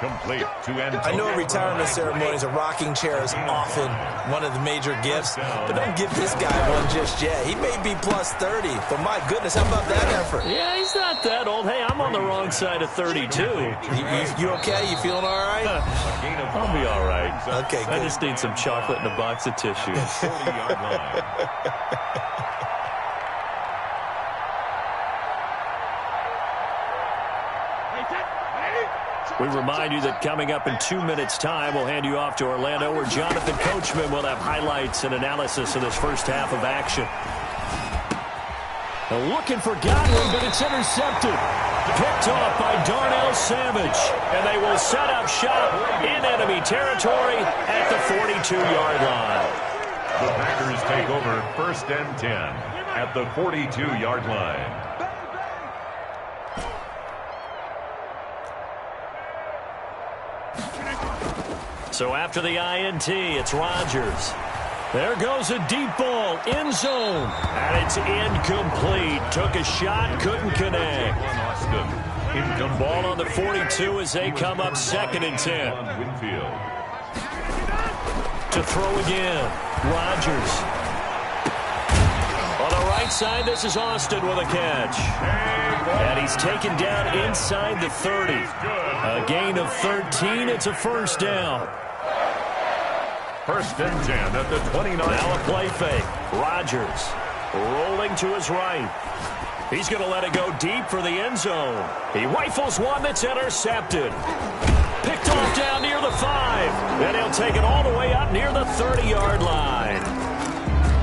B: Complete to Antonio.
C: I know retirement ceremonies, a rocking chair is often one of the major gifts, but don't give this guy one just yet. He may be plus 30, but my goodness, how about that effort?
A: Yeah, he's not that old. Hey, I'm on the wrong side of 32.
C: You okay? You feeling all right?
A: I'll be all right.
C: Okay, good.
A: I just need some chocolate and a box of tissues.
B: 40-yard line.
A: We remind you that coming up in 2 minutes' time, we'll hand you off to Orlando, where Jonathan Coachman will have highlights and analysis of this first half of action. Now looking for Godwin, but it's intercepted. Picked off by Darnell Savage. And they will set up shop in enemy territory at the 42-yard line.
B: The Packers take over 1st and 10 at the 42-yard line.
A: So after the INT, it's Rodgers. There goes a deep ball, end zone. And it's incomplete. Took a shot, couldn't connect. Ball on the 42 as they come up 2nd and 10. To throw again, Rodgers. On the right side, this is Austin with a catch. And he's taken down inside the 30. A gain of 13, it's a 1st down.
B: 1st and 10 at the 29.
A: Now a play fake. Rodgers rolling to his right. He's going to let it go deep for the end zone. He rifles one that's intercepted. Picked off down near the 5. Then he'll take it all the way up near the 30-yard line.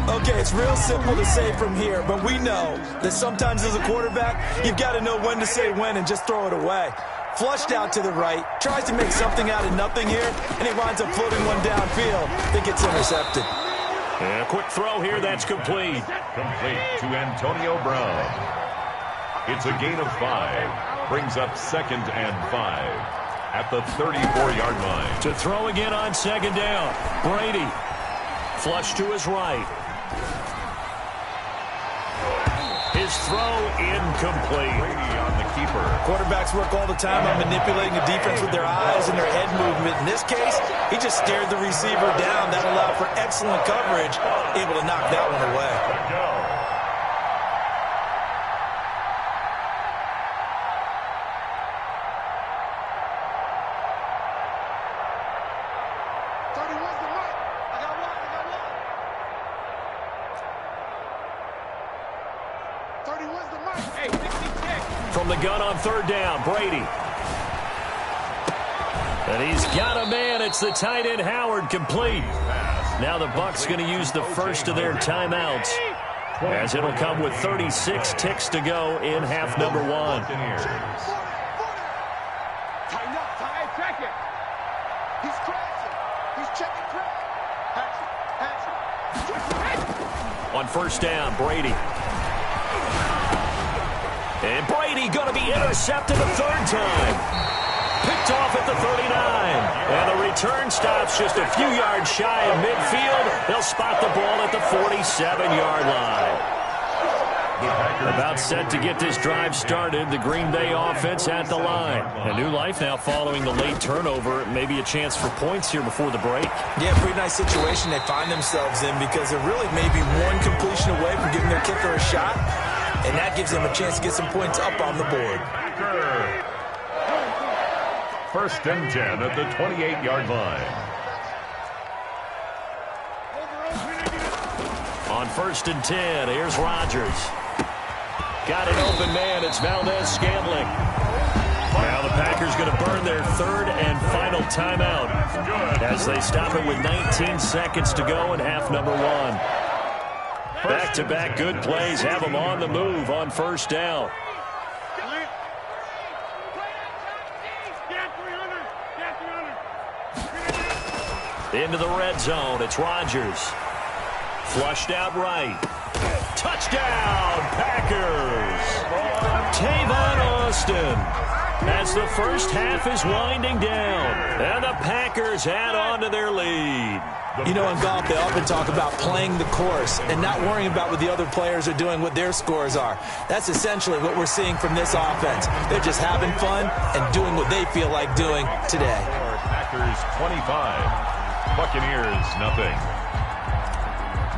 C: Okay, it's real simple to say from here, but we know that sometimes as a quarterback, you've got to know when to say when and just throw it away. Flushed out to the right, tries to make something out of nothing here, and he winds up floating one downfield that gets intercepted.
A: And a quick throw here, that's complete.
B: Complete to Antonio Brown. It's a gain of 5. Brings up 2nd and 5 at the 34-yard line.
A: To throw again on 2nd down. Brady. Flush to his right. His throw incomplete.
B: Brady on the keeper.
C: Quarterbacks work all the time on manipulating the defense with their eyes and their head movement. In this case, he just stared the receiver down. That allowed for excellent coverage, able to knock that one away.
B: Go.
A: From the gun on 3rd down, Brady. And he's got a man. It's the tight end, Howard, complete. Now the Bucs going to use the first of their timeouts. as it'll come with 36 ticks to go in half number one.
G: Tighten up, Ty. Check it. He's crashing. He's checking crash. Hatchet.
A: On first down, Brady. And Brady going to be intercepted a third time. Picked off at the 39. And the return stops just a few yards shy of midfield. They'll spot the ball at the 47-yard line. About set to get this drive started. The Green Bay offense at the line. A new life now following the late turnover. Maybe a chance for points here before the break.
C: Yeah, pretty nice situation they find themselves in because they're really maybe one completion away from giving their kicker a shot. And that gives them a chance to get some points up on the board.
B: First and 10 at the 28-yard line.
A: On first and 10, here's Rodgers. Got an open man. It's Valdez-Scantling. Now the Packers going to burn their third and final timeout as they stop it with 19 seconds to go in half number one. Back-to-back good plays have them on the move on first down. Into the red zone. It's Rodgers. Flushed out right. Touchdown, Packers. Tavon Austin as the first half is winding down. And the Packers add on to their lead.
C: You know, in golf, they often talk about playing the course and not worrying about what the other players are doing, what their scores are. That's essentially what we're seeing from this offense. They're just having fun and doing what they feel like doing today.
B: Packers 25, Buccaneers nothing.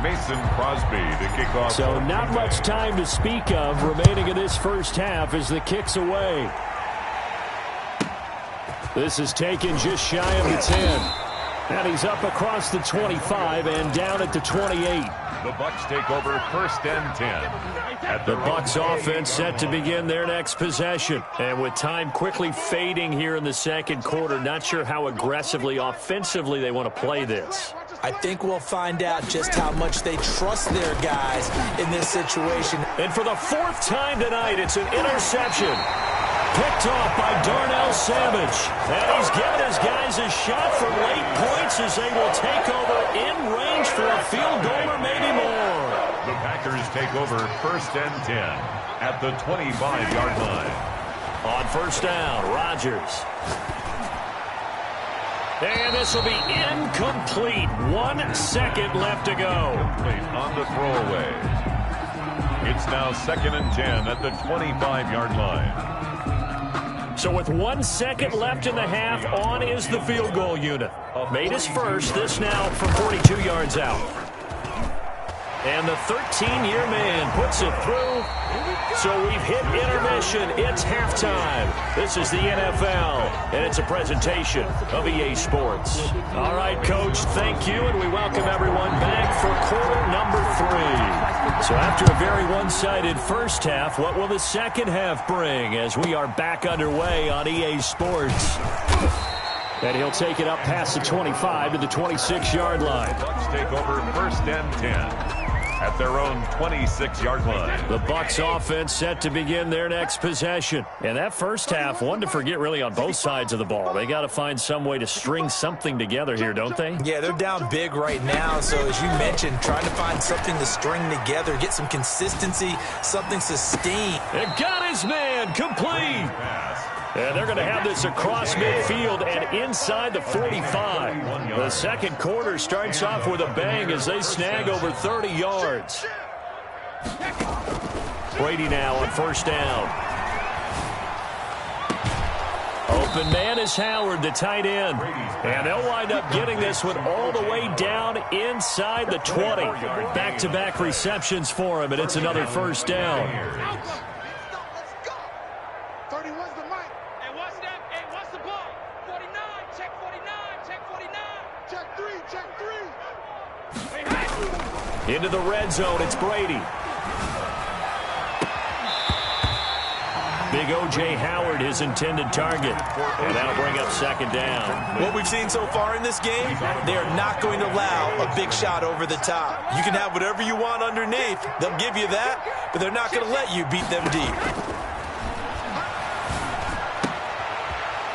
B: Mason Crosby to kick off.
A: So not much time to speak of remaining in this first half as the kick's away. This is taken just shy of the 10. And he's up across the 25 and down at the 28.
B: The Bucs take over first and 10. At
A: The Bucs offense set to begin their next possession. And with time quickly fading here in the second quarter, not sure how aggressively, offensively they want to play this.
C: I think we'll find out just how much they trust their guys in this situation.
A: And for the fourth time tonight, it's an interception. Picked off by Darnell Savage. And he's given his guys a shot for late points as they will take over in range for a field goal or maybe more.
B: The Packers take over first and 10 at the 25-yard line.
A: On first down, Rodgers. And this will be incomplete. 1 second left to go.
B: Complete on the throwaway. It's now second and 10 at the 25-yard line.
A: So with 1 second left in the half, on is the field goal unit. Made his first, this now from 42 yards out. And the 13-year man puts it through. So we've hit intermission. It's halftime. This is the NFL, and it's a presentation of EA Sports. All right, Coach, thank you, and we welcome everyone back for quarter number 3. So after a very one-sided first half, what will the second half bring as we are back underway on EA Sports? And he'll take it up past the 25 to the 26-yard line.
B: Bucs take over first and 10 at their own 26-yard line.
A: The Bucs offense set to begin their next possession. And that first half, one to forget really on both sides of the ball. They got to find some way to string something together here, don't they?
C: Yeah, they're down big right now. So as you mentioned, trying to find something to string together, get some consistency, something sustained.
A: And got his man complete. And they're going to have this across midfield and inside the 45. The second quarter starts off with a bang as they snag over 30 yards. Brady now on first down. Open man is Howard, the tight end. And they'll wind up getting this one all the way down inside the 20. Back-to-back receptions for him, and it's another first down. Into the red zone, it's Brady. Big O.J. Howard, his intended target. And that'll bring up second down.
C: What we've seen so far in this game, they are not going to allow a big shot over the top. You can have whatever you want underneath. They'll give you that, but they're not going to let you beat them deep.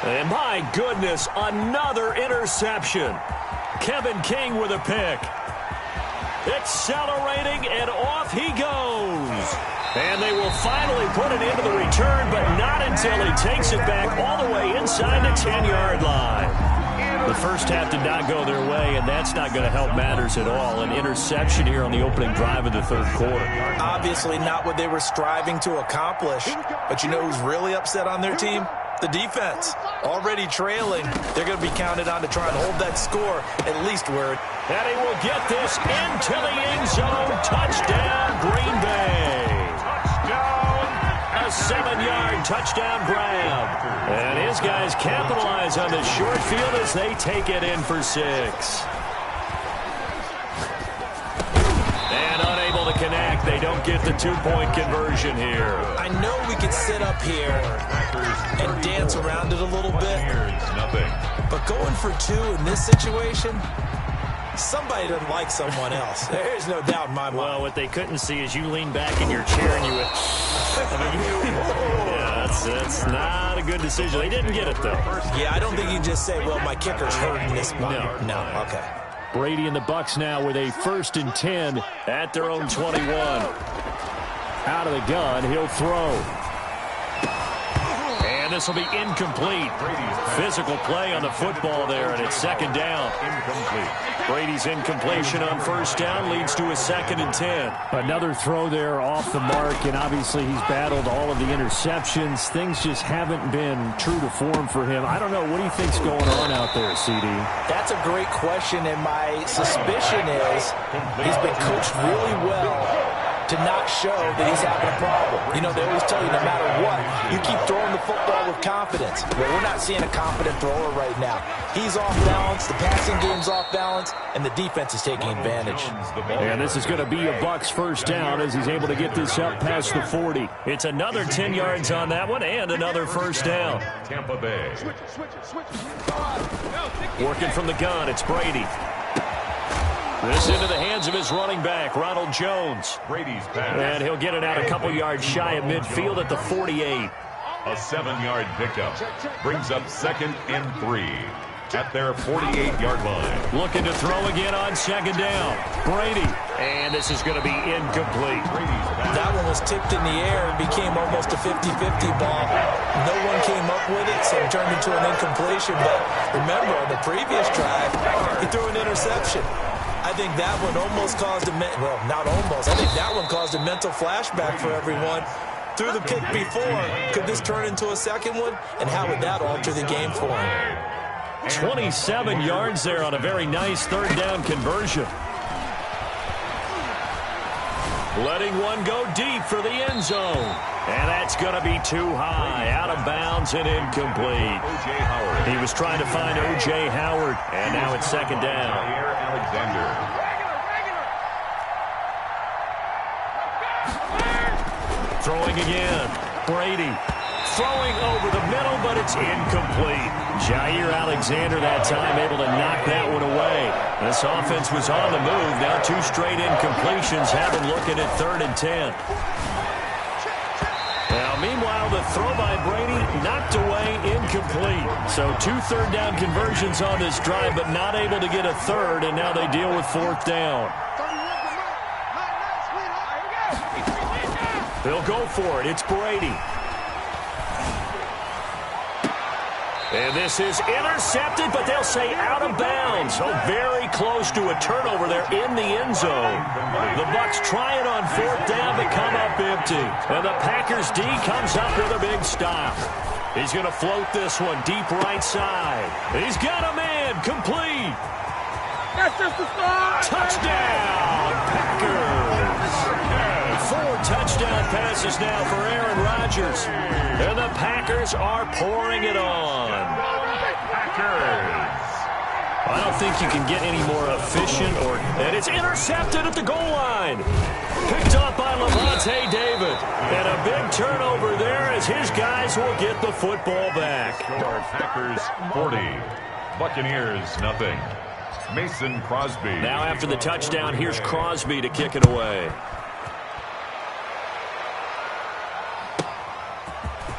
A: And my goodness, another interception. Kevin King with a pick. Accelerating, and off he goes. And they will finally put it into the return, but not until he takes it back all the way inside the 10-yard line. The first half did not go their way, and that's not going to help matters at all. An interception here on the opening drive of the third quarter.
C: Obviously not what they were striving to accomplish. But you know who's really upset on their team? The defense. Already trailing. They're going to be counted on to try and hold that score, at least where it...
A: And he will get this into the end zone. Touchdown, Green Bay. A 7-yard touchdown grab. And his guys capitalize on the short field as they take it in for 6. And unable to connect. They don't get the 2-point conversion here.
C: I know we could sit up here and dance around it a little bit. But going for 2 in this situation, somebody doesn't like someone else. There's no doubt in my mind.
A: Well, what they couldn't see is you lean back in your chair and you went... yeah, that's not a good decision. They didn't get it, though.
C: Yeah, I don't think you can just say, well, my kicker's hurting this spot. No, okay.
A: Brady and the Bucs now with a 1st and 10 at their own 21. Out of the gun, he'll throw. And this will be incomplete. Physical play on the football there, and it's second down.
B: Incomplete.
A: Brady's incompletion on 1st down leads to a 2nd and 10.
D: Another throw there off the mark, and obviously he's battled all of the interceptions. Things just haven't been true to form for him. I don't know. What do you think's going on out there, CD?
C: That's a great question, and my suspicion is he's been coached really well to not show that he's having a problem. You know, they always tell you no matter what, you keep throwing the football with confidence. Well, we're not seeing a confident thrower right now. He's off balance, the passing game's off balance, and the defense is taking advantage.
A: And this is going to be a Bucs 1st down as he's able to get this up past the 40. It's another 10 yards on that one and another 1st down.
B: Tampa Bay.
A: Working from the gun, it's Brady. This into the hands of his running back, Ronald Jones.
B: Brady's pass.
A: And he'll get it out a couple yards shy of midfield at the 48.
B: A 7-yard pickup. Brings up 2nd and 3 at their 48-yard line.
A: Looking to throw again on 2nd down. Brady. And this is going to be incomplete.
C: That one was tipped in the air and became almost a 50-50 ball. No one came up with it, so it turned into an incompletion. But remember, on the previous drive, he threw an interception. I think that one almost caused a well, not almost. I think that one caused a mental flashback for everyone. Threw the pick before. Could this turn into a second one? And how would that alter the game for him?
A: 27 yards there on a very nice 3rd down conversion. Letting one go deep for the end zone. And that's going to be too high. Out of bounds and incomplete.
B: O.J. Howard.
A: He was trying to find O.J. Howard. And now it's 2nd down.
B: Alexander.
A: Throwing again. Brady. Throwing over the middle, but it's incomplete. Jair Alexander that time able to knock that one away. This offense was on the move. Now 2 straight incompletions have them looking at 3rd and 10. Now, meanwhile, the throw by Brady knocked away, incomplete. So 2 3rd down conversions on this drive, but not able to get a 3rd, and now they deal with 4th down. They'll go for it. It's Brady. And this is intercepted, but they'll say out of bounds. So very close to a turnover there in the end zone. The Bucs try it on 4th down to come up empty. And the Packers D comes up with a big stop. He's going to float this one deep right side. He's got a man complete.
G: That's just the start.
A: Touchdown, Packers. 4 touchdown passes now for Aaron Rodgers. And the Packers are pouring it on.
B: Packers.
A: I don't think you can get any more efficient and it's intercepted at the goal line. Picked off by Levante David. And a big turnover there as his guys will get the football back.
B: Packers 40. Buccaneers nothing. Mason Crosby.
A: Now after the touchdown, here's Crosby to kick it away.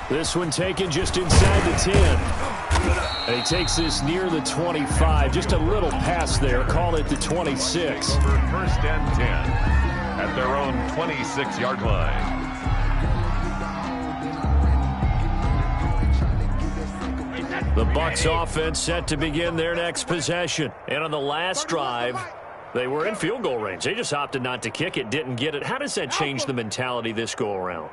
A: This one taken just inside the 10. And he takes this near the 25. Just a little pass there. Call it the 26.
B: Over 1st and 10 at their own 26-yard line.
A: The Bucs offense set to begin their next possession. And on the last drive, they were in field goal range. They just opted not to kick it, didn't get it. How does that change the mentality this go around?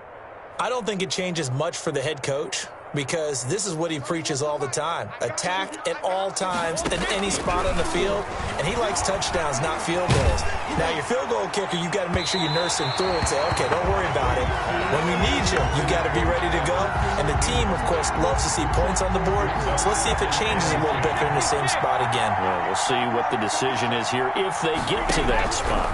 C: I don't think it changes much for the head coach because this is what he preaches all the time. Attack at all times in any spot on the field, and he likes touchdowns, not field goals. Now, your field goal kicker, you've got to make sure you nurse him through and say, okay, don't worry about it. When we need you, you've got to be ready to go. And the team, of course, loves to see points on the board. So let's see if it changes a little bit. They're in the same spot again.
A: Well, we'll see what the decision is here if they get to that spot.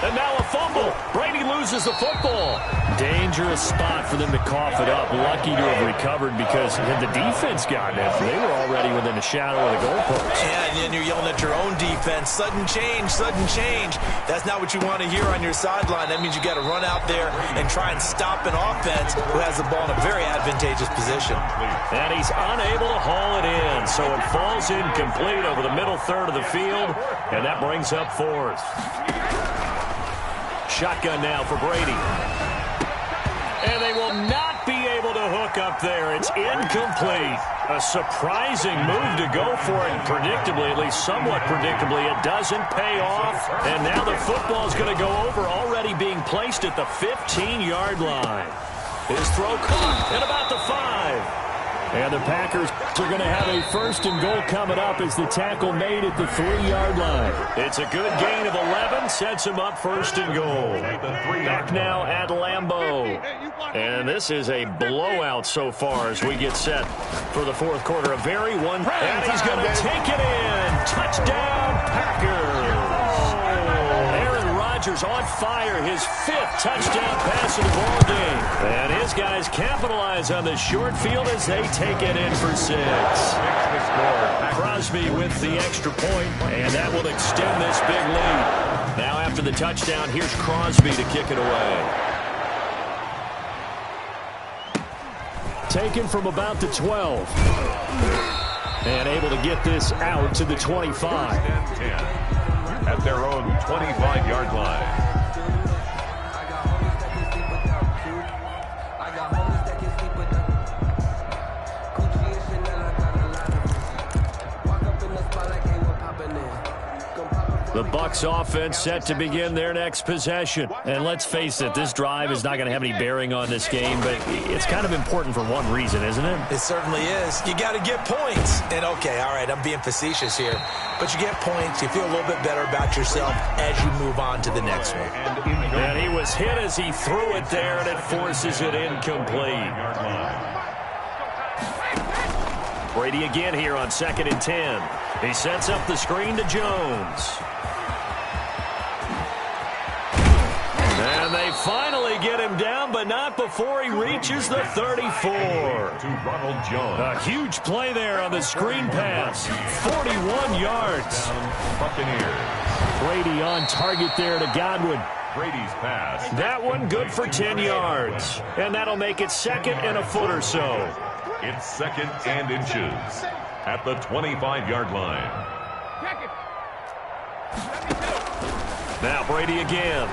A: And now a fumble. Brady loses the football. Dangerous spot for them to cough it up. Lucky to have recovered because had the defense gotten it, they were already within a shadow of the goalpost.
C: Yeah, and then you're yelling at your own defense. Sudden change, sudden change. That's not what you want to hear on your sideline. That means you got to run out there and try and stop an offense who has the ball in a very advantageous position.
A: And he's unable to haul it in, so it falls incomplete over the middle third of the field, and that brings up 4th. Shotgun now for Brady. And they will not be able to hook up there. It's incomplete. A surprising move to go for it. Predictably, at least somewhat predictably, it doesn't pay off. And now the football's going to go over, already being placed at the 15-yard line. His throw caught at about the 5. And the Packers are going to have a 1st and goal coming up as the tackle made at the 3-yard line. It's a good gain of 11, sets him up 1st and goal. Back now at Lambeau. And this is a blowout so far as we get set for the 4th quarter. A very one. And he's going to take it in. Touchdown, Packers. On fire, his 5th touchdown pass of the ball game. And his guys capitalize on the short field as they take it in for 6. Crosby with the extra point, and that will extend this big lead. Now after the touchdown, here's Crosby to kick it away. Taken from about the 12. And able to get this out to the 25.
B: At their own 25-yard line.
A: The Bucs offense set to begin their next possession. And let's face it, this drive is not going to have any bearing on this game, but it's kind of important for one reason, isn't it?
C: It certainly is. You got to get points. And okay, all right, I'm being facetious here, but you get points, you feel a little bit better about yourself as you move on to the next one.
A: And he was hit as he threw it there, and it forces it incomplete. Brady again here on 2nd and 10. He sets up the screen to Jones. And they finally get him down, but not before he reaches the 34.
B: To Ronald Jones.
A: A huge play there on the screen pass. 41 yards.
B: Buccaneers.
A: Brady on target there to Godwin.
B: Brady's pass.
A: That one good for 10 yards. And that'll make it 2nd and a foot or so.
B: It's 2nd and inches at the 25-yard line.
A: Now Brady again.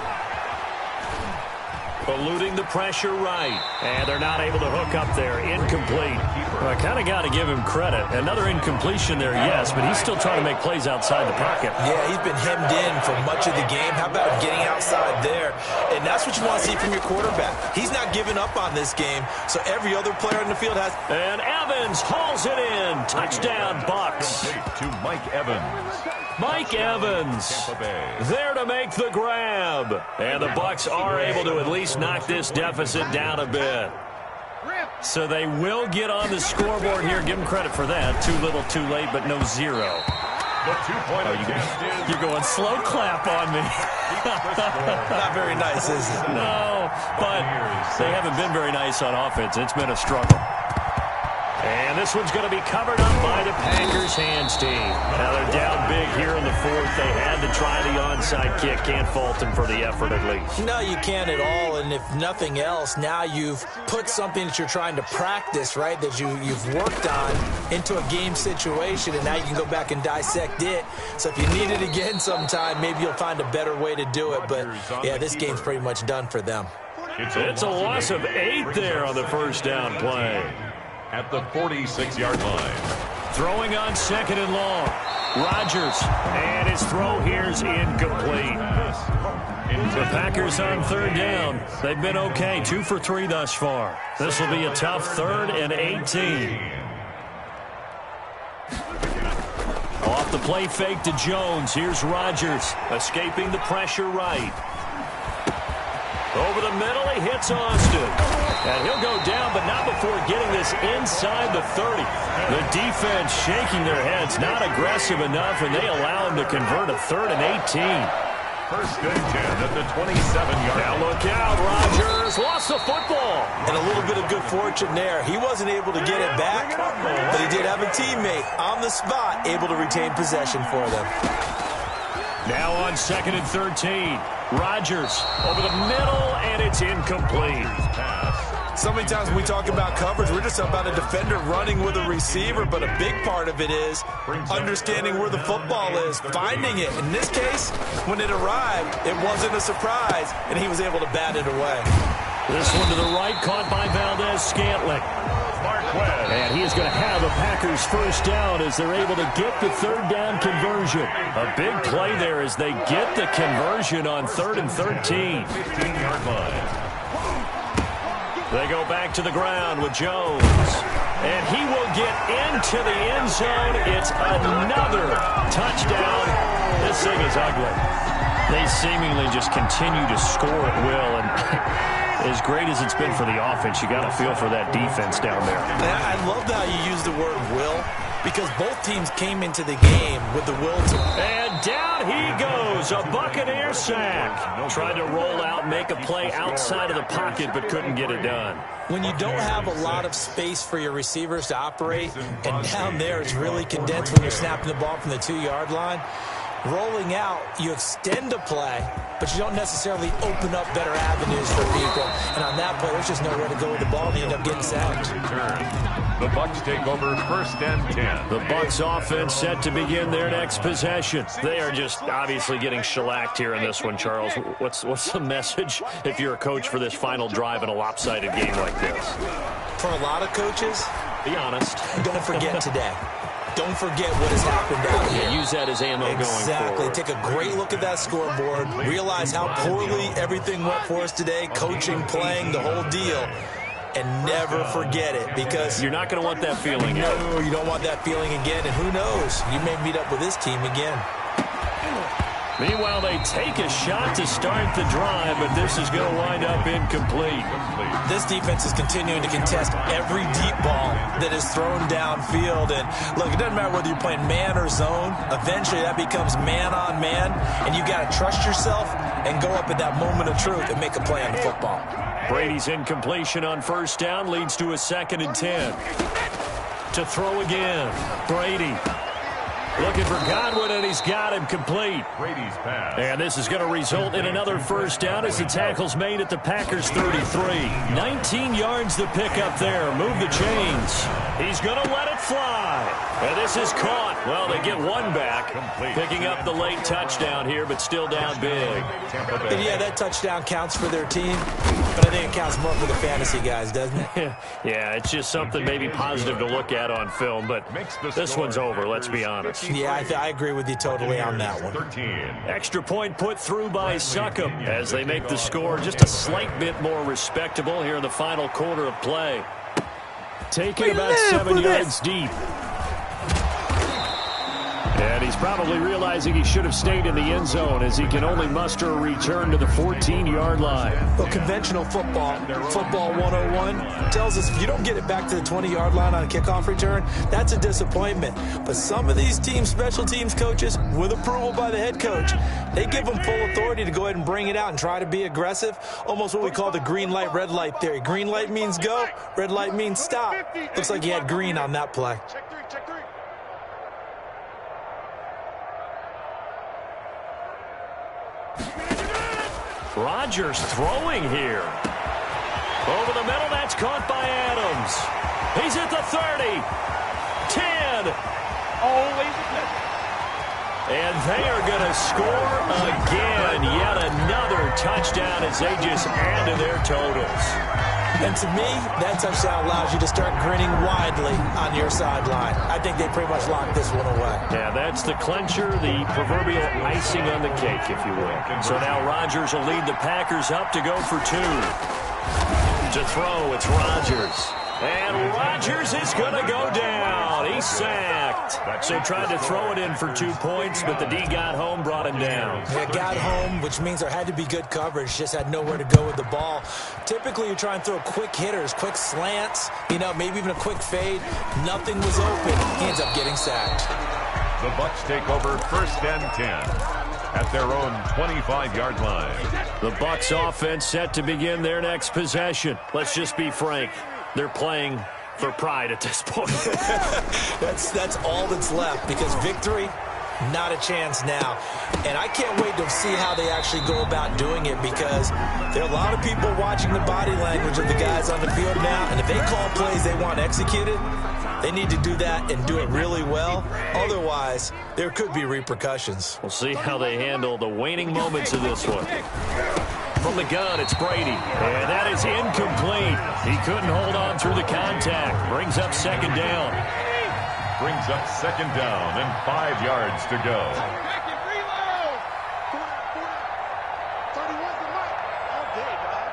A: Eluding the pressure right. And they're not able to hook up there. Incomplete. Well, I kind of got to give him credit. Another incompletion there, yes, but he's still trying to make plays outside the pocket.
C: Yeah, he's been hemmed in for much of the game. How about getting outside there? And that's what you want to see from your quarterback. He's not giving up on this game, so every other player on the field has...
A: And Evans hauls it in. Touchdown, Bucs.
B: To Mike Evans.
A: Mike Evans there to make the grab. And the Bucs are able to at least knock this deficit down a bit. So they will get on the scoreboard here. Give them credit for that. Too little, too late, but no 0.
B: The two-point attempt is...
D: You're going slow clap on me.
E: Not very nice, is it?
D: No, but they haven't been very nice on offense. It's been a struggle.
A: And this one's going to be covered up by the Packers hands team. Now they're down big here in the fourth. They had to try the onside kick. Can't fault them for the effort at least.
C: No, you can't at all. And if nothing else, now you've put something that you're trying to practice, right, that you've worked on into a game situation, and now you can go back and dissect it. So if you need it again sometime, maybe you'll find a better way to do it. But, yeah, this game's pretty much done for them.
A: It's a loss of 8 there on the first down play.
B: At the 46-yard line.
A: Throwing on second and long. Rodgers. And his throw here's incomplete. The Packers on third down. They've been okay. 2 for 3 thus far. This will be a tough 3rd and 18. Off the play fake to Jones. Here's Rodgers. Escaping the pressure right. Over the middle, he hits Austin. And he'll go down, but not before getting this inside the 30. The defense shaking their heads, not aggressive enough, and they allow him to convert a 3rd and 18.
B: First and 10 at the 27-yard line.
A: Now look out, Rodgers lost the football.
C: And a little bit of good fortune there. He wasn't able to get it back, but he did have a teammate on the spot able to retain possession for them.
A: Now on 2nd and 13. Rodgers over the middle, and it's incomplete.
E: So many times when we talk about coverage, we're just about a defender running with a receiver, but a big part of it is understanding where the football is, finding it. In this case, when it arrived, it wasn't a surprise, and he was able to bat it away.
A: This one to the right, caught by Valdez-Scantling. And he is going to have a Packers first down as they're able to get the 3rd down conversion. A big play there as they get the conversion on 3rd and 13.
B: 15-yard line.
A: They go back to the ground with Jones. And he will get into the end zone. It's another touchdown. This thing is ugly. They seemingly just continue to score at will. And as great as it's been for the offense, you got to feel for that defense down there.
C: I love how you use the word will, because both teams came into the game with the will to.
A: And down he goes, a Buccaneer sack. Tried to roll out, make a play outside of the pocket, but couldn't get it done.
C: When you don't have a lot of space for your receivers to operate, and down there it's really condensed when you're snapping the ball from the 2-yard line, rolling out, you extend a play, but you don't necessarily open up better avenues for people. And on that play, there's just nowhere to go with the ball, and you end up getting sacked.
B: The Bucs take over 1st and 10.
A: The Bucs offense set to begin their next possession. They are just obviously getting shellacked here in this one, Charles. What's the message if you're a coach for this final drive in a lopsided game like this?
C: For a lot of coaches,
A: be honest.
C: Don't forget today. Don't forget what has happened out here.
A: Use that as ammo going forward.
C: Exactly. Take a great look at that scoreboard. Realize how poorly everything went for us today. Coaching, playing, the whole deal. And never forget it, because
A: you're not going to want that feeling again.
C: No, you don't want that feeling again. And who knows? You may meet up with this team again.
A: Meanwhile, they take a shot to start the drive, but this is going to wind up incomplete.
C: This defense is continuing to contest every deep ball that is thrown downfield. And look, it doesn't matter whether you're playing man or zone. Eventually, that becomes man on man, and you got to trust yourself and go up at that moment of truth and make a play on the football.
A: Brady's incompletion on 1st down leads to a 2nd and 10. To throw again, Brady. Looking for Godwin, and he's got him complete.
B: Brady's pass.
A: And this is going to result in another 1st down as the tackle's made at the Packers 33. 19 yards to pick up there. Move the chains. He's going to let it fly. And this is caught. Well, they get one back. Picking up the late touchdown here, but still down big.
C: And yeah, that touchdown counts for their team, but I think it counts more for the fantasy guys, doesn't it?
A: Yeah, it's just something maybe positive to look at on film, but this one's over, let's be honest.
C: Yeah, I agree with you totally on that one.
B: 13.
A: Extra point put through by Succop as they make the score just a slight bit more respectable here in the final quarter of play. Taking about 7 yards deep. And he's probably realizing he should have stayed in the end zone as he can only muster a return to the 14-yard line.
C: Well, conventional football 101, tells us if you don't get it back to the 20-yard line on a kickoff return, that's a disappointment. But some of these special teams coaches, with approval by the head coach, they give them full authority to go ahead and bring it out and try to be aggressive, almost what we call the green light, red light theory. Green light means go, red light means stop. Looks like he had green on that play.
G: Check three, check three.
A: Rodgers throwing here. Over the middle, that's caught by Adams. He's at the 30, 10.
G: Always
A: And they are going to score again. Yet another touchdown as they just add to their totals.
C: And to me, that touchdown allows you to start grinning widely on your sideline. I think they pretty much locked this one away.
A: Yeah, that's the clincher, the proverbial icing on the cake, if you will. So now Rodgers will lead the Packers up to go for two. To throw, it's Rodgers. And Rodgers is going to go down. He's sacked. So tried to throw it in for 2 points, but the D got home, brought him down.
C: Yeah, got home, which means there had to be good coverage. Just had nowhere to go with the ball. Typically, you try and throw quick hitters, quick slants, maybe even a quick fade. Nothing was open. He ends up getting sacked.
B: The Bucs take over 1st and 10 at their own 25-yard line.
A: The Bucs offense set to begin their next possession. Let's just be frank. They're playing for pride at this point.
C: That's all that's left, because victory, not a chance now. And I can't wait to see how they actually go about doing it, because there are a lot of people watching the body language of the guys on the field now, and if they call plays they want executed, they need to do that and do it really well. Otherwise, there could be repercussions.
A: We'll see how they handle the waning moments of this one. From the gun, it's Brady. And that is incomplete. He couldn't hold on through the contact. Brings up 2nd down.
B: Brings up 2nd down and 5 yards to go.
G: back and reload. 31's the mic. All day, dog.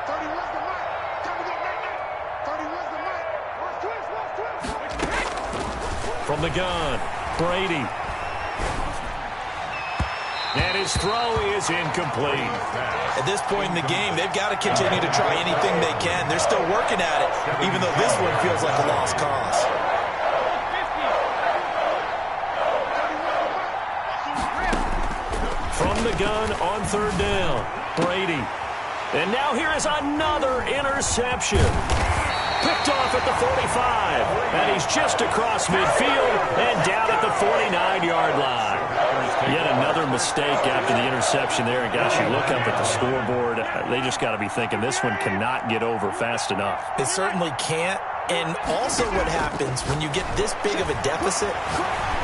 G: 31's the mic. Time to go night-night. 31's the mic. Watch twist.
A: From the gun, Brady. And his throw is incomplete.
C: At this point in the game, they've got to continue to try anything they can. They're still working at it, even though this one feels like a lost cause.
A: From the gun on 3rd down, Brady. And now here is another interception. Picked off at the 45. And he's just across midfield and down at the 49-yard line. Yet another mistake after the interception there. And gosh, you look up at the scoreboard, they just got to be thinking this one cannot get over fast enough.
C: It certainly can't. And also what happens when you get this big of a deficit,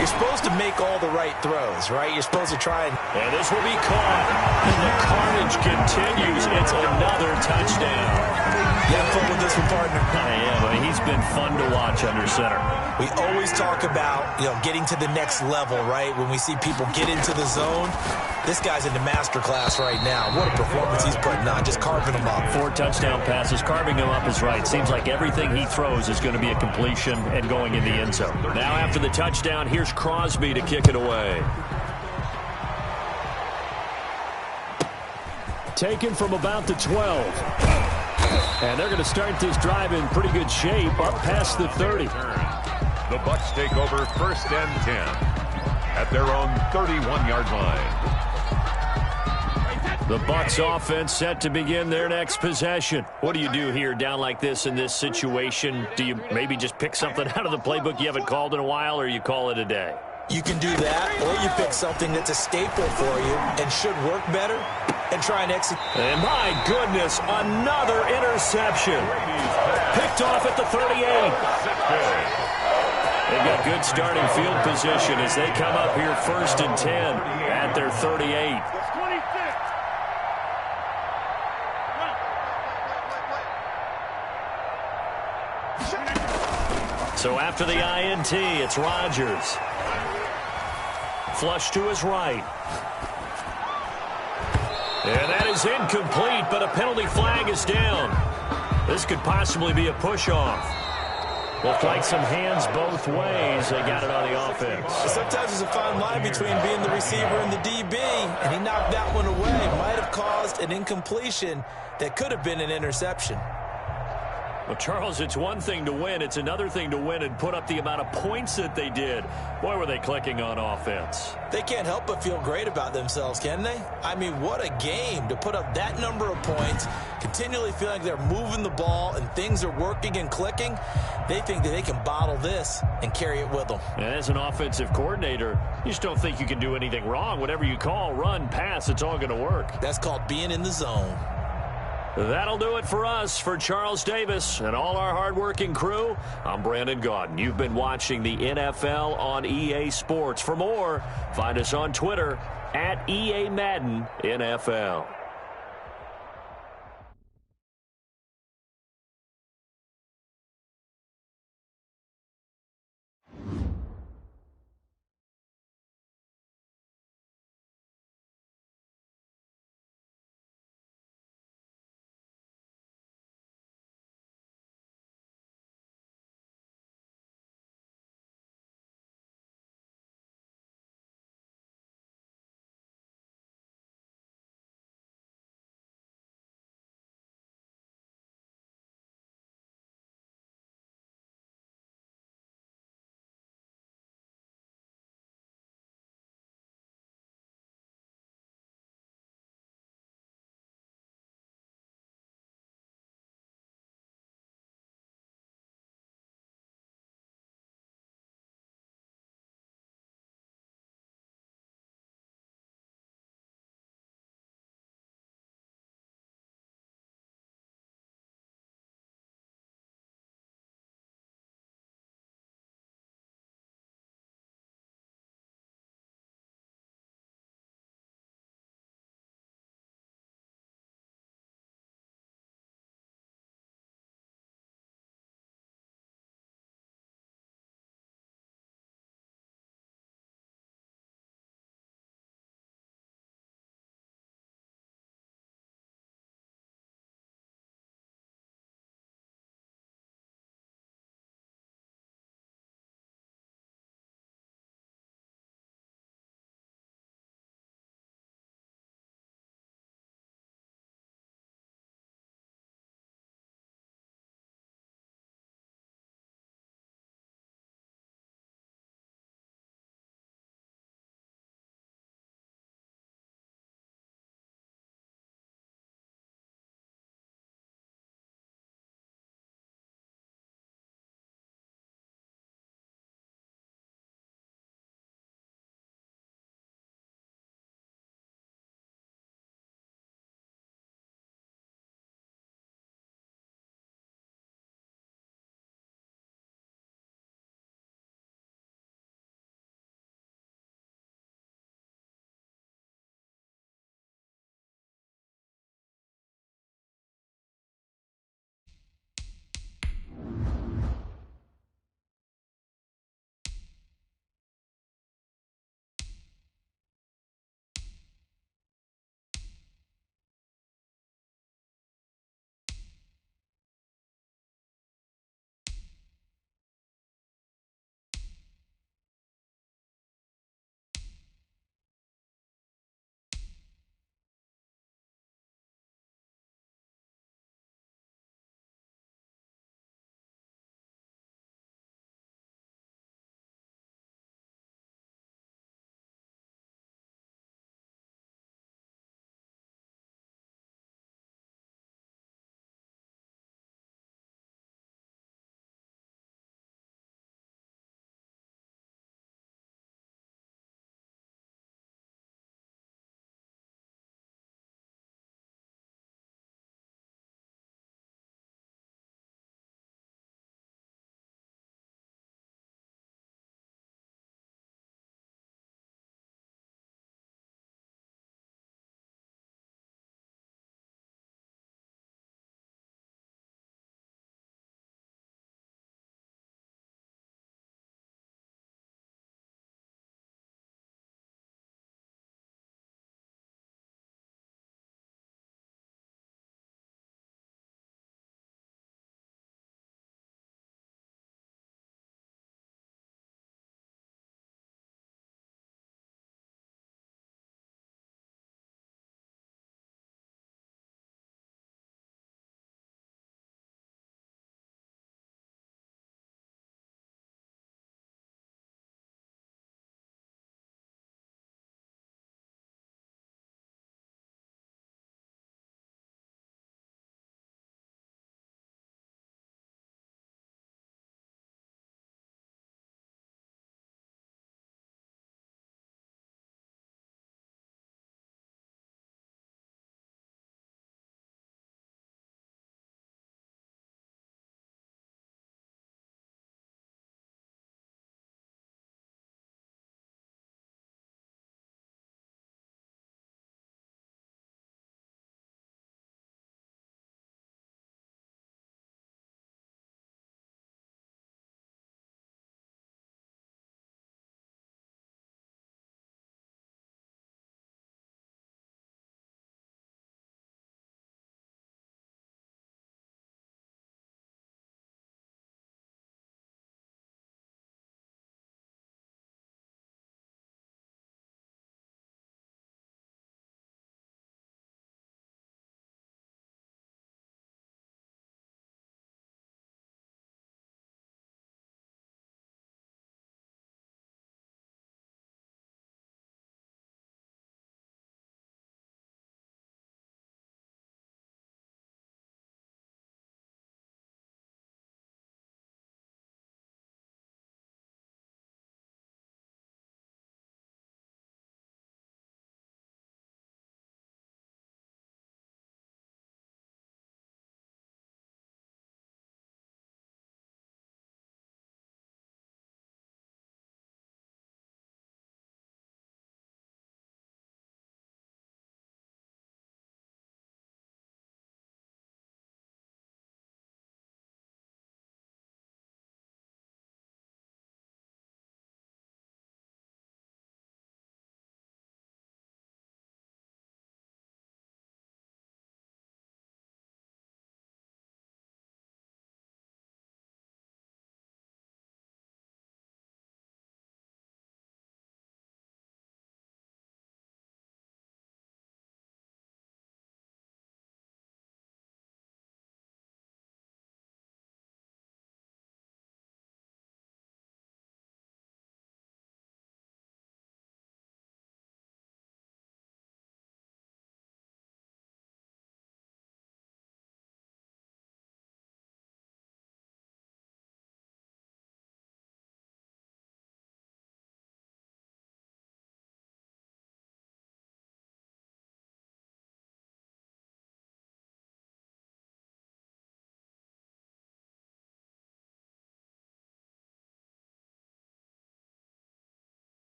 C: you're supposed to make all the right throws, right? You're supposed to try and...
A: And this will be caught. And the carnage continues. It's another touchdown.
C: You have fun with this one, partner?
A: I am. I mean, he's been fun to watch under center.
C: We always talk about, getting to the next level, right? When we see people get into the zone, this guy's in the master class right now. What a performance he's putting on, just carving them up.
A: 4 touchdown passes. Carving him up is right. Seems like everything he throws is going to be a completion and going in the end zone. Now after the touchdown, here's Crosby to kick it away. Taken from about the 12. And they're going to start this drive in pretty good shape up past the 30.
B: The Bucs take over 1st and 10 at their own 31-yard line.
A: The Bucs offense set to begin their next possession. What do you do here down like this in this situation? Do you maybe just pick something out of the playbook you haven't called in a while, or you call it a day?
C: You can do that, or you pick something that's a staple for you and should work better and try and execute.
A: And my goodness, another interception. Picked off at the 38. They've got good starting field position as they come up here 1st and 10 at their 38. So after the INT, it's Rodgers. Flush to his right. And that is incomplete, but a penalty flag is down. This could possibly be a push-off. Will fight some hands both ways. They got it on the offense.
C: Sometimes there's a fine line between being the receiver and the DB, and he knocked that one away. Might have caused an incompletion that could have been an interception.
A: Well, Charles, it's one thing to win. It's another thing to win and put up the amount of points that they did. Boy, were they clicking on offense.
C: They can't help but feel great about themselves, can they? I mean, what a game to put up that number of points, continually feeling like they're moving the ball and things are working and clicking. They think that they can bottle this and carry it with them.
A: And as an offensive coordinator, you just don't think you can do anything wrong. Whatever you call, run, pass, it's all going to work.
C: That's called being in the zone.
A: That'll do it for us. For Charles Davis and all our hardworking crew, I'm Brandon Gaudin. You've been watching the NFL on EA Sports. For more, find us on Twitter at EA Madden NFL.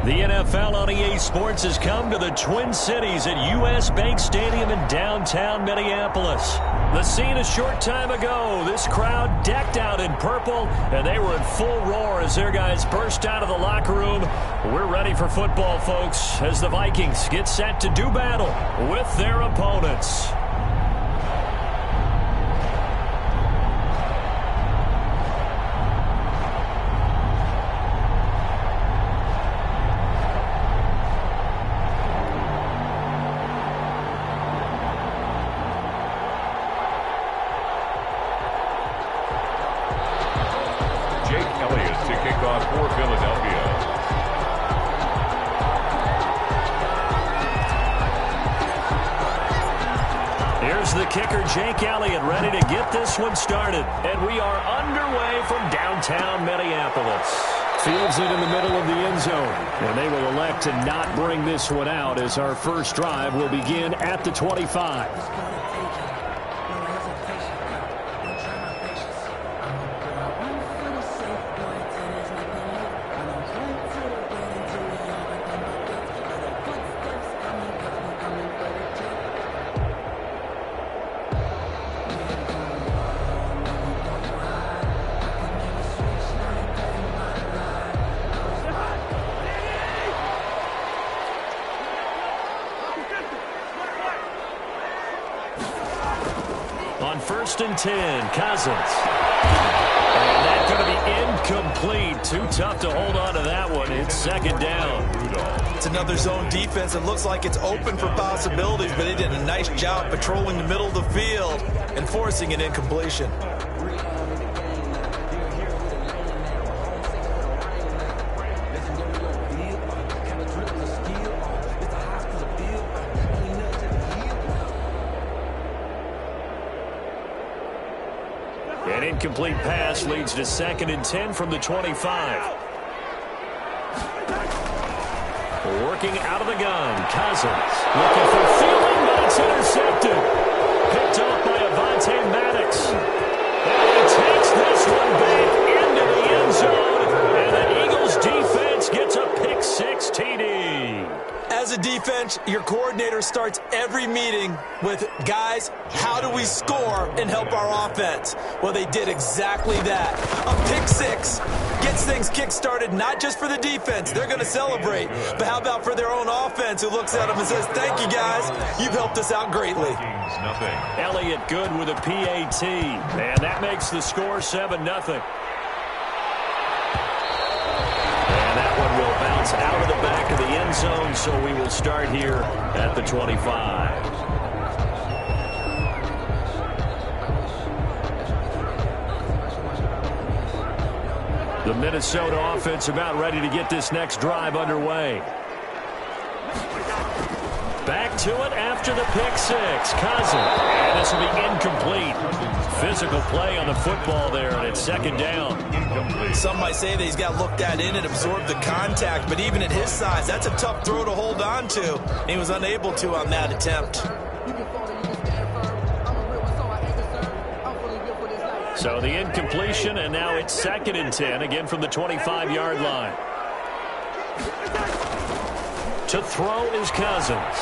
A: The NFL on EA Sports has come to the Twin Cities at U.S. Bank Stadium in downtown Minneapolis. The scene a short time ago, this crowd decked out in purple, and they were in full roar as their guys burst out of the locker room. We're ready for football, folks, as the Vikings get set to do battle with their opponents. One started, and we are underway from downtown Minneapolis.
D: Fields it in the middle of the end zone, and they will elect to not bring this one out as our first drive will begin at the 25. On 1st and 10, Cousins. And that's going to be incomplete. Too tough to hold on to that one. It's second down.
C: It's another zone defense. It looks like it's open for possibilities, but they did a nice job patrolling the middle of the field and forcing an incompletion.
A: An incomplete pass leads to 2nd and 10 from the 25. Working out of the gun, Cousins looking for Fielding, but it's intercepted. Picked off by Avonte Maddox. And he takes this one back into the end zone, and the Eagles defense gets a pick 6 TD.
C: As a defense, your coordinator starts every meeting with, guys, how do we score and help our offense? Well, they did exactly that. A pick 6 gets things kick-started not just for the defense. They're going to celebrate. But how about for their own offense who looks at them and says, thank you, guys. You've helped us out greatly.
A: Elliott good with a PAT. And that makes the score 7-0. One will bounce out of the back of the end zone, so we will start here at the 25. The Minnesota offense about ready to get this next drive underway. Back to it after the pick 6. Cousins. And this will be incomplete. Physical play on the football there, and it's 2nd down.
C: Some might say that he's got looked at in and absorbed the contact, but even at his size, that's a tough throw to hold on to. And he was unable to on that attempt.
A: So the incompletion, and now it's 2nd and 10, again from the 25-yard line. To throw is Cousins.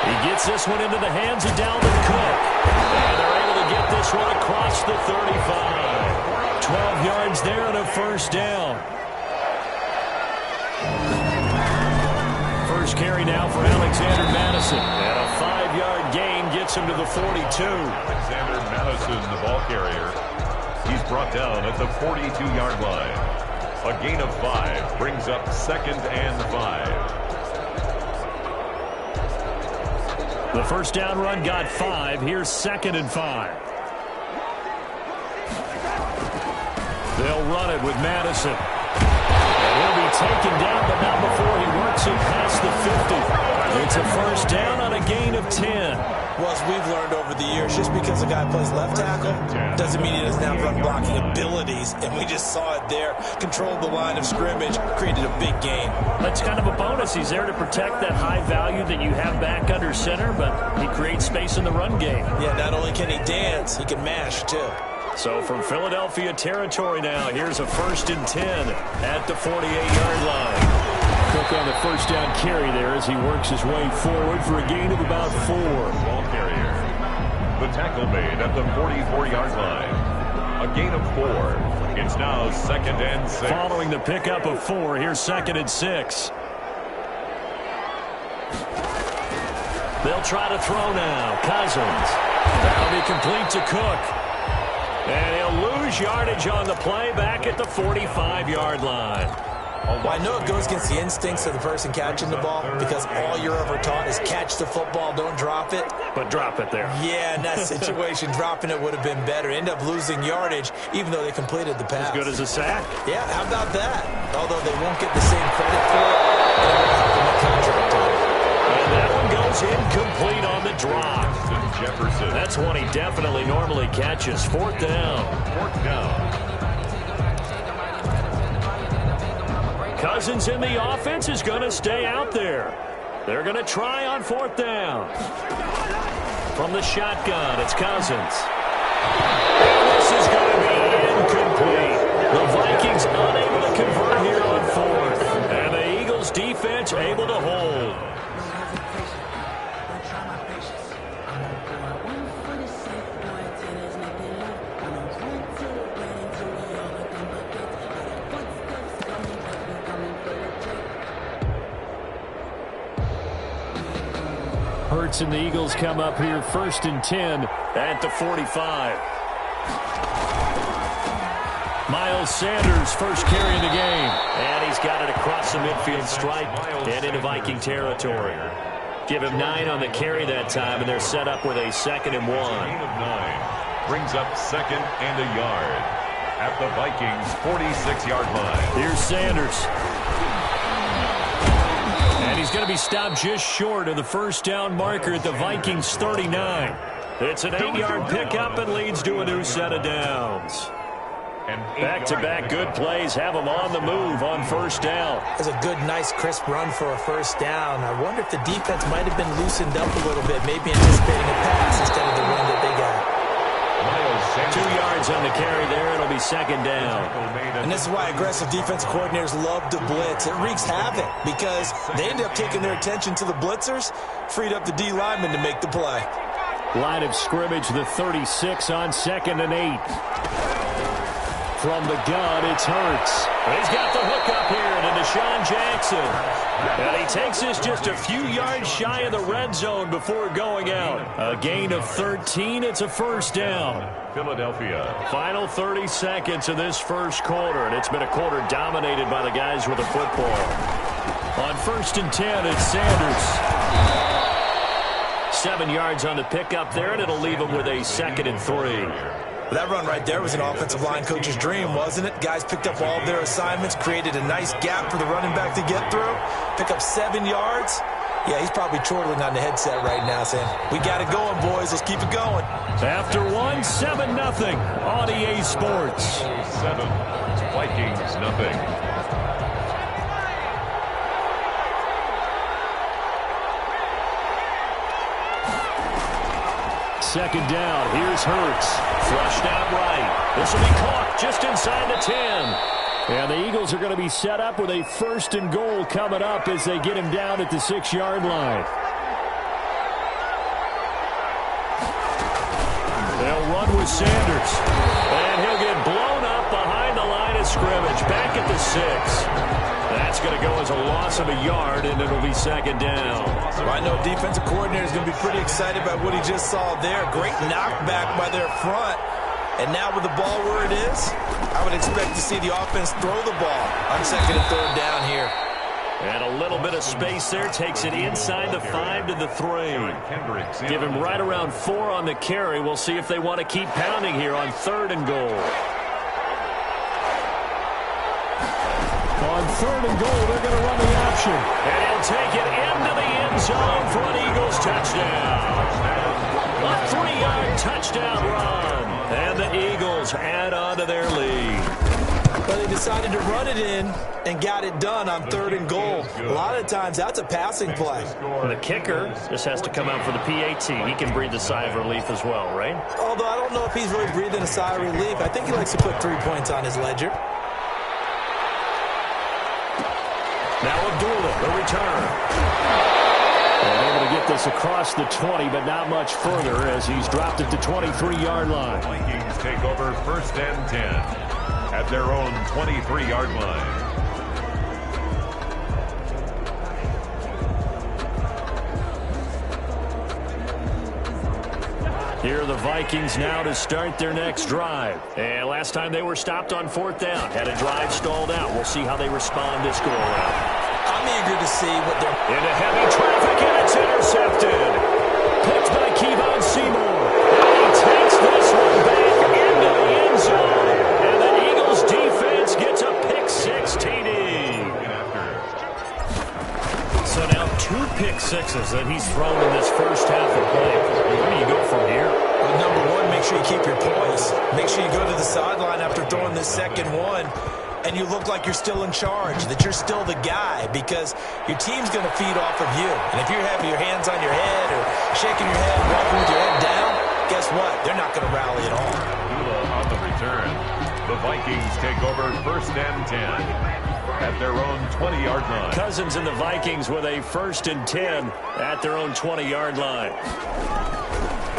A: He gets this one into the hands of Dalvin Cook. And they're able to get this one across the 35. 12 yards there and a first down. First carry now for Alexander Madison. And a 5-yard gain gets him to the 42.
B: Alexander Madison, the ball carrier. He's brought down at the 42-yard line. A gain of 5 brings up 2nd and 5.
A: The first down run got 5. Here's 2nd and 5. They'll run it with Madison. And he'll be taken down, but not before he works it past the 50. It's a first down on a gain of 10.
C: Well, as we've learned over the years, just because a guy plays left tackle doesn't mean he doesn't have run blocking abilities. And we just saw it there. Controlled the line of scrimmage, created a big gain.
A: That's kind of a bonus. He's there to protect that high value that you have back under center, but he creates space in the run game.
C: Yeah, not only can he dance, he can mash, too.
A: So from Philadelphia territory now, here's a 1st and 10 at the 48-yard line.
D: mark on the first down carry there as he works his way forward for a gain of about 4.
B: Ball carrier. The tackle made at the 44-yard line. A gain of 4. It's now 2nd and 6.
D: Following the pickup of 4, here's 2nd and 6. They'll try to throw now. Cousins. That'll be complete to Cook. And he'll lose yardage on the play back at the 45-yard line.
C: Well, I know it goes against the instincts of the person catching the ball because all you're ever taught is catch the football, don't drop it.
D: But drop it there.
C: Yeah, in that situation, dropping it would have been better. End up losing yardage even though they completed the pass.
D: As good as a sack?
C: Yeah, how about that? Although they won't get the same credit for it, and it will help them with contract time.
D: And that one goes incomplete on the drop.
B: Jefferson.
D: That's one he definitely normally catches. 4th down.
B: 4th down.
D: Cousins in the offense is going to stay out there. They're going to try on 4th down. From the shotgun, it's Cousins. This is going to be incomplete. The Vikings unable to convert here on 4th. And the Eagles defense able to hold. Hurts and the Eagles come up here 1st and 10 at the 45. Miles Sanders first carry of the game. And he's got it across the midfield stripe and into Viking territory. Give him 9 on the carry that time, and they're set up with a 2nd and 1.
B: Gain of 9 brings up 2nd and a yard at the Vikings' 46-yard line.
D: Here's Sanders. And he's going to be stopped just short of the first down marker at the Vikings' 39. It's an 8-yard pickup and leads to a new set of downs. Back-to-back good plays have them on the move on 1st down.
C: It's a good, nice, crisp run for a 1st down. I wonder if the defense might have been loosened up a little bit, maybe anticipating a pass instead of the run that they got.
D: 2 yards on the carry there. It'll be 2nd down.
C: And this is why aggressive defense coordinators love to blitz. It wreaks havoc because they end up taking their attention to the blitzers, freed up the D lineman to make the play.
D: Line of scrimmage, the 36 on 2nd and 8. From the gun, it's Hurts. He's got the hook up here to Deshaun Jackson. And he takes this just a few yards shy of the red zone before going out. A gain of 13. It's a 1st down.
B: Philadelphia.
D: Final 30 seconds of this 1st quarter, and it's been a quarter dominated by the guys with the football. On 1st and 10, it's Sanders. 7 yards on the pickup there, and it'll leave him with a 2nd and 3.
C: That run right there was an offensive line coach's dream, wasn't it? Guys picked up all of their assignments, created a nice gap for the running back to get through, pick up 7 yards. Yeah, he's probably chortling on the headset right now saying, we got it going, boys. Let's keep it going.
D: After 1, 7-0 on EA Sports.
B: 7, Vikings nothing.
D: Second down. Here's Hurts. Flushed out right. This will be caught just inside the 10. And the Eagles are going to be set up with a 1st and goal coming up as they get him down at the 6-yard line. They'll run with Sanders. And he'll get blown up behind the line of scrimmage. Back at the 6. That's going to go as a loss of a yard, and it'll be 2nd down.
C: Well, I know defensive coordinator is going to be pretty excited by what he just saw there. Great knockback by their front. And now with the ball where it is, I would expect to see the offense throw the ball on 2nd and 3rd down here.
D: And a little bit of space there. Takes it inside the 5 to the 3. Give him right around 4 on the carry. We'll see if they want to keep pounding here on 3rd and goal. On 3rd and goal, they're going to run the option. And he'll take it into the end zone for an Eagles touchdown. A 3-yard touchdown run. And the Eagles add on to their lead.
C: But they decided to run it in and got it done on 3rd and goal. A lot of times, that's a passing play.
D: The kicker just has to come out for the PAT. He can breathe a sigh of relief as well, right?
C: Although I don't know if he's really breathing a sigh of relief. I think he likes to put 3 points on his ledger.
D: Now Abdullah. The return. And able to get this across the 20, but not much further as he's dropped it to 23-yard line.
B: Vikings take over 1st and 10 at their own 23-yard line.
D: Here are the Vikings now to start their next drive. And last time they were stopped on 4th down, had a drive stalled out. We'll see how they respond this go-around.
C: I'm eager to see what they're...
D: Into heavy traffic, and it's intercepted. Picked by Kevon Seymour. And he takes this one back into the end zone. And the Eagles defense gets a pick-6 TD. So now 2 pick-sixes that he's thrown in this first half of play. Where do you go from here?
C: Well, number one, make sure you keep your poise. Make sure you go to the sideline after throwing this second one, and you look like you're still in charge, that you're still the guy, because your team's going to feed off of you. And if you're having your hands on your head or shaking your head, walking with your head down, guess what? They're not going to rally at all.
B: Killa on the return. The Vikings take over 1st and 10 at their own 20-yard line.
D: Cousins and the Vikings with a 1st and 10 at their own 20-yard line.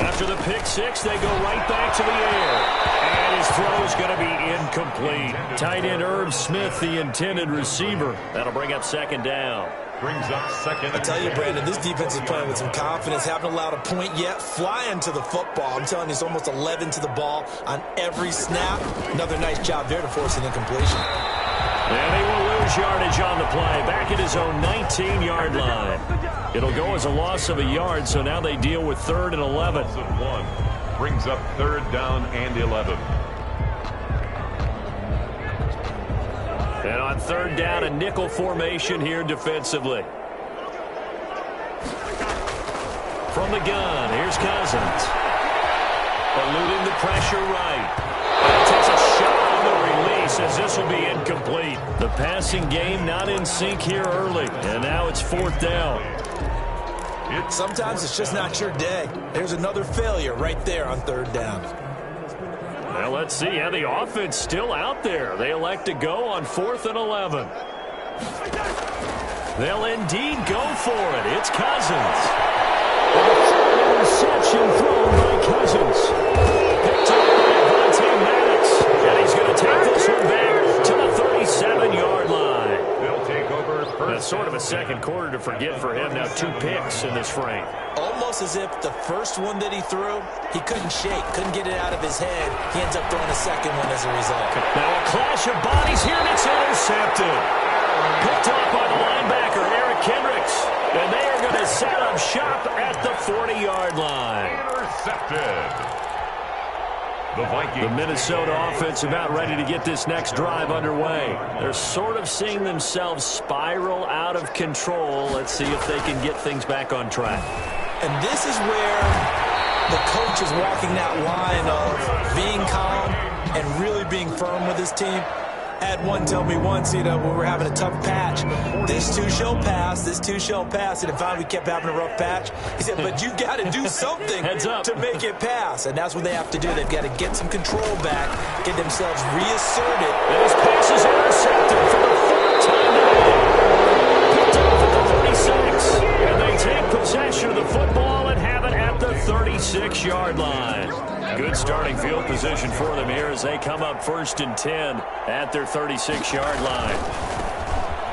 D: After the pick-6, they go right back to the air. And his throw is going to be incomplete. Tight end Irv Smith, the intended receiver. That'll bring up 2nd down.
B: Brings up 2nd.
C: I tell you, Brandon, this defense is playing with some confidence. Haven't allowed a point yet. Flying to the football. I'm telling you, it's almost 11 to the ball on every snap. Another nice job there to force an incompletion.
D: And he will lose yardage on the play. Back at his own 19-yard line. It'll go as a loss of a yard, so now they deal with 3rd and 11.
B: Loss of 1. Brings up 3rd down and 11.
D: And on 3rd down, a nickel formation here defensively. From the gun, here's Cousins. Eluding the pressure right. And takes a shot on the release as this will be incomplete. The passing game not in sync here early. And now it's 4th down.
C: Sometimes it's just not your day. There's another failure right there on 3rd down.
D: Well, let's see. Yeah, the offense still out there. They elect to go on 4th and 11. They'll indeed go for it. It's Cousins. Interception thrown by Cousins. Picked up by Avonte Maddox. And he's going to take this one back to the 37-yard line.
B: They'll take over first.
D: That's sort of a second quarter to forget for him. Now 2 picks in this frame.
C: Almost as if the first one that he threw, he couldn't shake, couldn't get it out of his head. He ends up throwing a second one as a result.
D: Now a clash of bodies here, and it's intercepted. Picked up by the linebacker, Eric Kendricks. And they are going to set up shop at the 40-yard line.
B: Intercepted. The Vikings.
D: The Minnesota offense about ready to get this next drive underway. They're sort of seeing themselves spiral out of control. Let's see if they can get things back on track.
C: And this is where the coach is walking that line of being calm and really being firm with his team. I had one tell me once, when we were having a tough patch, this too shall pass, this too shall pass. And finally we kept having a rough patch. He said, but you got to do something to make it pass. And that's what they have to do. They've got to get some control back, get themselves reasserted.
D: And his pass is intercepted for the 4th time today. Picked off at the 36. And they take possession of the football and have it at the 36-yard line. Good starting field position for them here as they come up 1st and 10 at their 36-yard line.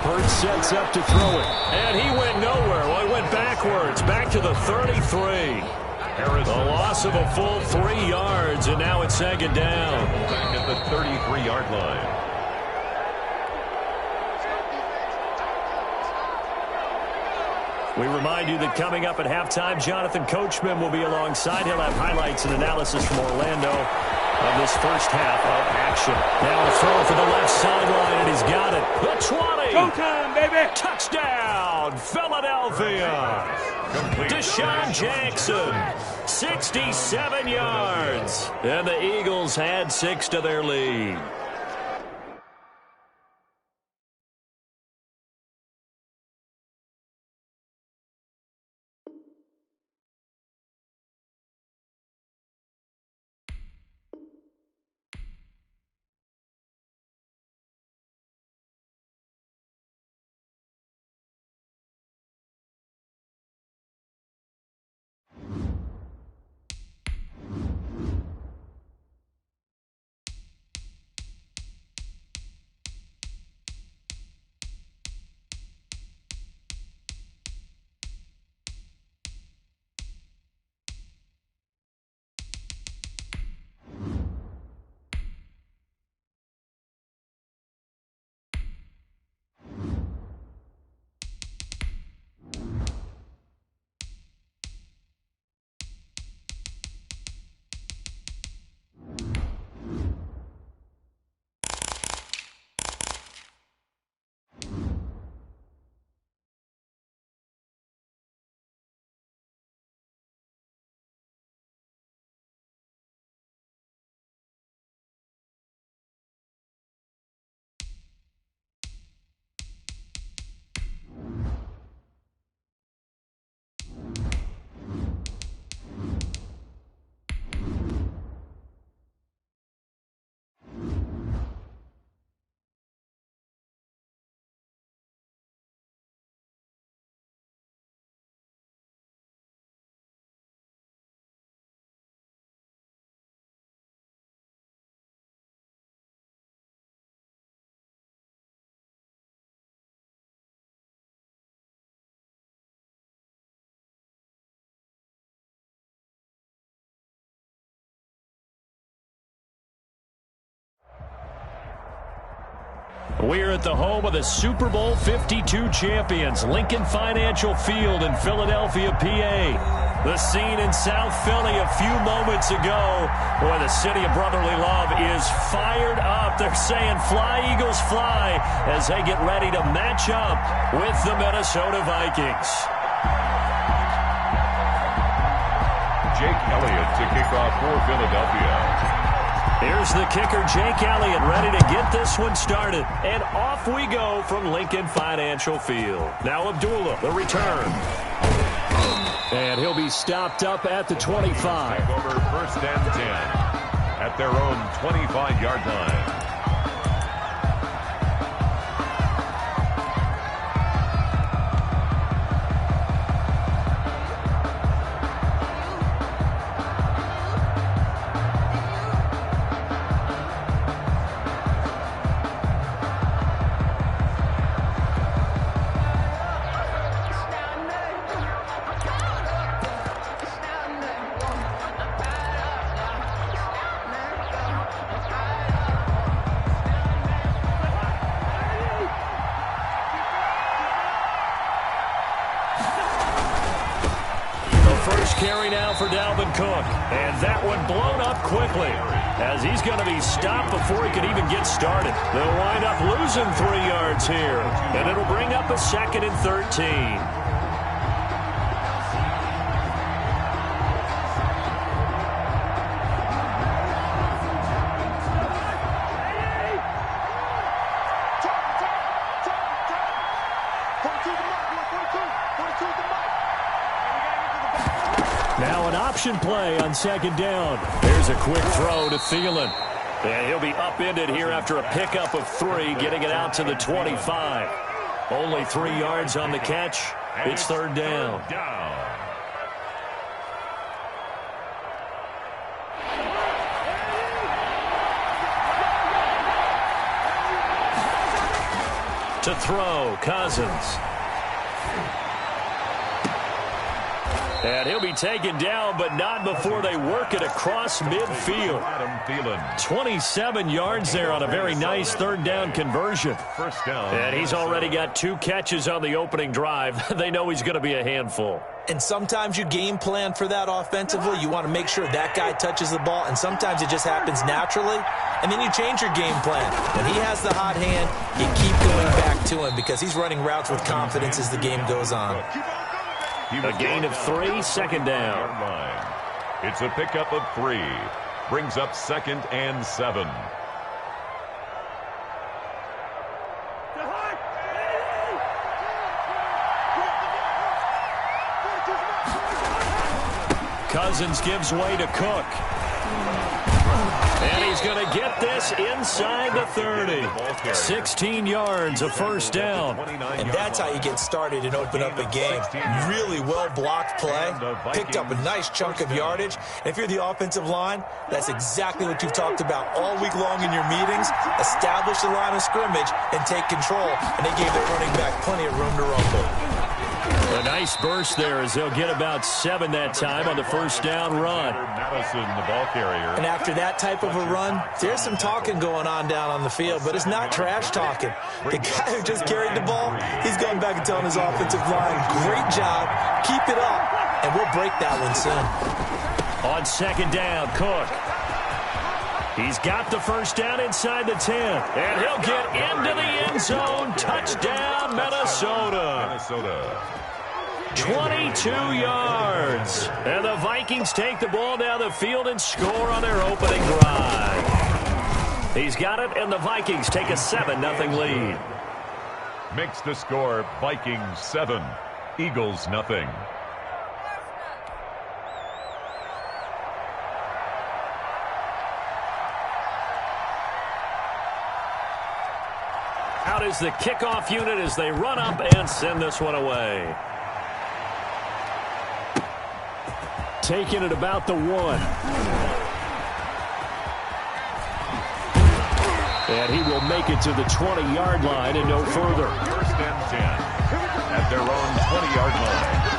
D: Hurts sets up to throw it. And he went nowhere. Well, he went backwards, back to the 33. A loss of a full 3 yards, and now it's 2nd down.
B: Back at the 33-yard line.
D: We remind you that coming up at halftime, Jonathan Coachman will be alongside. He'll have highlights and analysis from Orlando of this first half of action. Now a throw for the left sideline, and he's got it. The 20.
G: Showtime, baby.
D: Touchdown, Philadelphia. Deshaun Jackson, 67 yards. And the Eagles add 6 to their lead.
A: We're at the home of the Super Bowl 52 champions, Lincoln Financial Field in Philadelphia, PA. The scene in South Philly a few moments ago. Boy, the city of brotherly love is fired up. They're saying, "Fly, Eagles, fly," as they get ready to match up with the Minnesota Vikings.
B: Jake Elliott to kick off for Philadelphia.
A: Here's the kicker, Jake Elliott, ready to get this one started. And off we go from Lincoln Financial Field. Now Abdullah, the return. And he'll be stopped up at the 25.
B: Take over 1st and 10 at their own 25-yard line.
A: Carry now for Dalvin Cook. And that one blown up quickly as he's going to be stopped before he could even get started. They'll wind up losing 3 yards here. And it'll bring up a 2nd and 13. Now an option play on 2nd down. There's a quick throw to Thielen. And he'll be upended here after a pickup of 3, getting it out to the 25. Only 3 yards on the catch. It's 3rd down. To throw, Cousins. And he'll be taken down, but not before they work it across midfield. 27 yards there on a very nice 3rd down conversion.
B: First down.
A: And he's already got 2 catches on the opening drive. They know he's going to be a handful.
C: And sometimes you game plan for that offensively. You want to make sure that guy touches the ball, and sometimes it just happens naturally. And then you change your game plan. When he has the hot hand, you keep going back to him because he's running routes with confidence as the game goes on.
A: A gain of 3, 2nd down.
B: It's a pickup of 3. Brings up 2nd and 7.
A: Cousins gives way to Cook. And he's going to get this inside the 30. 16 yards, a 1st down.
C: And that's how you get started and open up a game. Really well-blocked play. Picked up a nice chunk of yardage. And if you're the offensive line, that's exactly what you've talked about all week long in your meetings. Establish the line of scrimmage and take control. And they gave their running back plenty of room to rumble.
A: A nice burst there as they'll get about 7 that time on the 1st down run.
B: Madison, the ball carrier.
C: And after that type of a run, there's some talking going on down on the field, but it's not trash talking. The guy who just carried the ball, he's going back and telling his offensive line, great job, keep it up, and we'll break that one soon.
A: On 2nd down, Cook. He's got the 1st down inside the 10. And he'll get into the end zone. Touchdown, Minnesota. 22 yards. And the Vikings take the ball down the field and score on their opening drive. He's got it, and the Vikings take a 7-0 lead.
B: Makes the score Vikings 7, Eagles nothing.
A: Out is the kickoff unit as they run up and send this one away. Taking it about the 1. And he will make it to the 20-yard line and no further.
B: 1st and 10 at their own 20-yard line.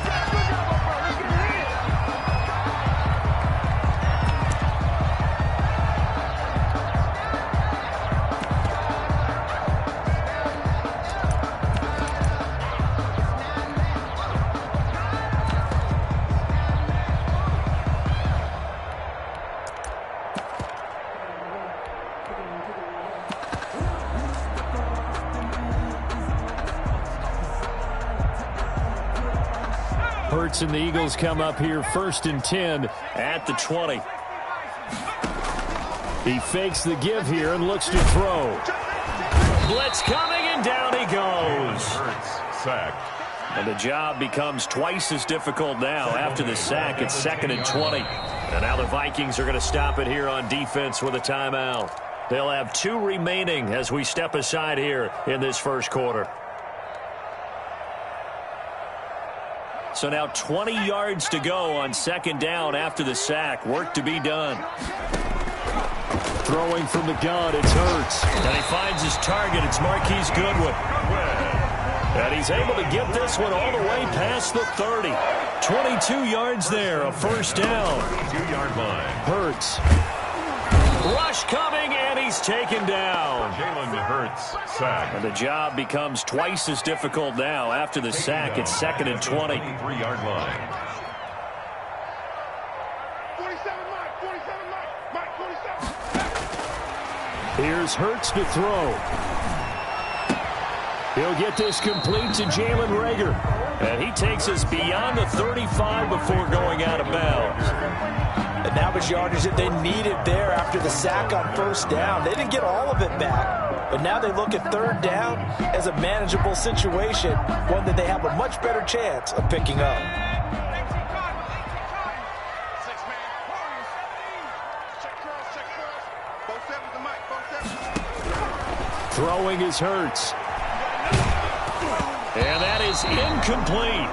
D: Hurts and the Eagles come up here 1st and 10 at the 20. He fakes the give here and looks to throw. Blitz coming, and down he goes.
B: Hurts sacked.
D: And the job becomes twice as difficult now after the sack. It's 2nd and 20. And now the Vikings are going to stop it here on defense with a timeout. They'll have 2 remaining as we step aside here in this first quarter. So now 20 yards to go on 2nd down after the sack. Work to be done. Throwing from the gun, it's Hurts. And he finds his target. It's Marquise Goodwin. And he's able to get this one all the way past the 30. 22 yards there, a 1st down.
B: 2-yard line.
D: Hurts. Rush coming, and he's taken down.
B: Jalen Hurts sacked.
D: And the job becomes twice as difficult now after the sack. It's 2nd and 20.
B: 3-yard line.
G: 47, Mike, 47.
D: Here's Hurts to throw. He'll get this complete to Jalen Reagor. And he takes us beyond the 35 before going out of bounds.
E: And that was yardage that they needed there after the sack on 1st down. They didn't get all of it back, but now they look at 3rd down as a manageable situation, one that they have a much better chance of picking up.
D: Throwing is Hurts. And that is incomplete.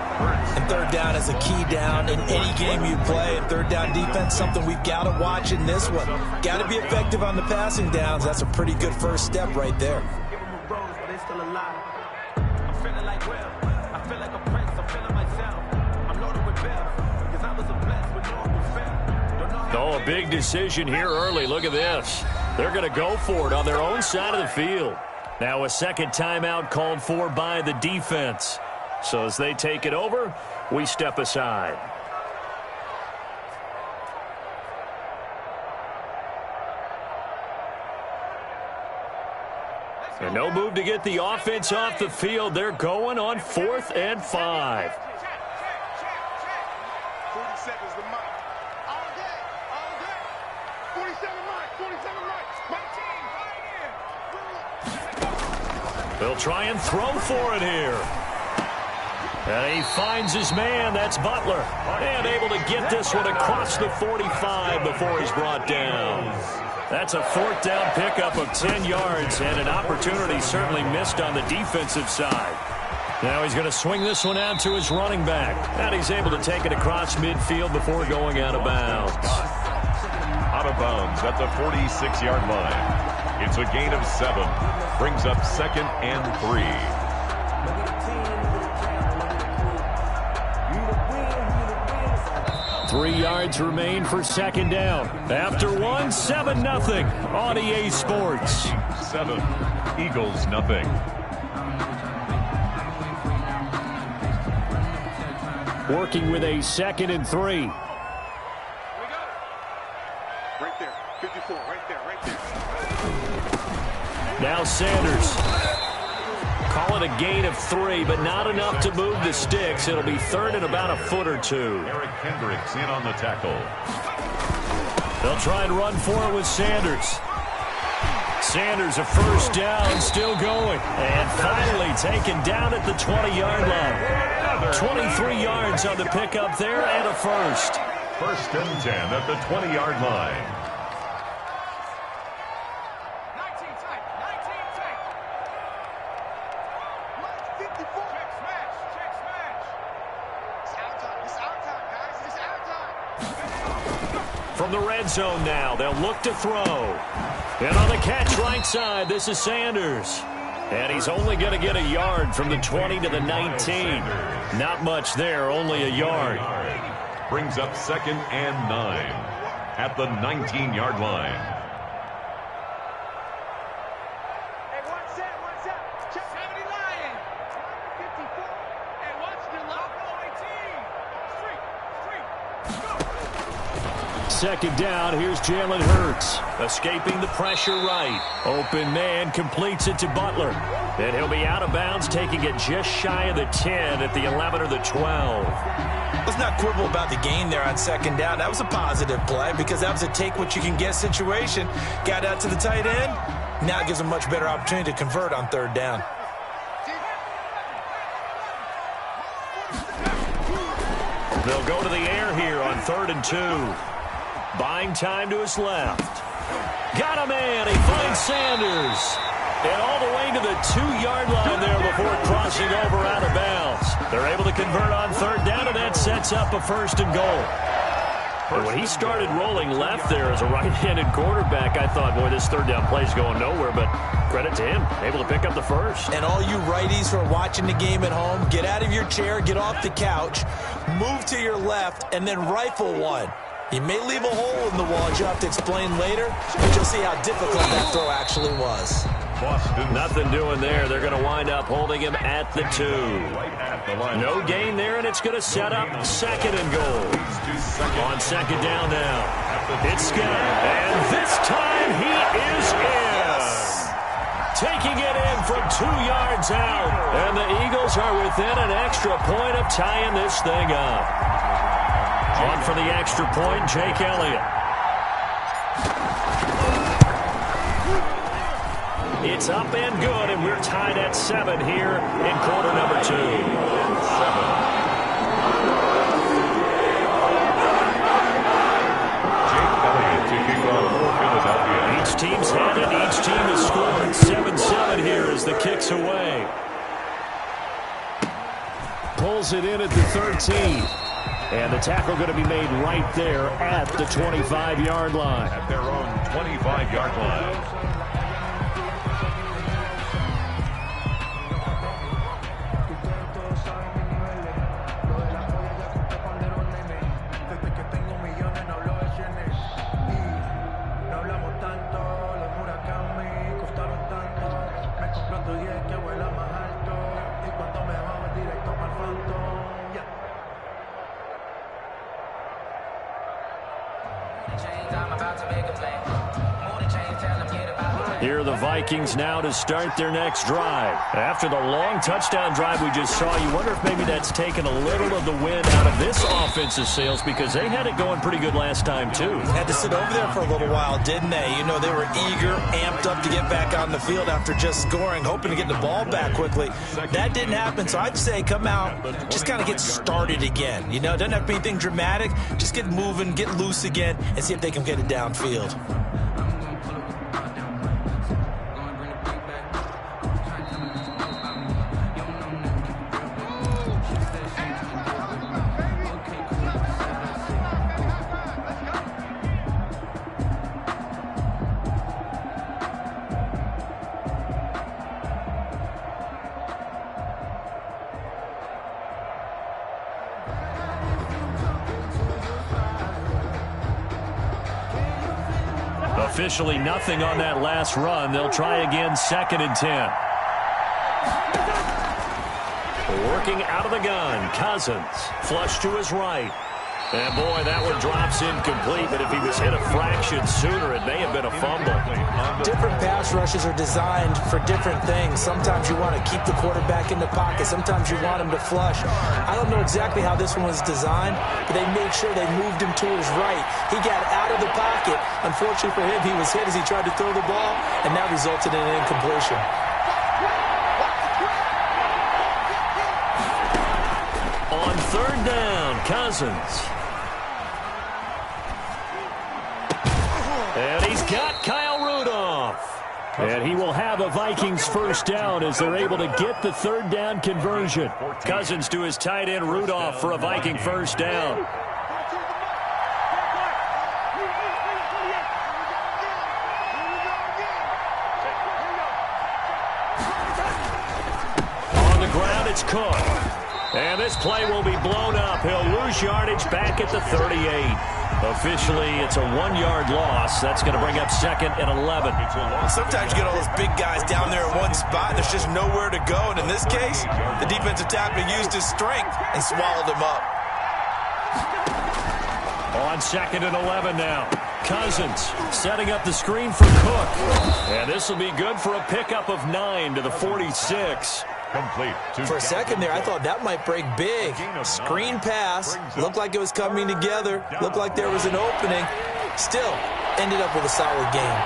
E: And 3rd down is a key down in any game you play. And 3rd down defense, something we've got to watch in this one. Got to be effective on the passing downs. That's a pretty good first step right there.
F: Give them a rose, but they still alive. I'm feeling like Will. I feel like a prince. I'm feeling myself. I'm loaded with bells. Because I was a blessed with no one fail.
D: Oh, a big decision here early. Look at this. They're going to go for it on their own side of the field. Now a 2nd timeout called for by the defense. So as they take it over, we step aside. And no move to get the offense off the field. They're going on 4th and 5.
G: 40 seconds to Mike. All day, all day. 47 Mike, 47 Mike. My team, right here.
D: They'll try and throw for it here. And he finds his man. That's Butler. And able to get this one across the 45 before he's brought down. That's a 4th down pickup of 10 yards and an opportunity certainly missed on the defensive side. Now he's going to swing this one out to his running back. And he's able to take it across midfield before going out of bounds.
B: Out of bounds at the 46-yard line. It's a gain of 7. Brings up 2nd and 3.
D: 3 yards remain for 2nd down. After 1, 7-0 on EA Sports.
B: 7, Eagles nothing.
D: Working with a 2nd and 3.
G: Right there, 54, right there, right there.
D: Now Sanders. Call it a gain of 3, but not enough to move the sticks. It'll be 3rd and about a foot or 2.
B: Eric Kendricks in on the tackle.
D: They'll try and run for it with Sanders. Sanders, a 1st down, still going. And finally taken down at the 20-yard line. 23 yards on the pickup there and a 1st.
B: 1st and 10 at the 20-yard line.
G: 19 tight, 19 tight. 54. Check smash, check smash. It's our time, guys. It's our time.
D: From the red zone now, they'll look to throw. And on the catch right side, this is Sanders. And he's only going to get a yard from the 20 to the 19. Not much there, only a yard.
B: Brings up 2nd and 9 at the 19-yard line.
G: Hey, one set. Check 70 Lion. 54. Hey, watch the local 18. Street.
D: 2nd down, here's Jalen Hurts. Escaping the pressure right. Open man completes it to Butler. And he'll be out of bounds, taking it just shy of the 10 at the 11 or the 12.
C: Let's not quibble about the gain there on second down. That was a positive play because that was a take-what-you-can-get situation. Got out to the tight end. Now it gives them a much better opportunity to convert on third down.
A: They'll go to the air here on 3rd and 2. Buying time to his left. Got a man. He finds Sanders. And all the way to the 2-yard line there before crossing over out of bounds. They're able to convert on third down, and that sets up a 1st and goal. And when he started rolling left there as a right-handed quarterback, I thought, boy, this third down play's going nowhere. But credit to him, able to pick up the first.
C: And all you righties who are watching the game at home, get out of your chair, get off the couch, move to your left, and then rifle one. You may leave a hole in the wall, as you'll have to explain later, but you'll see how difficult that throw actually was.
B: Boston.
A: Nothing doing there. They're going to wind up holding him at the 2. No gain there, and it's going to set up 2nd and goal. On 2nd down now. It's Scott, and this time he is in. Taking it in from 2 yards out. And the Eagles are within an extra point of tying this thing up. On for the extra point, Jake Elliott. It's up and good, and we're tied at 7 here in quarter number 2. 7.
B: Jake Elliott taking off for Philadelphia.
A: Each team's had it. Each team has scored 7-7 here as the kick's away. Pulls it in at the 13. And the tackle going to be made right there at the 25-yard line.
B: At their own 25-yard line.
A: Here are the Vikings now to start their next drive. After the long touchdown drive we just saw, you wonder if maybe that's taken a little of the wind out of this offensive sails because they had it going pretty good last time, too.
C: Had to sit over there for a little while, didn't they? You know, they were eager, amped up to get back on the field after just scoring, hoping to get the ball back quickly. That didn't happen, so I'd say come out, just kind of get started again. You know, it doesn't have to be anything dramatic. Just get moving, get loose again, and see if they can get it downfield.
A: Officially nothing on that last run. They'll try again 2nd and 10. Working out of the gun. Cousins. Flush to his right. And boy, that one drops incomplete, but if he was hit a fraction sooner, it may have been a fumble.
C: Different pass rushes are designed for different things. Sometimes you want to keep the quarterback in the pocket. Sometimes you want him to flush. I don't know exactly how this one was designed, but they made sure they moved him to his right. He got out of the pocket. Unfortunately for him, he was hit as he tried to throw the ball, and that resulted in an incompletion.
A: On 3rd down, Cousins. And he's got Kyle Rudolph. And he will have a Vikings first down as they're able to get the 3rd down conversion. Cousins to his tight end Rudolph for a Viking first down. On the ground, it's Cook. And this play will be blown up. He'll lose yardage back at the 38. Officially, it's a 1-yard loss. That's going to bring up 2nd and 11.
C: Sometimes you get all those big guys down there in one spot, and there's just nowhere to go. And in this case, the defensive tackle used his strength and swallowed him up.
A: On 2nd and 11 now. Cousins setting up the screen for Cook. And this will be good for a pickup of 9 to the 46.
B: Complete.
C: For a second there, I thought that might break big. Screen pass. Looked like it was coming together. Looked like there was an opening. Still, ended up with a solid game.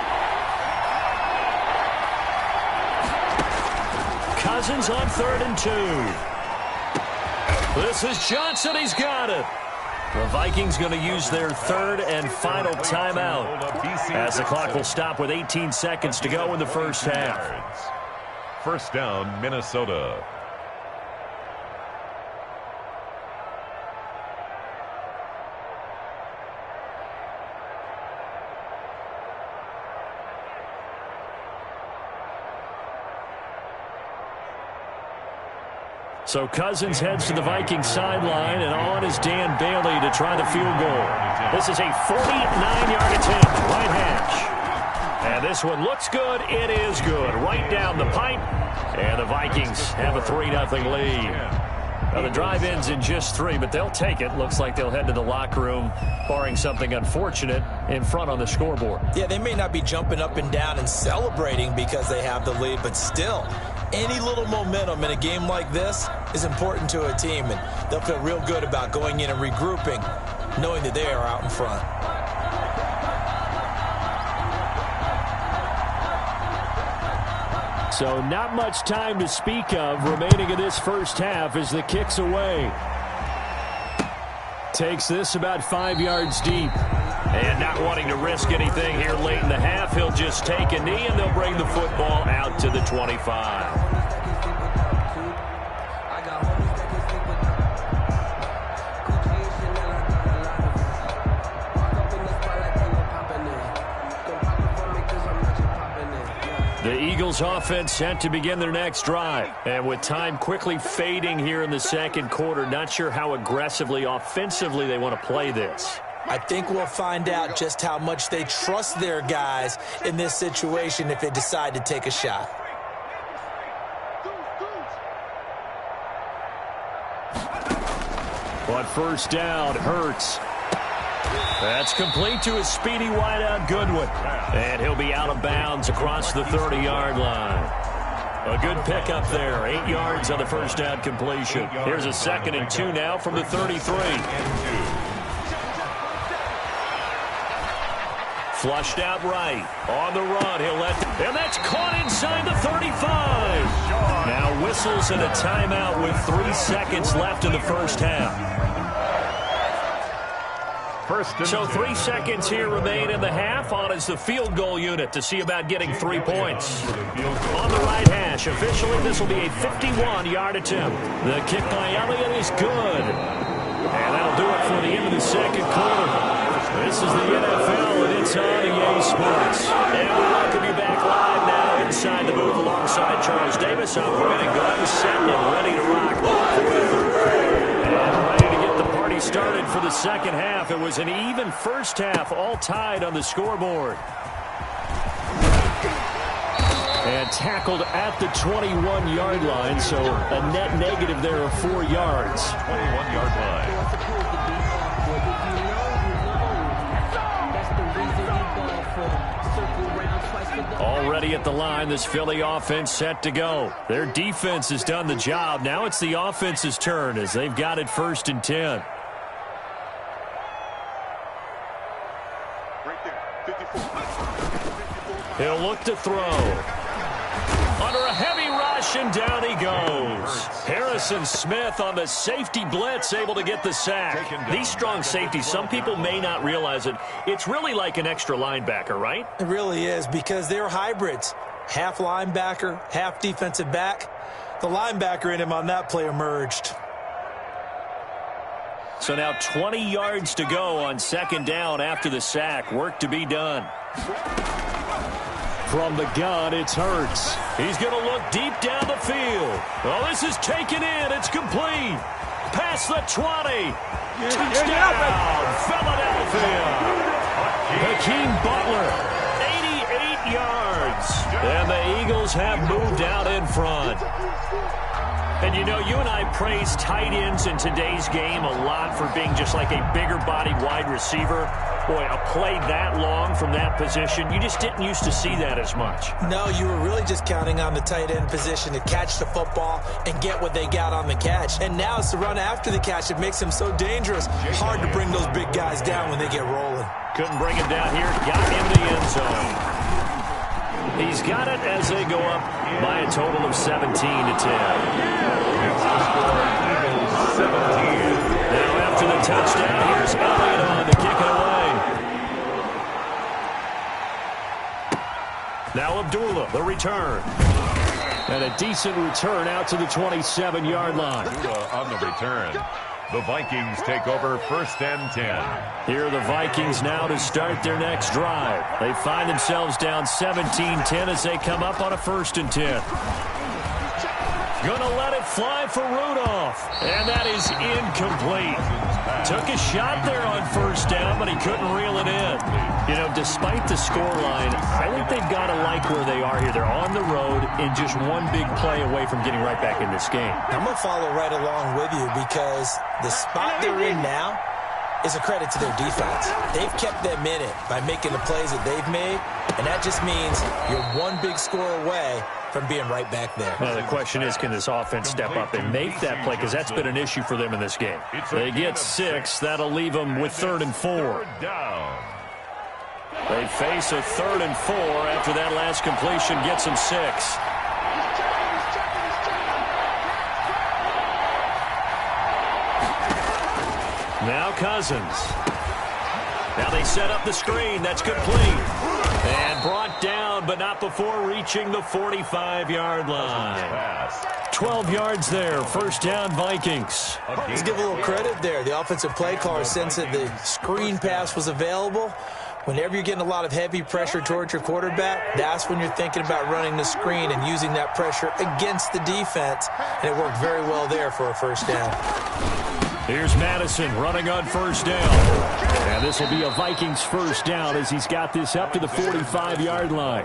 A: Cousins on 3rd and 2. This is Johnson. He's got it. The Vikings going to use their 3rd and final timeout as the clock will stop with 18 seconds to go in the first half.
B: First down, Minnesota.
A: So Cousins heads to the Vikings sideline, and on is Dan Bailey to try the field goal. This is a 49-yard attempt, right hash. And this one looks good. It is good. Right down the pipe. And the Vikings have a 3-0 lead. Now, the drive ends in just 3, but they'll take it. Looks like they'll head to the locker room, barring something unfortunate, in front on the scoreboard.
C: Yeah, they may not be jumping up and down and celebrating because they have the lead, but still, any little momentum in a game like this is important to a team, and they'll feel real good about going in and regrouping, knowing that they are out in front.
A: So not much time to speak of remaining in this first half as the kick's away. Takes this about 5 yards deep. And not wanting to risk anything here late in the half, he'll just take a knee and they'll bring the football out to the 25. The Eagles offense set to begin their next drive. And with time quickly fading here in the second quarter, not sure how aggressively, offensively they want to play this.
C: I think we'll find out just how much they trust their guys in this situation if they decide to take a shot.
A: But first down, Hurts. That's complete to a speedy wideout Goodwin. And he'll be out of bounds across the 30-yard line. A good pickup there. 8 yards on the first down completion. Here's a 2nd and 2 now from the 33. Flushed out right. On the run, he'll let... And that's caught inside the 35. Now whistles and a timeout with 3 seconds left in the first half. So 3 seconds here remain in the half. On is the field goal unit to see about getting 3 points. On the right hash, officially this will be a 51-yard attempt. The kick by Elliott is good. And that'll do it for the end of the second quarter. This is the NFL, and it's on EA Sports. And we welcome you back live now inside the booth alongside Charles Davis. I'm Brandon Gordon, set and ready to rock. And ready to get the party started for the second half. It was an even first half, all tied on the scoreboard. And tackled at the 21-yard line, so a net negative there of 4 yards.
B: 21-yard line.
A: Already at the line, this Philly offense set to go. Their defense has done the job. Now it's the offense's turn as they've got it 1st and 10. He'll look to throw. Under a heavy rush, and down he goes. Harrison Smith on the safety blitz, able to get the sack. These strong safeties, some people may not realize it. It's really like an extra linebacker, right?
C: It really is, because they're hybrids. Half linebacker, half defensive back. The linebacker in him on that play emerged.
A: So now 20 yards to go on 2nd down after the sack. Work to be done. From the gun, it's Hurts. He's going to look deep down the field. Oh, this is taken in. It's complete. Past the 20. Touchdown, Philadelphia. Hakeem Butler, 88 yards. And the Eagles have moved out in front. And you know, you and I praise tight ends in today's game a lot for being just like a bigger-bodied wide receiver. Boy, a play that long from that position, you just didn't used to see that as much.
C: No, you were really just counting on the tight end position to catch the football and get what they got on the catch. And now it's the run after the catch that makes him so dangerous. Hard to bring those big guys down when they get rolling.
A: Couldn't bring him down here. Got him in the end zone. He's got it as they go up by a total of 17-10.
B: It's the score, Eagles 17.
A: Now after the touchdown, here's Elliott on to kick it away. Now Abdullah, the return. And a decent return out to the 27-yard line.
B: On the return. The Vikings take over 1st and 10.
A: Here are the Vikings now to start their next drive. They find themselves down 17-10 as they come up on a 1st and 10. Gonna let it fly for Rudolph. And that is incomplete. Took a shot there on 1st down, but he couldn't reel it in. You know, despite the scoreline, I think they've got to like where they are here. They're on the road and just one big play away from getting right back in this game.
C: I'm going to follow right along with you because the spot they're in now is a credit to their defense. They've kept them in it by making the plays that they've made, and that just means you're one big score away from being right back there.
A: Well, the question is, can this offense step up and make that play? Because that's been an issue for them in this game. They get 6. That'll leave them with 3rd and 4. They face a 3rd and 4 after that last completion gets them 6. Now Cousins. Now they set up the screen. That's complete. And brought down, but not before reaching the 45-yard line. 12 yards there. 1st down, Vikings.
C: Let's give a little credit there. The offensive play caller sensed that the screen pass was available. Whenever you're getting a lot of heavy pressure towards your quarterback, that's when you're thinking about running the screen and using that pressure against the defense. And it worked very well there for a 1st down.
A: Here's Madison running on 1st down. And this will be a Vikings 1st down as he's got this up to the 45-yard line.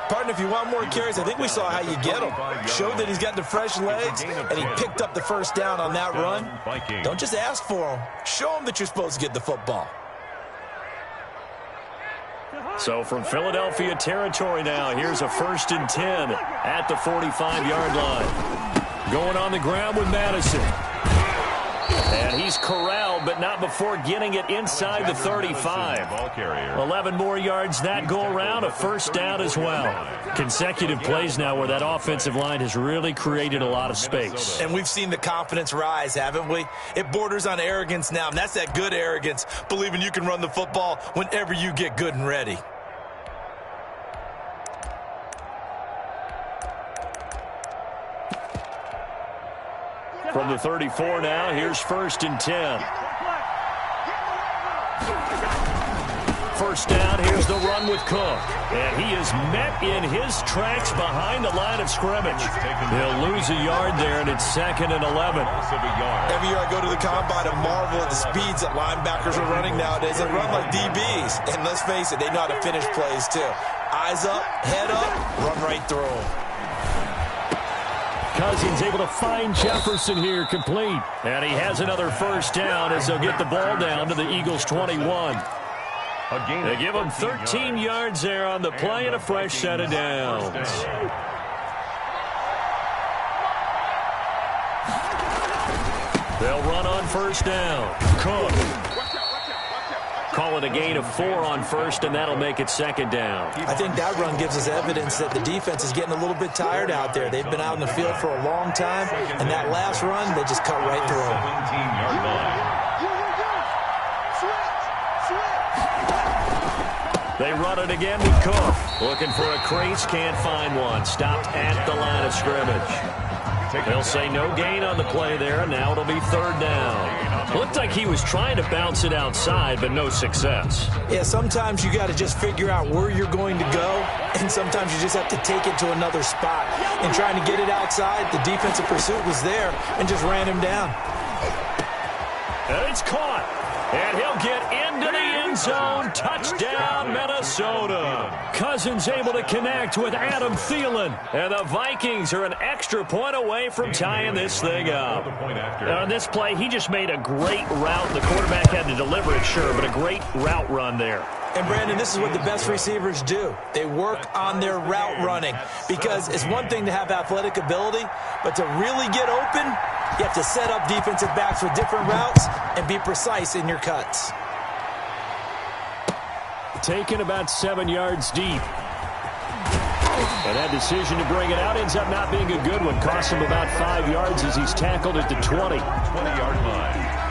C: Partner, if you want more carries, I think we saw how you get him. Showed that he's got the fresh legs, and he picked up the 1st down on that run. Don't just ask for him. Show him that you're supposed to get the football.
A: So from Philadelphia territory now, here's a 1st and 10 at the 45-yard line. Going on the ground with Madison. And he's corralled, but not before getting it inside the 35. 11 more yards that go around, a 1st down as well. Consecutive plays now where that offensive line has really created a lot of space.
C: And we've seen the confidence rise, haven't we? It borders on arrogance now, and that's that good arrogance, believing you can run the football whenever you get good and ready.
A: From the 34 now, here's 1st and 10. 1st down, here's the run with Cook. And he is met in his tracks behind the line of scrimmage. He'll lose a yard there, and it's 2nd and 11.
C: Every year I go to the combine and marvel at the speeds that linebackers are running nowadays. They run like DBs. And let's face it, they know how to finish plays too. Eyes up, head up, run right through them.
A: Cousins able to find Jefferson here, complete. And he has another 1st down as they'll get the ball down to the Eagles' 21. They give him 13 yards there on the play and a fresh set of downs. They'll run on 1st down. Cook. Call it a gain of 4 on 1st, and that'll make it 2nd down.
C: I think that run gives us evidence that the defense is getting a little bit tired out there. They've been out in the field for a long time, and that last run, they just cut right through them.
B: 17-yard line.
A: They run it again with Cook. Looking for a crease, can't find one. Stopped at the line of scrimmage. They'll say no gain on the play there, and now it'll be 3rd down. Looked like he was trying to bounce it outside, but no success.
C: Yeah, sometimes you got to just figure out where you're going to go, and sometimes you just have to take it to another spot. And trying to get it outside, the defensive pursuit was there and just ran him down.
A: And it's caught, and he'll get into the end end zone. Touchdown, Minnesota. Cousins able to connect with Adam Thielen. And the Vikings are an extra point away from tying this thing up.
D: On this play, he just made a great route. The quarterback had to deliver it, sure, but a great route run there.
C: And, Brandon, this is what the best receivers do. They work on their route running because it's one thing to have athletic ability, but to really get open, you have to set up defensive backs with different routes and be precise in your cuts.
A: Taken about 7 yards deep. And that decision to bring it out ends up not being a good one. Costs him about 5 yards as he's tackled at the 20.
B: 20-yard line.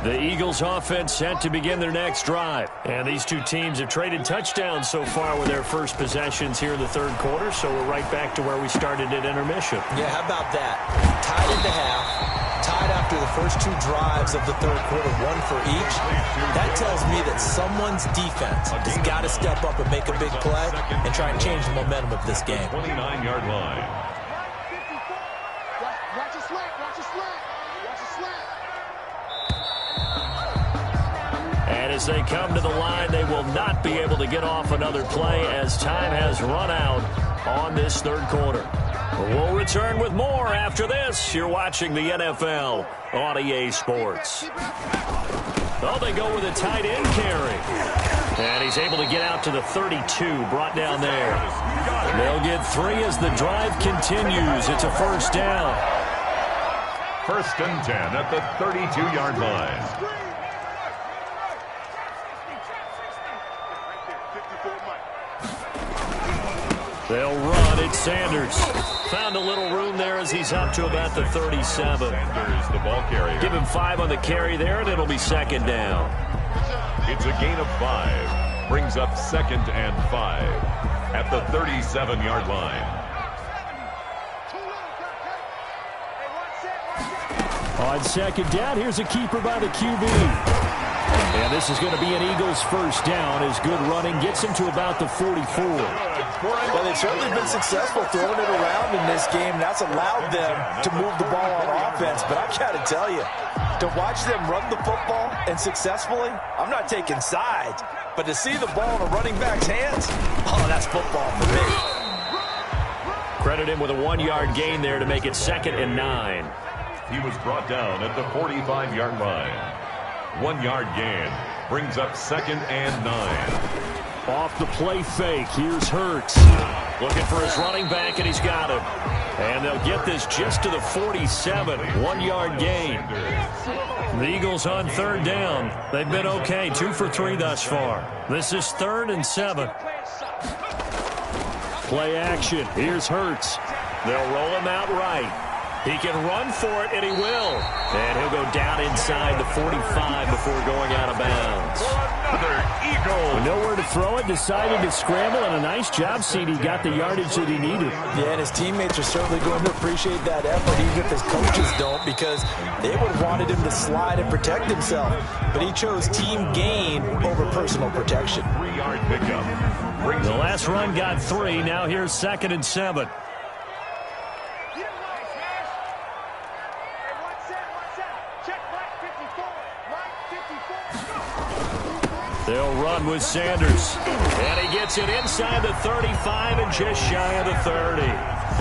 A: The Eagles offense set to begin their next drive. And these two teams have traded touchdowns so far with their first possessions here in the third quarter, so we're right back to where we started at intermission.
C: Yeah, how about that? Tied into half, tied after the first two drives of the third quarter, one for each. That tells me that someone's defense has got to step up and make a big play and try and change the momentum of this game.
B: 29-yard line.
G: Watch a slant, watch a slant, watch a slant.
A: And as they come to the line, they will not be able to get off another play as time has run out on this third quarter. We'll return with more after this. You're watching the NFL on EA Sports. Oh, they go with a tight end carry. And he's able to get out to the 32, brought down there. They'll get 3 as the drive continues. It's a first down.
B: First and 10 at the 32-yard line.
A: They'll run. It's Sanders. Found a little room there as he's up to about the 37.
B: Sanders, the ball carrier.
A: Give him 5 on the carry there, and it'll be second down.
B: It's a gain of 5. Brings up second and 5 at the 37-yard line.
A: On second down, here's a keeper by the QB. And this is going to be an Eagles first down as good running gets him to about the 44.
E: Well, they've certainly been successful throwing it around in this game. That's allowed them to move the ball on offense. But I've got to tell you, to watch them run the football and successfully, I'm not taking sides. But to see the ball in a running back's hands, oh, that's football for me.
A: Credit him with a 1-yard gain there to make it second and 9.
B: He was brought down at the 45-yard line. 1-yard gain brings up second and 9.
A: Off the play fake, here's Hurts. Looking for his running back, and he's got him. And they'll get this just to the 47, 1-yard gain. The Eagles on third down. They've been okay, 2 for 3 thus far. This is 3rd and 7. Play action, here's Hurts. They'll roll him out right. He can run for it, and he will. And he'll go down inside the 45 before going out of bounds.
B: Another Eagle.
A: Nowhere to throw it, decided to scramble, and a nice job, CD. Got the yardage that he needed.
E: Yeah, and his teammates are certainly going to appreciate that effort, even if his coaches don't, because they would have wanted him to slide and protect himself. But he chose team gain over personal protection.
B: 3-yard pickup.
A: The last run got 3. Now here's 2nd and 7. They'll run with Sanders. And he gets it inside the 35 and just shy of the 30.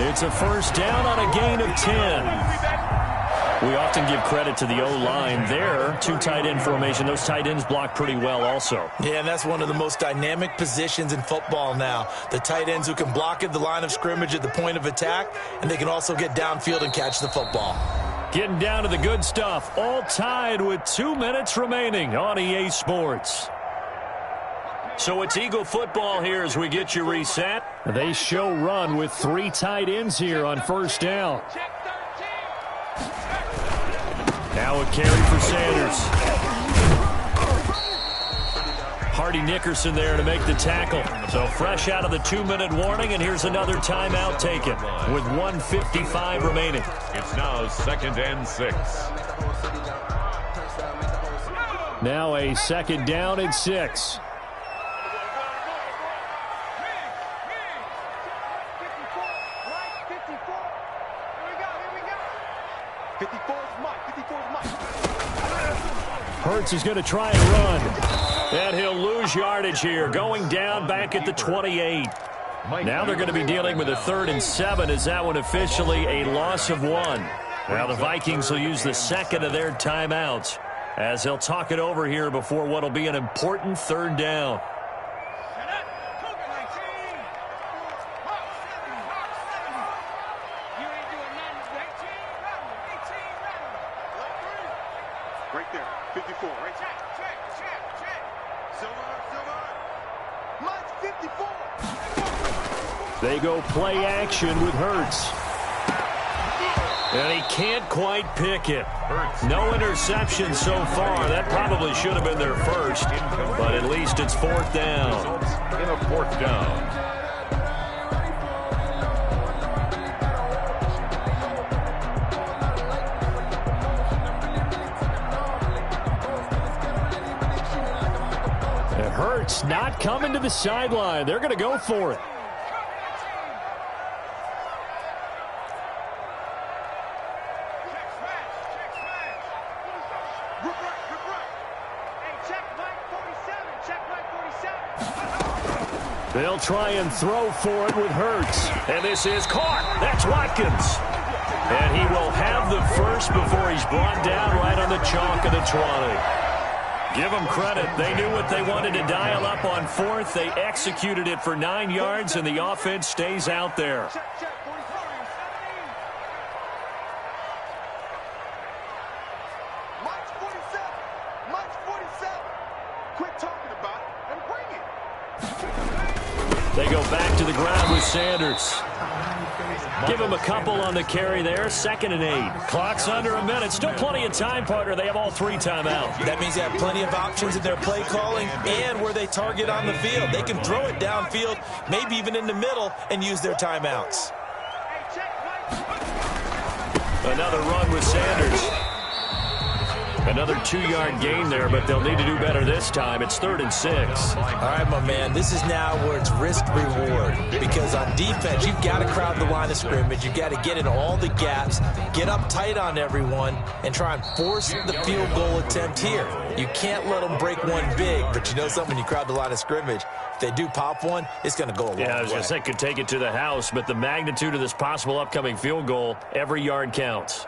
A: It's a first down on a gain of 10. We often give credit to the O-line there. 2 tight end formation. Those tight ends block pretty well also.
C: Yeah, and that's one of the most dynamic positions in football now. The tight ends who can block at the line of scrimmage at the point of attack, and they can also get downfield and catch the football.
A: Getting down to the good stuff. All tied with 2 minutes remaining on EA Sports. So it's Eagle football here as we get you reset. They show run with 3 tight ends here on first down. Now a carry for Sanders. Hardy Nickerson there to make the tackle. So fresh out of the 2-minute warning, and here's another timeout taken with 1:55 remaining.
B: It's now 2nd and 6.
A: Now a 2nd down and 6. Hurts is going to try and run. And he'll lose yardage here, going down back at the 28. Now they're going to be dealing with a 3rd and 7. Is that one officially a loss of 1? Now the Vikings will use the second of their timeouts as they'll talk it over here before what will be an important 3rd down.
G: Right there, 54, right? Check. Silver. Mike's 54.
A: They go play action with Hurts. And he can't quite pick it. No interception so far. That probably should have been their first. But at least it's 4th down.
B: In a 4th down.
A: And Hurts not coming to the sideline. They're going to go for it. They'll try and throw for it with Hurts. And this is caught. That's Watkins. And he will have the first before he's brought down right on the chalk of the 20. Give them credit. They knew what they wanted to dial up on 4th. They executed it for 9 yards, and the offense stays out there.
G: Mike's 47. Quit talking about it and bring it.
A: They go back to the ground with Sanders. Give him a couple on the carry there. 2nd and 8. Clock's under a minute. Still plenty of time, partner. They have all 3 timeouts.
C: That means they have plenty of options in their play calling and where they target on the field. They can throw it downfield, maybe even in the middle, and use their timeouts.
A: Another run with Sanders. Another 2-yard gain there, but they'll need to do better this time. It's 3rd and 6.
C: All right, my man, this is now where it's risk-reward. Because on defense, you've got to crowd the line of scrimmage. You've got to get in all the gaps, get up tight on everyone, and try and force the field goal attempt here. You can't let them break one big, but you know something, when you crowd the line of scrimmage, if they do pop one, it's going to go a long way.
A: Yeah, I was going to say could take it to the house, but the magnitude of this possible upcoming field goal, every yard counts.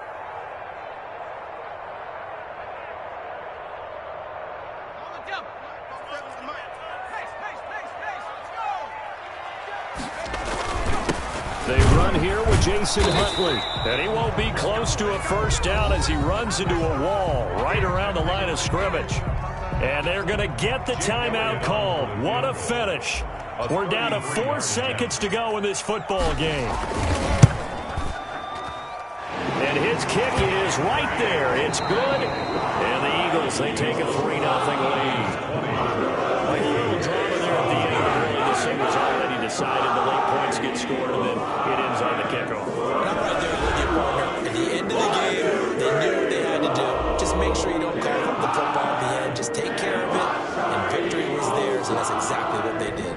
A: They run here with Jason Huntley. And he won't be close to a first down as he runs into a wall right around the line of scrimmage. And they're going to get the timeout called. What a finish. We're down to 4 seconds to go in this football game. And his kick is right there. It's good. And the Eagles, they take a 3-0 lead. A little drama there at the end. Really, this thing was already decided. The late points get scored, and then it ends on the kickoff.
C: And I'm right there with you, partner. At the end of the game, they knew what they had to do. Just make sure you don't cough up the football at the end. Just take care of it, and victory was theirs, and that's exactly what they did.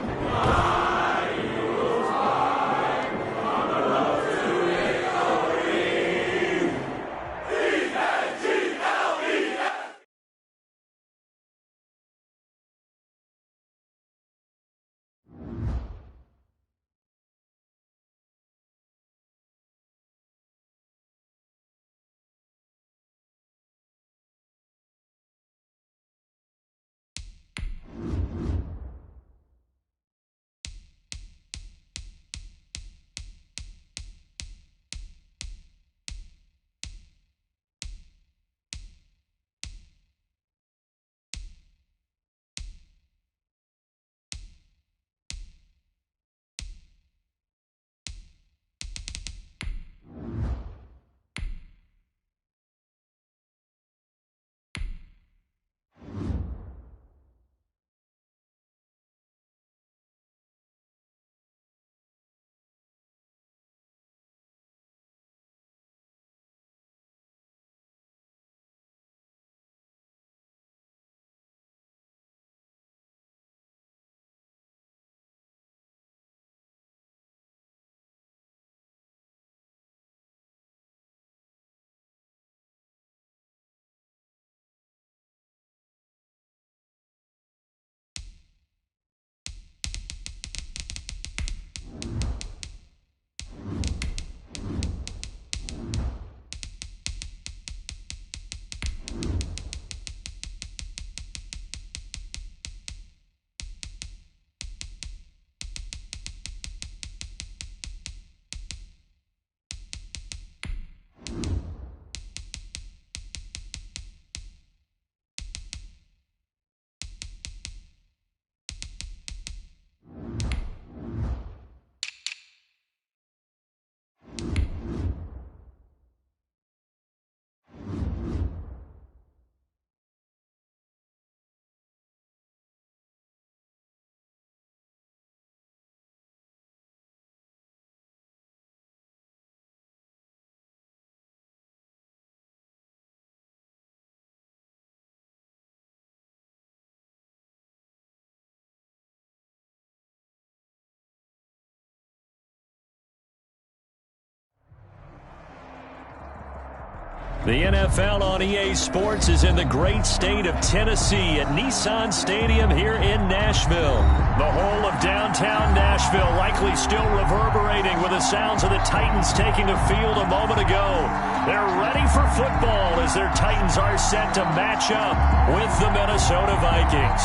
A: The NFL on EA Sports is in the great state of Tennessee at Nissan Stadium here in Nashville. The whole of downtown Nashville likely still reverberating with the sounds of the Titans taking the field a moment ago. They're ready for football as their Titans are set to match up with the Minnesota Vikings.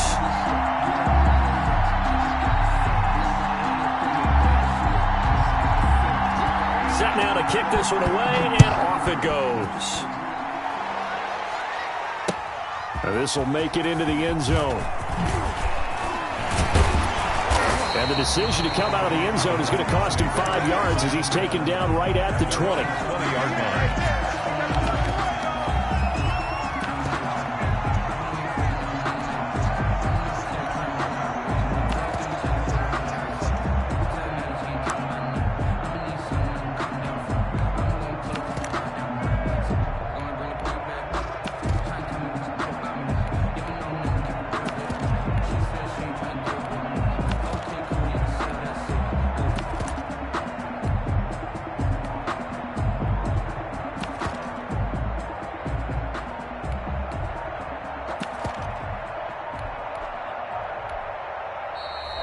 A: Set now to kick this one away, and off it goes. This will make it into the end zone. And the decision to come out of the end zone is going to cost him 5 yards as he's taken down right at the 20.
B: 20-yard line.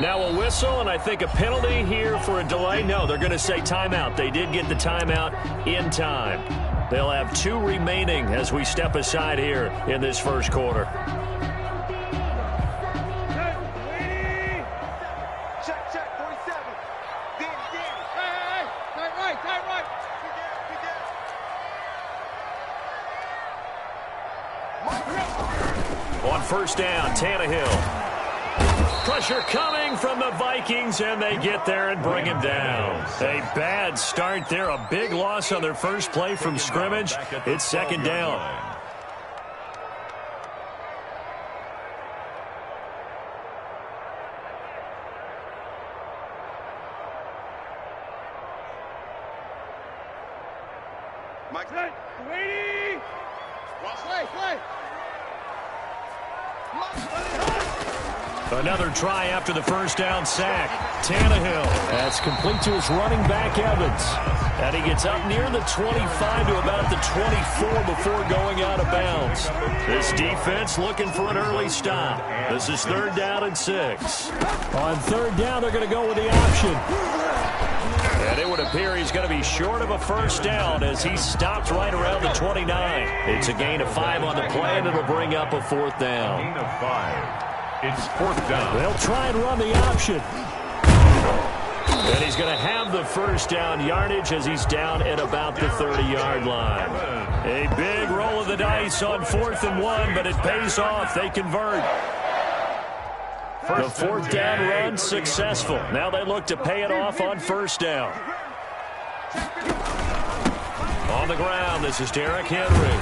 A: Now a whistle, and I think a penalty here for a delay. No, they're going to say timeout. They did get the timeout in time. They'll have 2 remaining as we step aside here in this first quarter.
G: Check, 47. Danny. Hey. Tight right. Be down.
A: On first down, Tannehill. Pressure coming from the Vikings, and they get there and bring him down. A bad start there. A big loss on their first play from scrimmage. It's second down.
G: Mike, Waiting. Play.
A: Another try after the first down sack. Tannehill. That's complete to his running back, Evans. And he gets up near the 25 to about the 24 before going out of bounds. This defense looking for an early stop. This is 3rd down and 6. On 3rd down, they're going to go with the option. And it would appear he's going to be short of a first down as he stopped right around the 29. It's a gain of 5 on the play, and it'll bring up a 4th down.
B: Gain of 5. It's 4th down.
A: They'll try and run the option. And he's going to have the first down yardage as he's down at about the 30-yard line. A big roll of the dice on 4th and 1, but it pays off. They convert. The 4th down run successful. Now they look to pay it off on first down. On the ground, this is Derrick Henry.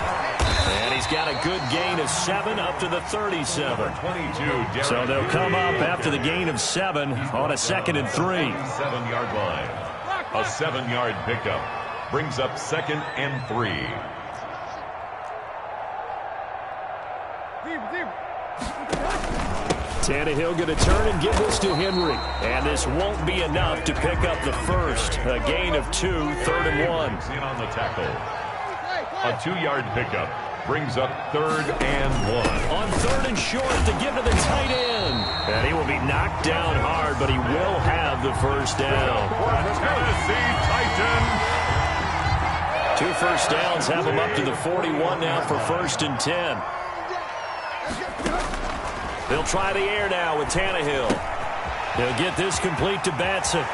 A: And he's got a good gain of 7 up to the 37.
B: 22.
A: So they'll come up after the gain of 7 on a 2nd and 3.
B: 7-yard line. A 7-yard pickup brings up 2nd and 3.
A: Tannehill going to turn and give this to Henry. And this won't be enough to pick up the first. A gain of 2, 3rd and 1.
B: In on the tackle. A 2-yard pickup brings up 3rd and 1.
A: On 3rd and short to give to the tight end. And he will be knocked down hard, but he will have the first down.
B: Tennessee Titans.
A: 2 first downs have him up to the 41 now for 1st and 10. They'll try the air now with Tannehill. He'll get this complete to Batson.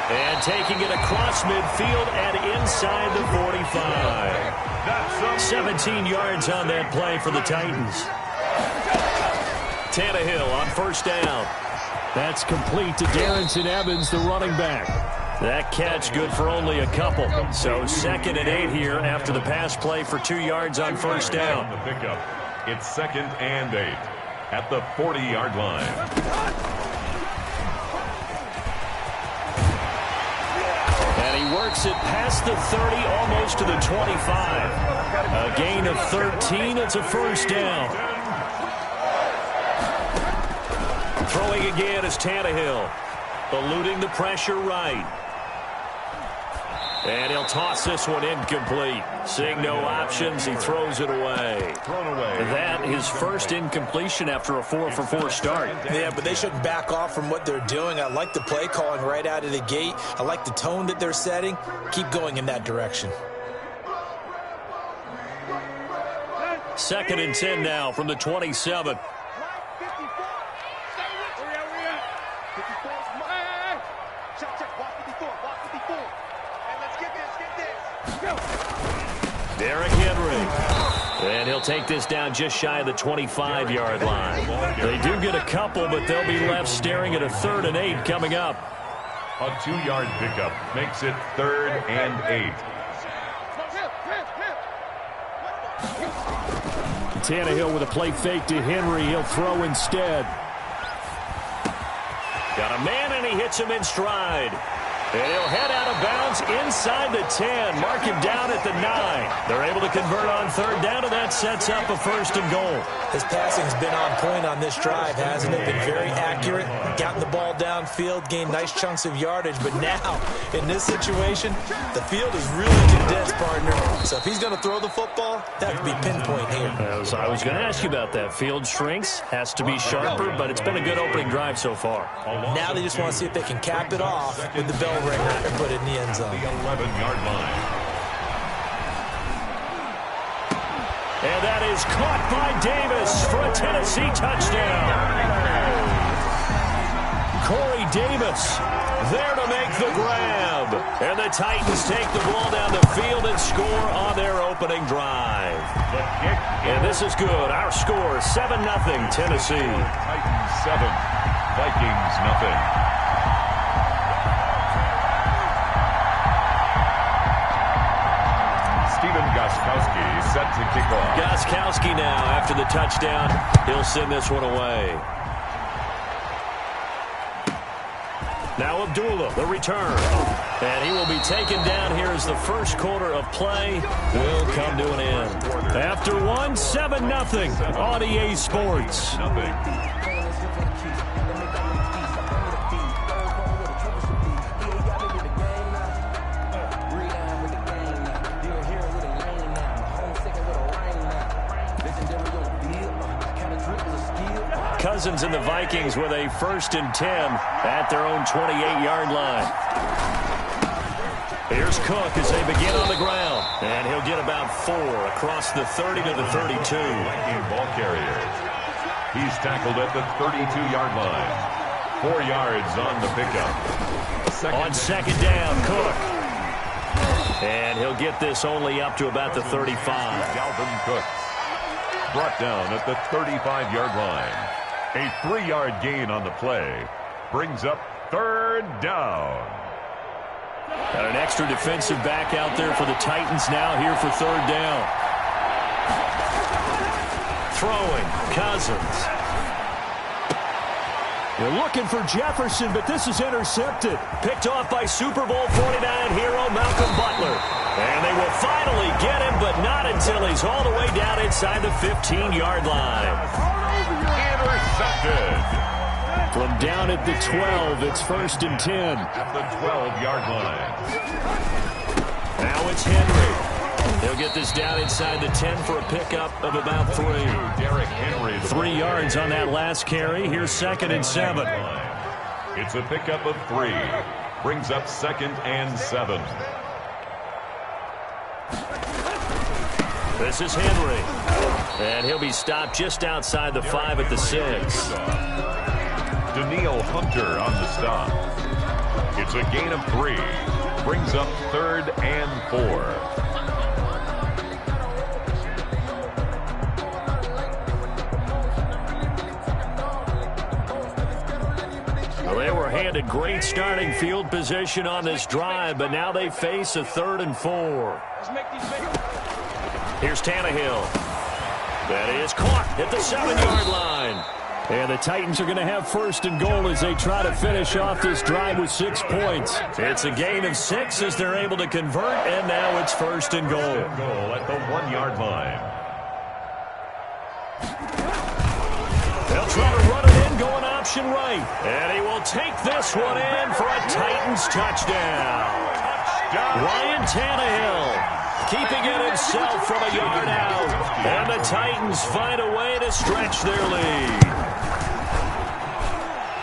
A: And taking it across midfield and inside the 45. 17 yards on that play for the Titans. Tannehill on first down. That's complete to Darrington Evans, the running back. That catch good for only a couple. So 2nd and 8 here after the pass play for 2 yards on first down.
B: The pickup. It's 2nd and 8 at the 40-yard line.
A: And he works it past the 30, almost to the 25. A gain of 13. It's a first down. Throwing again is Tannehill. Eluding the pressure right. And he'll toss this one incomplete. Seeing no options, he throws it away.
B: Thrown away.
A: That his first incompletion after a 4-for-4 start.
E: Yeah, but they shouldn't back off from what they're doing. I like the play calling right out of the gate. I like the tone that they're setting. Keep going in that direction.
A: 2nd and 10 now from the 27. Derrick Henry. And he'll take this down just shy of the 25-yard line. They do get a couple, but they'll be left staring at a 3rd and 8 coming up.
B: A 2-yard pickup makes it 3rd and 8.
A: Tannehill with a play fake to Henry. He'll throw instead. Got a man, and he hits him in stride. And he'll head out of bounds inside the 10. Mark him down at the 9. They're able to convert on 3rd down, and that sets up a 1st and goal.
E: His passing's been on point on this drive, hasn't it? Been very accurate, gotten the ball downfield, gained nice chunks of yardage. But now, in this situation, the field is really condensed, partner. So if he's going to throw the football, that could be pinpoint here.
A: I was going to ask you about that. Field shrinks, has to be sharper, but it's been a good opening drive so far.
E: Now they just want to see if they can cap it off with the bell ringer and put it in the end zone.
B: The 11-yard line.
A: And that is caught by Davis for a Tennessee touchdown. Corey Davis there to make the grab. And the Titans take the ball down the field and score on their opening drive.
B: The kick.
A: And this is good. Our score, 7-0 Tennessee.
B: Titans 7, Vikings nothing. Gostkowski set to kick off.
A: Gostkowski now after the touchdown. He'll send this one away. Now Abdullah, the return. And he will be taken down here as the first quarter of play will come to an end. After one, 7-0 on EA Sports. Cousins and the Vikings with a 1st and 10 at their own 28-yard line. Here's Cook as they begin on the ground. And he'll get about 4 across the 30 to the 32.
B: Viking ball carrier. He's tackled at the 32-yard line. 4 yards on the pickup.
A: On 2nd down, Cook. And he'll get this only up to about the 35.
B: Dalvin Cook. Brought down at the 35-yard line. A 3-yard gain on the play brings up 3rd down.
A: Got an extra defensive back out there for the Titans now here for 3rd down. Throwing, Cousins. They're looking for Jefferson, but this is intercepted. Picked off by Super Bowl 49 hero Malcolm Butler. And they will finally get him, but not until he's all the way down inside the 15-yard line.
B: Intercepted.
A: From down at the 12, it's 1st and 10.
B: At the 12-yard line.
A: Now it's Henry. He'll get this down inside the 10 for a pickup of about 3.
B: Derrick Henry.
A: 3 yards on that last carry. Here's 2nd and 7.
B: It's a pickup of 3. Brings up 2nd and 7.
A: This is Henry. And he'll be stopped just outside the 5 at the 6.
B: Danielle Hunter on the stop. It's a gain of 3. Brings up 3rd and 4.
A: Well, they were handed great starting field position on this drive, but now they face a 3rd and 4. Here's Tannehill. That is caught at the 7-yard line. And the Titans are going to have 1st and goal as they try to finish off this drive with 6 points. It's a gain of 6 as they're able to convert, and now it's 1st and goal.
B: Goal at the 1-yard line.
A: They'll try to run it in, going option right. And he will take this one in for a Titans touchdown. Ryan Tannehill keeping it himself from a yard out. And the Titans find a way to stretch their lead.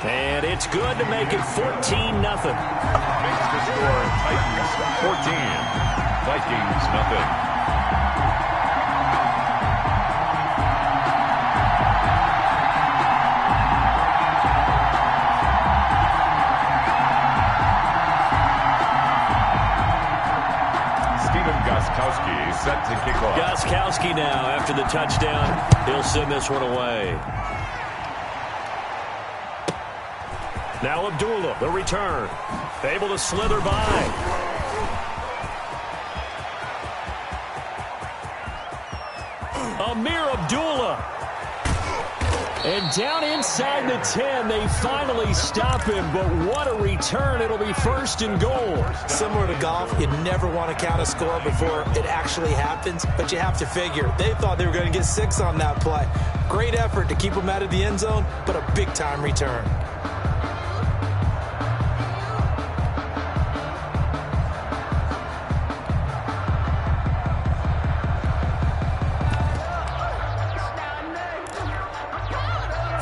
A: And it's good to make it 14-0.
B: Makes the score Titans 14, Vikings nothing. Gostkowski set to kick off.
A: Gostkowski now after the touchdown. He'll send this one away. Now Abdullah, the return. Able to slither by. Amir Abdullah. And down inside the 10, they finally stop him. But what a return. It'll be 1st and goal.
C: Similar to golf, you never want to count a score before it actually happens. But you have to figure, they thought they were going to get 6 on that play. Great effort to keep them out of the end zone, but a big-time return.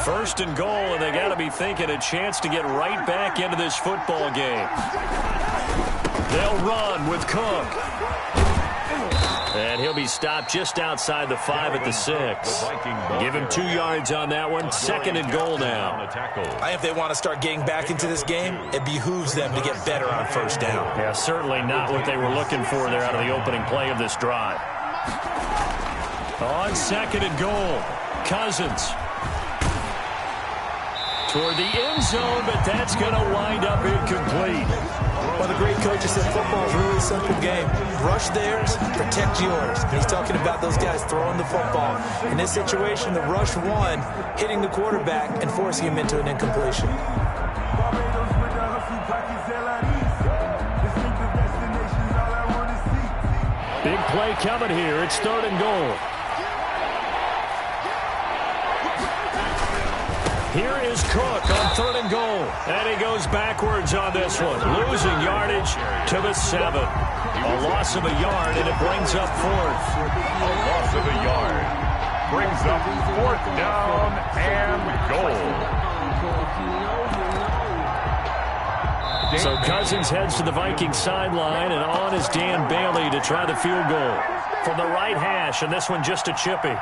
A: First and goal, and they got to be thinking a chance to get right back into this football game. They'll run with Cook. And he'll be stopped just outside the 5 at the 6. Give him 2 yards on that one. 2nd and goal now.
C: If they want to start getting back into this game, it behooves them to get better on 1st down.
A: Yeah, certainly not what they were looking for there out of the opening play of this drive. On 2nd and goal, Cousins. Toward the end zone, but that's going to wind up incomplete.
C: Well, the great coach said football is really a simple game. Rush theirs, protect yours. And he's talking about those guys throwing the football. In this situation, the rush one, hitting the quarterback and forcing him into an incompletion.
A: Big play coming here. It's 3rd and goal. Here is Cook on 3rd and goal. And he goes backwards on this one. Losing yardage to the 7. A loss of a yard, and it brings up 4th.
B: A loss of a yard. Brings up 4th down and goal.
A: So Cousins heads to the Vikings sideline, and on is Dan Bailey to try the field goal. From the right hash, and this one just a chippy.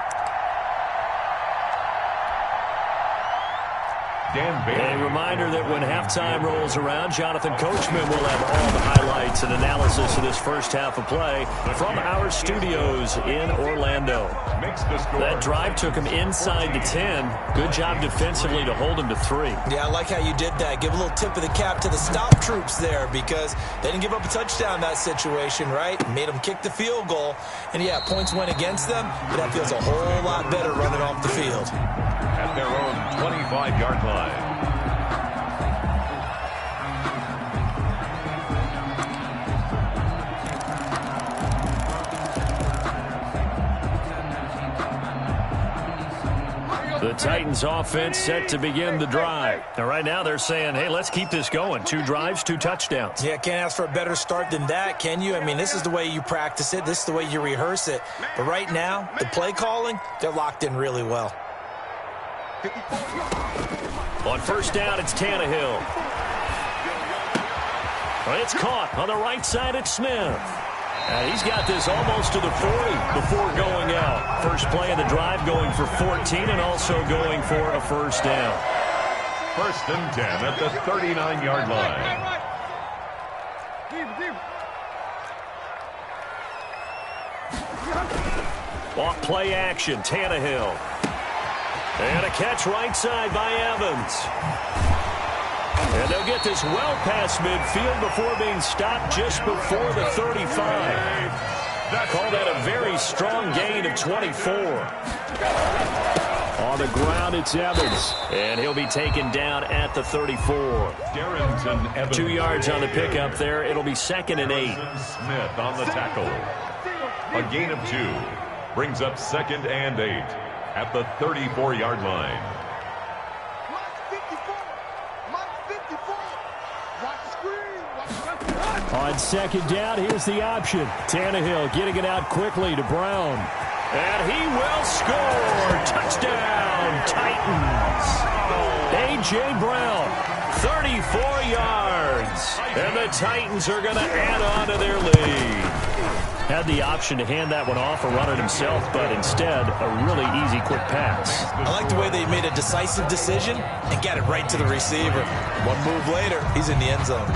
A: A reminder that when halftime rolls around, Jonathan Coachman will have all the highlights and analysis of this first half of play from our studios in Orlando. That drive took him inside the 10. Good job defensively to hold him to 3.
C: Yeah, I like how you did that. Give a little tip of the cap to the stop troops there because they didn't give up a touchdown in that situation, right? Made them kick the field goal. And, yeah, points went against them, but that feels a whole lot better running off the field.
B: At their own 25-yard line.
A: The Titans offense set to begin the drive. Now, right now they're saying, hey, let's keep this going. 2 drives, 2 touchdowns.
C: Yeah, can't ask for a better start than that, can you? I mean, this is the way you practice it. This is the way you rehearse it. But right now, the play calling, they're locked in really well.
A: On 1st down, it's Tannehill. Well, it's caught on the right side at Smith. And he's got this almost to the 40 before going out. First play of the drive going for 14 and also going for a 1st down.
B: 1st and 10 at the 39-yard line.
A: Off play action, Tannehill. And a catch right side by Evans. And they'll get this well past midfield before being stopped just before the 35. Call that a very strong gain of 24. On the ground, it's Evans. And he'll be taken down at the 34.
B: Darrington Evans.
A: 2 yards on the pickup there. It'll be 2nd and 8.
B: Smith on the tackle. A gain of 2. Brings up 2nd and 8 at the 34-yard line.
D: On second down, here's the option. Tannehill getting it out quickly to Brown. And he will score. Touchdown, Titans. A.J. Brown, 34 yards. And the Titans are going to add on to their lead. Had the option to hand that one off or run it himself, but instead, a really easy, quick pass.
C: I like the way they made a decisive decision and got it right to the receiver. One move later, he's in the end zone.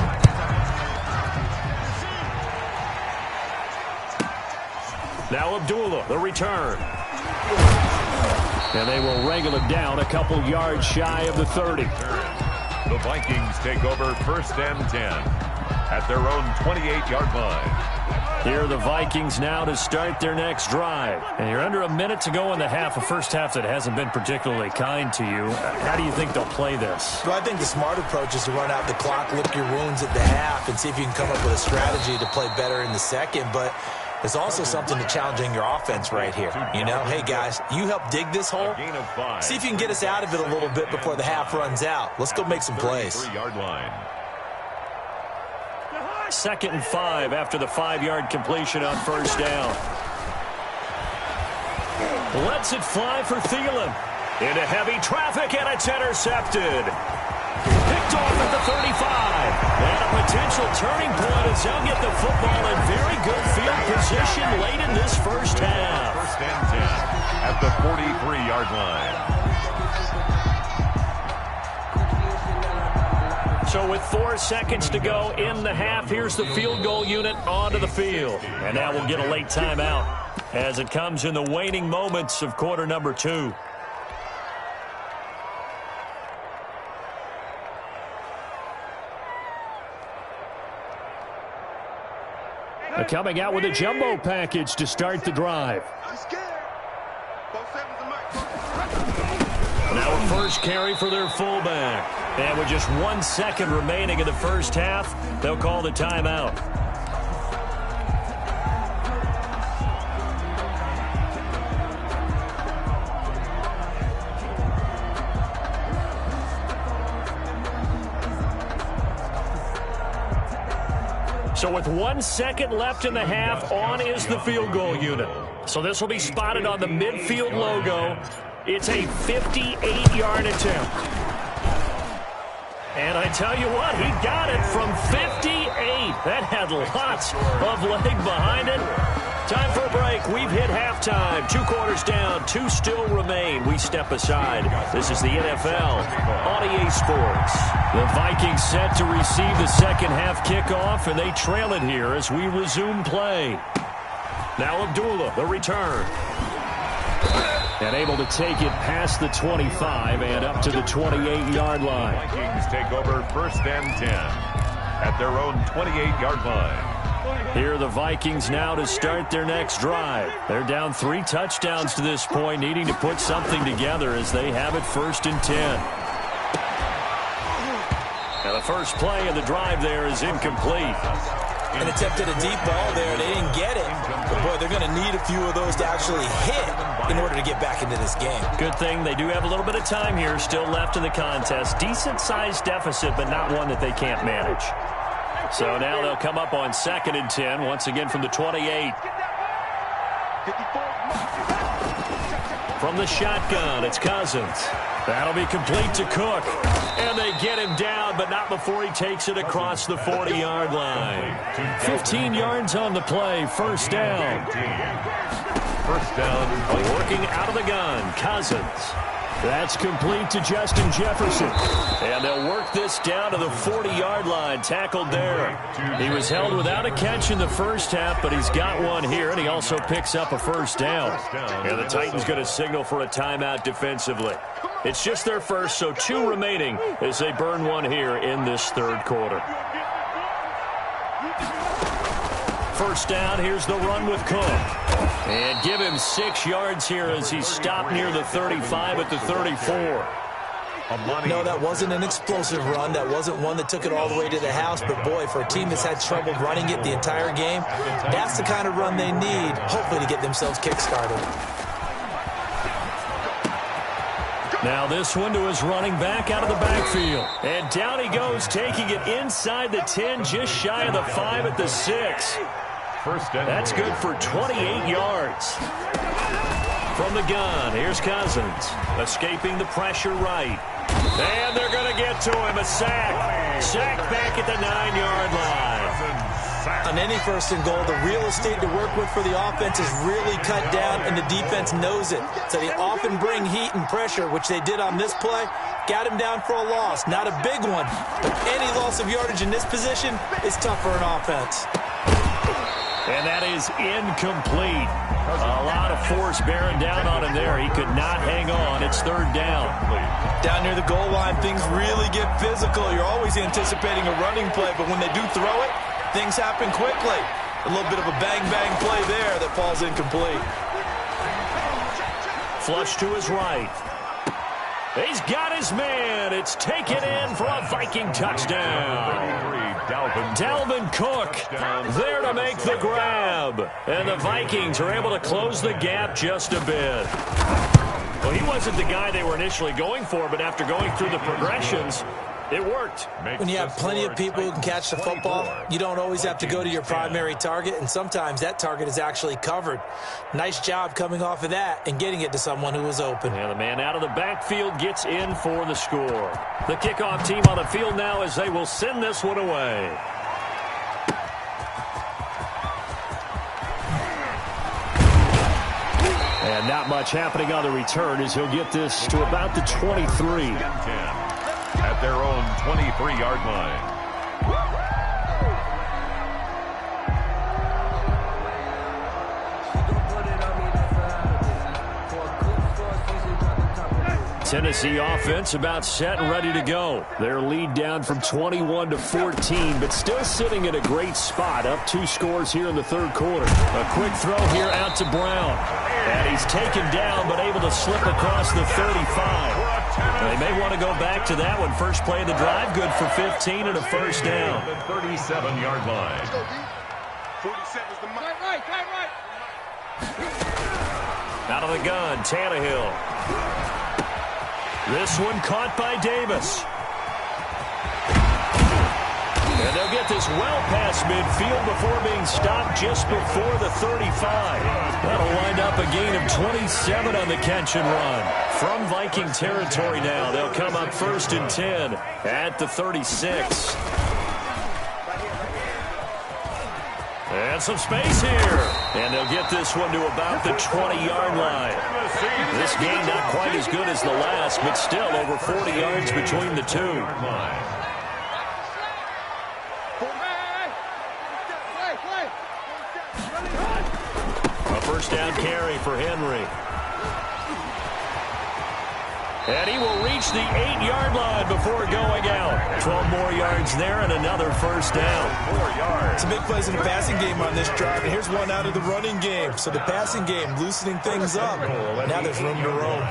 D: Now Abdullah, the return. And they will wrangle it down a couple yards shy of the 30.
B: The Vikings take over 1st and 10 at their own 28-yard line.
D: Here are the Vikings now to start their next drive. And you're under a minute to go in the half, a first half that hasn't been particularly kind to you. How do you think they'll play this?
C: Well, I think the smart approach is to run out the clock, lick your wounds at the half, and see if you can come up with a strategy to play better in the second. But there's also something to challenging your offense right here. You know, hey, guys, you help dig this hole. See if you can get us out of it a little bit before the half runs out. Let's go make some plays.
B: 3-yard line.
D: 2nd and 5 after the 5-yard completion on first down. Lets it fly for Thielen. Into heavy traffic, and it's intercepted. Picked off at the 35. And a potential turning point as they'll get the football in very good field position late in this first half.
B: 1st and 10 at the 43-yard line.
D: So with 4 seconds to go in the half, here's the field goal unit onto the field. And now we'll get a late timeout as it comes in the waning moments of quarter number 2. Coming out with a jumbo package to start the drive. Now a first carry for their fullback. And with just 1 second remaining in the first half, they'll call the timeout. So with 1 second left in the half, on is the field goal unit. So this will be spotted on the midfield logo. It's a 58-yard attempt. And I tell you what, he got it from 58. That had lots of leg behind it. Time for a break. We've hit halftime. 2 quarters down. 2 still remain. We step aside. This is the NFL on EA Sports. The Vikings set to receive the second half kickoff, and they trail it here as we resume play. Now Abdullah, the return. And able to take it past the 25 and up to the 28-yard line.
B: Vikings take over 1st and 10 at their own 28-yard line.
D: Here are the Vikings now to start their next drive. They're down 3 touchdowns to this point, needing to put something together as they have it 1st and 10. Now the first play of the drive there is incomplete.
C: An attempt at a deep ball there. They didn't get it. But, boy, they're going to need a few of those to actually hit in order to get back into this game.
D: Good thing they do have a little bit of time here still left in the contest. Decent-sized deficit, but not one that they can't manage. So now they'll come up on 2nd and 10, once again from the 28. From the shotgun, it's Cousins. That'll be complete to Cook. And they get him down, but not before he takes it across the 40-yard line. 15 yards on the play, first down.
B: First down.
D: Working out of the gun, Cousins. That's complete to Justin Jefferson. And they'll work this down to the 40-yard line, tackled there. He was held without a catch in the first half, but he's got one here, and he also picks up a first down. And the Titans going to signal for a timeout defensively. It's just their first, so 2 remaining as they burn one here in this third quarter. First down, here's the run with Cook. And give him 6 yards here as he's stopped near the 35 at the 34.
C: No, that wasn't an explosive run. That wasn't one that took it all the way to the house. But, boy, for a team that's had trouble running it the entire game, that's the kind of run they need, hopefully, to get themselves kick-started.
A: Now this one to his running back out of the backfield. And down he goes, taking it inside the 10, just shy of the 5 at the 6. That's good for 28 yards. From the gun, here's Cousins. Escaping the pressure right. And they're going to get to him. A sack. Sack back at the 9-yard line.
C: On any first and goal, the real estate to work with for the offense is really cut down, and the defense knows it. So they often bring heat and pressure, which they did on this play. Got him down for a loss. Not a big one, but any loss of yardage in this position is tough for an offense.
A: And that is incomplete. A lot of force bearing down on him there. He could not hang on. It's third down.
C: Down near the goal line, things really get physical. You're always anticipating a running play, but when they do throw it, things happen quickly. A little bit of a bang-bang play there that falls incomplete.
A: Flush to his right. He's got his man. It's taken in for a Viking touchdown. Dalvin Cook there to make the grab. And the Vikings are able to close the gap just a bit. Well, he wasn't the guy they were initially going for, but after going through the progressions, it worked.
C: When you have plenty of people who can catch the football, you don't always have to go to your primary target, and sometimes that target is actually covered. Nice job coming off of that and getting it to someone who was open.
A: And the man out of the backfield gets in for the score. The kickoff team on the field now as they will send this one away. And not much happening on the return as he'll get this to about the 23.
B: At their own 23-yard line.
A: Tennessee offense about set and ready to go. Their lead down from 21 to 14, but still sitting in a great spot. Up 2 scores here in the third quarter. A quick throw here out to Brown. And he's taken down, but able to slip across the 35. They may want to go back to that one. First play of the drive, good for 15 and a first down.
B: The 37-yard line.
G: 47's the right.
A: Out of the gun, Tannehill. This one caught by Davis. And they'll get this well past midfield before being stopped just before the 35. That'll wind up a gain of 27 on the catch and run. From Viking territory now, they'll come up first and 10 at the 36. And some space here. And they'll get this one to about the 20-yard line. This game not quite as good as the last, but still over 40 yards between the two. A first down carry for Henry. And he will reach the 8-yard line before going out. 12 more yards there and another first down. 4 yards.
C: Some big plays in the passing game on this drive, and here's one out of the running game. So the passing game loosening things up. Now there's room to roam.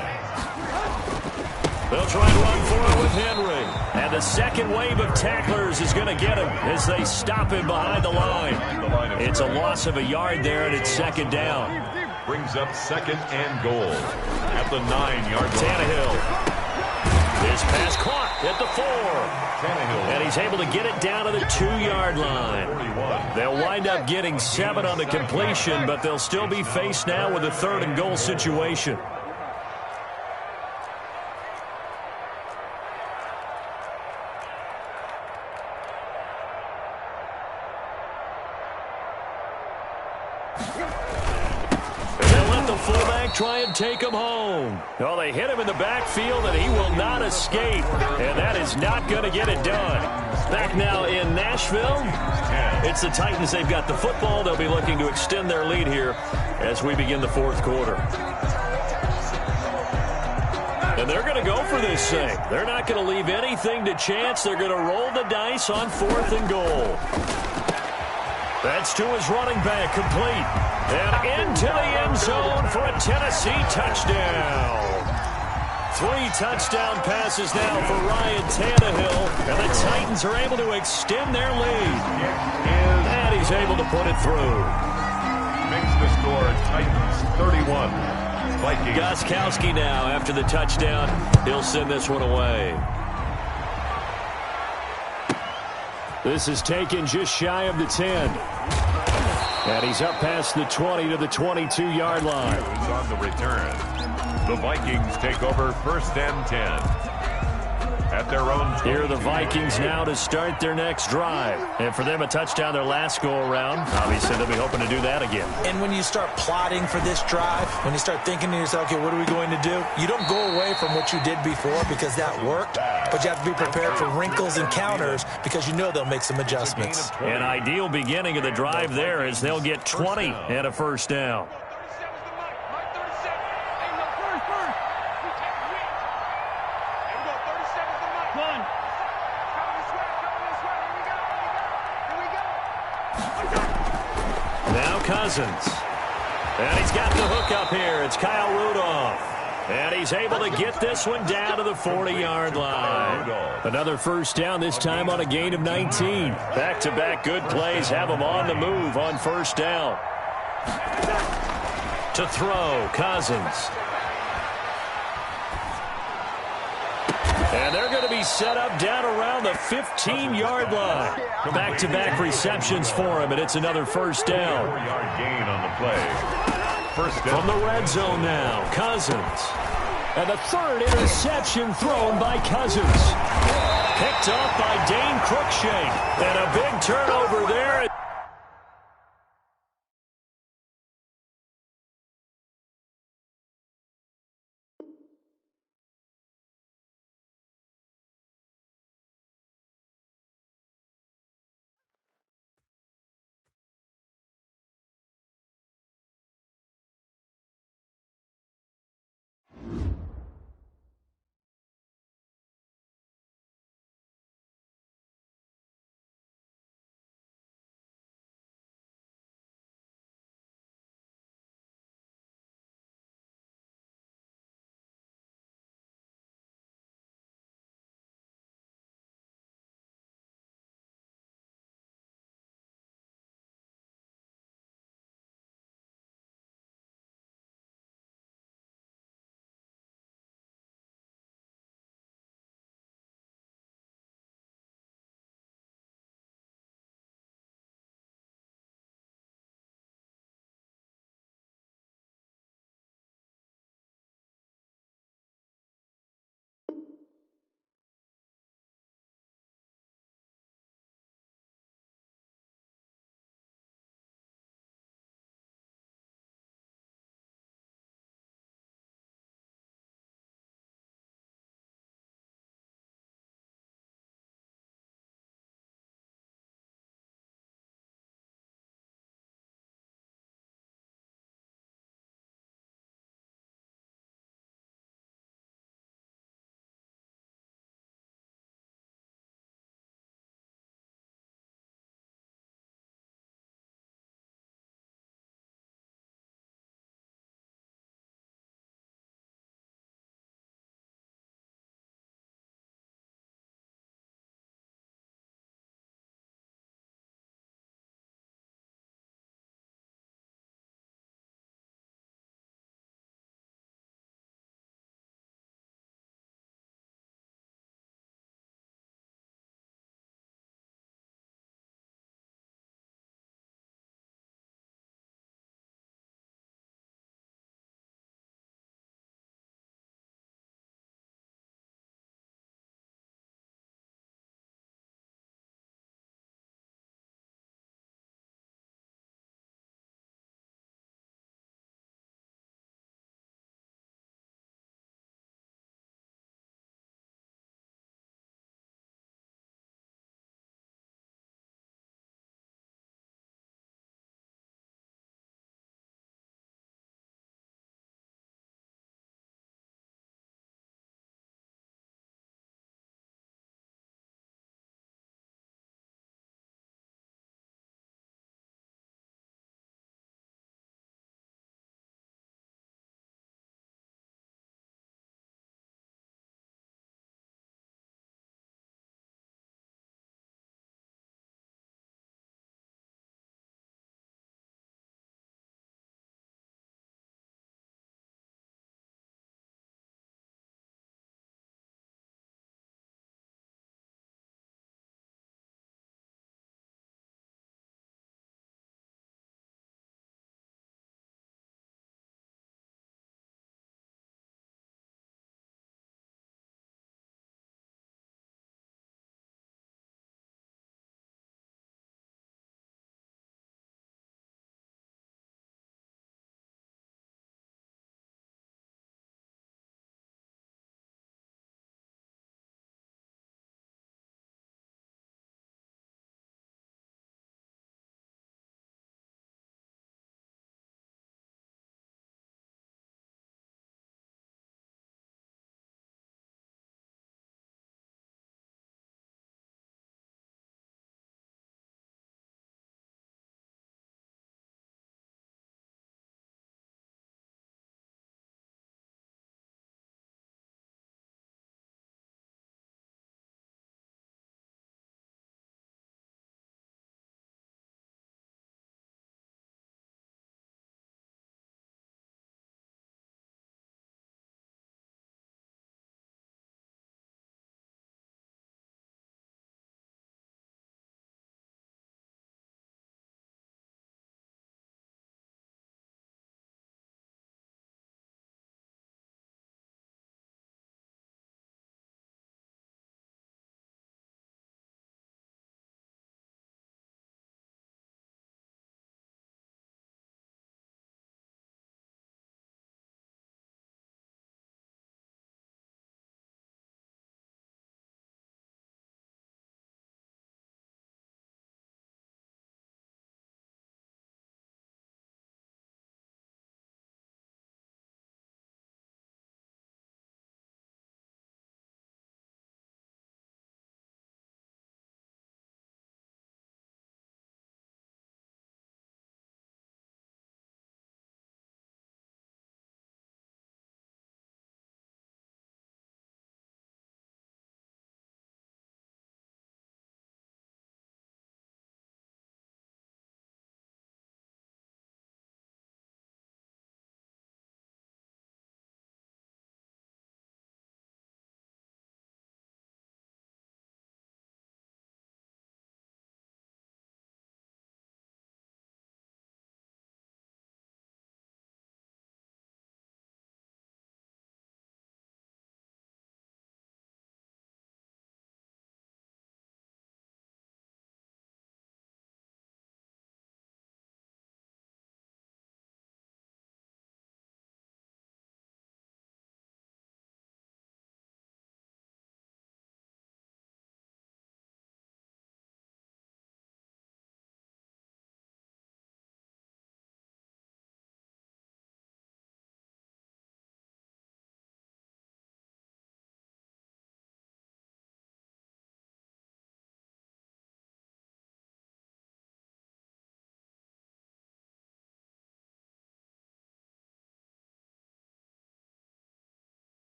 A: They'll try and run for it with Henry. And the second wave of tacklers is going to get him as they stop him behind the line. It's a loss of a yard there, and it's second down.
B: Brings up second and goal at the 9-yard line.
A: Tannehill. His pass caught at the 4.
B: Tannehill.
A: And he's able to get it down to the 2-yard line.
B: 41.
A: They'll wind up getting 7 on the completion, but they'll still be faced now with a third and goal situation. Try and take him home. Oh, they hit him in the backfield, and he will not escape. And that is not going to get it done. Back now in Nashville. It's the Titans. They've got the football. They'll be looking to extend their lead here as we begin the fourth quarter. And they're going to go for this thing. They're not going to leave anything to chance. They're going to roll the dice on 4th and goal. That's to his running back, complete. And into the end zone for a Tennessee touchdown. 3 touchdown passes now for Ryan Tannehill. And the Titans are able to extend their lead. And he's able to put it through.
B: Makes the score Titans 31, Vikings.
A: Gostkowski now after the touchdown. He'll send this one away. This is taken just shy of the 10. And he's up past the 20 to the 22-yard line.
B: On the return. The Vikings take over 1st and 10. At their own.
A: Here are the Vikings now to start their next drive. And for them, a touchdown their last go-around. Obviously, they'll be hoping to do that again.
C: And when you start plotting for this drive, when you start thinking to yourself, okay, what are we going to do? You don't go away from what you did before because that worked, but you have to be prepared for wrinkles and counters because you know they'll make some adjustments.
A: An ideal beginning of the drive there is they'll get 20 and a first down. Cousins. And he's got the hook up here. It's Kyle Rudolph. And he's able to get this one down to the 40-yard line. Another first down, this time on a gain of 19. Back-to-back good plays have him on the move on first down. To throw, Cousins. And they're going to be set up down around the 15-yard line. Back-to-back receptions for him, and it's another first down.
B: 4-yard gain on the play. First down.
A: From the red zone now, Cousins. And the third interception thrown by Cousins. Picked up by Dane Cruikshank. And a big turnover there.